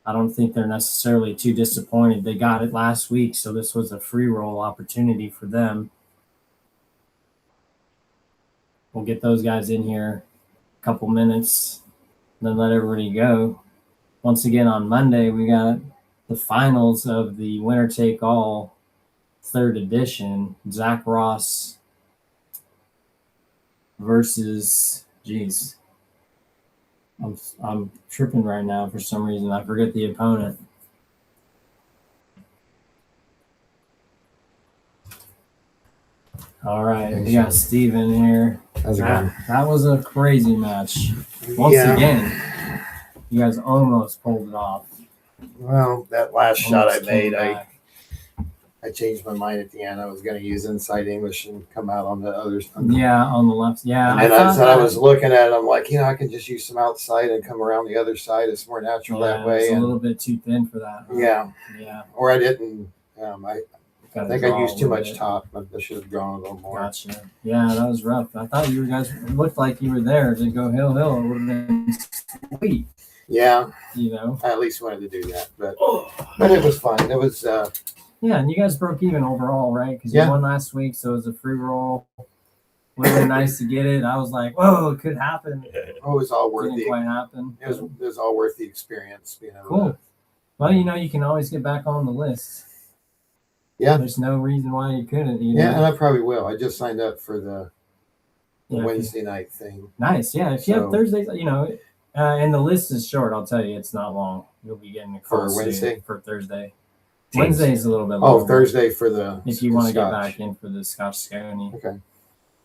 I don't think they're necessarily too disappointed. They got it last week, so this was a free roll opportunity for them. We'll get those guys in here a couple minutes, then let everybody go. Once again, on Monday, we got the finals of the winner take all 3rd edition. Zach Ross versus, geez, I'm tripping right now for some reason. I forget the opponent. All right, we got Steven here. How's it going? That was a crazy match. Once Yeah. again, you guys almost pulled it off. Well, that last shot I Almost came made, back. I changed my mind at the end. I was going to use inside English and come out on the others. Yeah, on the left. Yeah, And I thought said I that- was looking at it. I'm like, I can just use some outside and come around the other side. It's more natural yeah, that way. It's a And little bit too thin for that. huh? yeah, Yeah. or I didn't. I Gotta think I draw used a too little much bit. top. I should have drawn a little more. Gotcha. Yeah, that was rough. I thought you guys it looked like you were there to go hill. It would have been sweet, Yeah, you know. I at least wanted to do that, but it was fun. It was Yeah, and you guys broke even overall, right? Because Yeah. you won last week, so it was a free roll. Would have been nice to get it. I was like, whoa, it could happen. it was all worth Didn't the quite happen. it was all worth the experience. Cool. Well, you can always get back on the list. Yeah. There's no reason why you couldn't. Yeah, and I probably will. I just signed up for the Yeah, Wednesday night thing. Nice. Yeah. If you have So- Thursdays, And the list is short. I'll tell you, it's not long. You'll be getting a call For Wednesday? for Thursday. Teams. Wednesday is a little bit Oh, longer. Thursday for the If you want to get Scotch. back in for the Scotch-Sconi. Okay.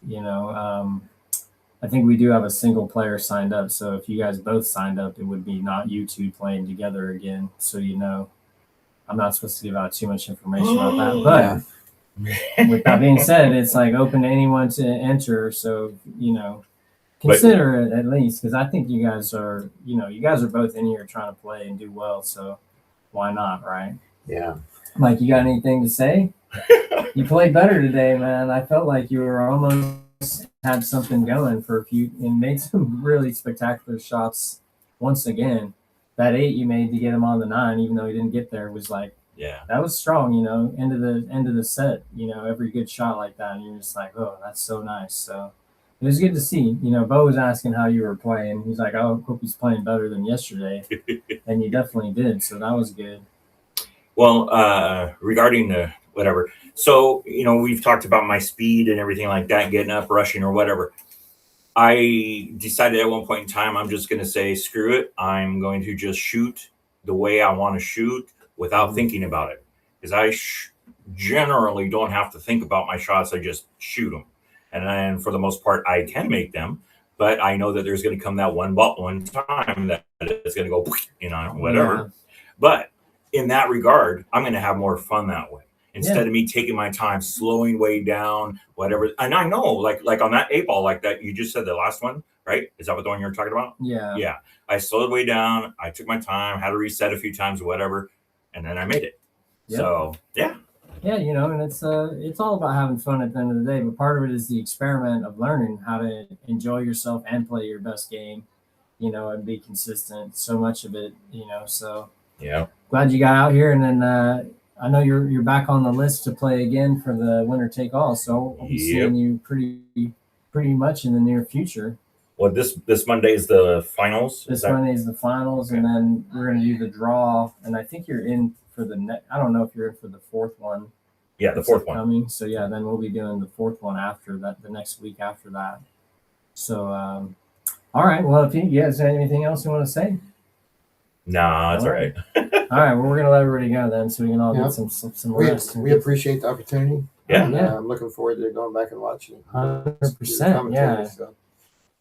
You know, I think we do have a single player signed up. So if you guys both signed up, it would be not you two playing together again. So you know, I'm not supposed to give out too much information about that. But with that being said, it's like open to anyone to enter. So, you know, consider it at least, because I think you guys are both in here trying to play and do well. So why not, right? Yeah. Mike, you got anything to say? You played better today, man. I felt like you were almost had something going for a few and made some really spectacular shots once again. That 8 you made to get him on the 9, even though he didn't get there, was like, Yeah. that was strong, you know, end of the set, you know, every good shot like that. And you're just like, oh, that's so nice. So it was good to see. You know, Bo was asking how you were playing. He's like, oh, I hope he's playing better than yesterday. And you definitely did. So that was good. Well, regarding the whatever, so, you know, we've talked about my speed and everything like that, getting up, rushing or whatever. I decided at one point in time, I'm just going to say, screw it. I'm going to just shoot the way I want to shoot without thinking about it. Because I generally don't have to think about my shots. I just shoot them. And then for the most part, I can make them. But I know that there's going to come that one time that it's going to go, you know, whatever. Yeah. But in that regard, I'm going to have more fun that way. Instead of me taking my time, slowing way down, whatever. And I know, like on that 8 ball, like that, you just said the last one, right? Is that what the one you're talking about? Yeah. Yeah. I slowed way down. I took my time, had to reset a few times or whatever. And then I made it. Yep. So, yeah. Yeah, you know, and it's all about having fun at the end of the day. But part of it is the experiment of learning how to enjoy yourself and play your best game, you know, and be consistent. So much of it, you know, so Yeah. glad you got out here. And then I know you're back on the list to play again for the winner take all. So I'll be seeing you pretty much in the near future. Well, this Monday is the finals. This Monday is the finals, and then we're going to do the draw. And I think you're in for the next. I don't know if you're in for the 4th one. Yeah, the 4th one. Coming. So yeah, then we'll be doing the 4th one after that, the next week after that. So all right. Well, if you guys have anything else you want to say? Nah, that's all right. All right. Well, we're gonna let everybody go then, so we can all get some rest. We appreciate the opportunity. Yeah. And, Yeah. I'm looking forward to going back and watching. 100%. Yeah. So.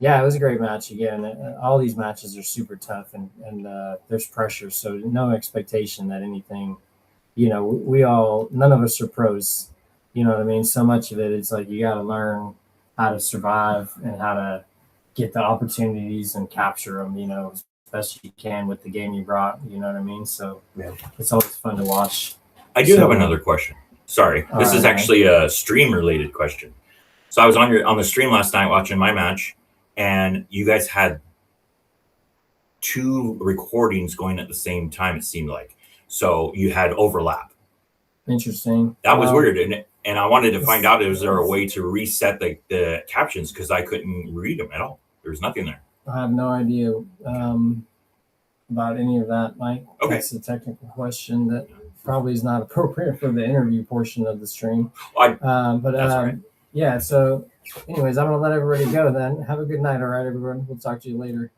Yeah, it was a great match again. All these matches are super tough, and there's pressure, so no expectation that anything. You know, none of us are pros. You know what I mean? So much of it, it's like you got to learn how to survive and how to get the opportunities and capture them. You know, as best you can with the game you brought. You know what I mean? So it's always fun to watch. I do have another question. Sorry, this is actually a stream related question. So I was on the stream last night watching my match, and you guys had 2 recordings going at the same time. It seemed like, so you had overlap. Interesting. That was weird, and I wanted to find out, is there a way to reset the captions, because I couldn't read them at all. There was nothing there. I have no idea about any of that, Mike. Okay. That's a technical question that probably is not appropriate for the interview portion of the stream. That's all right. Yeah, so anyways, I'm going to let everybody go then. Have a good night, all right, everyone? We'll talk to you later.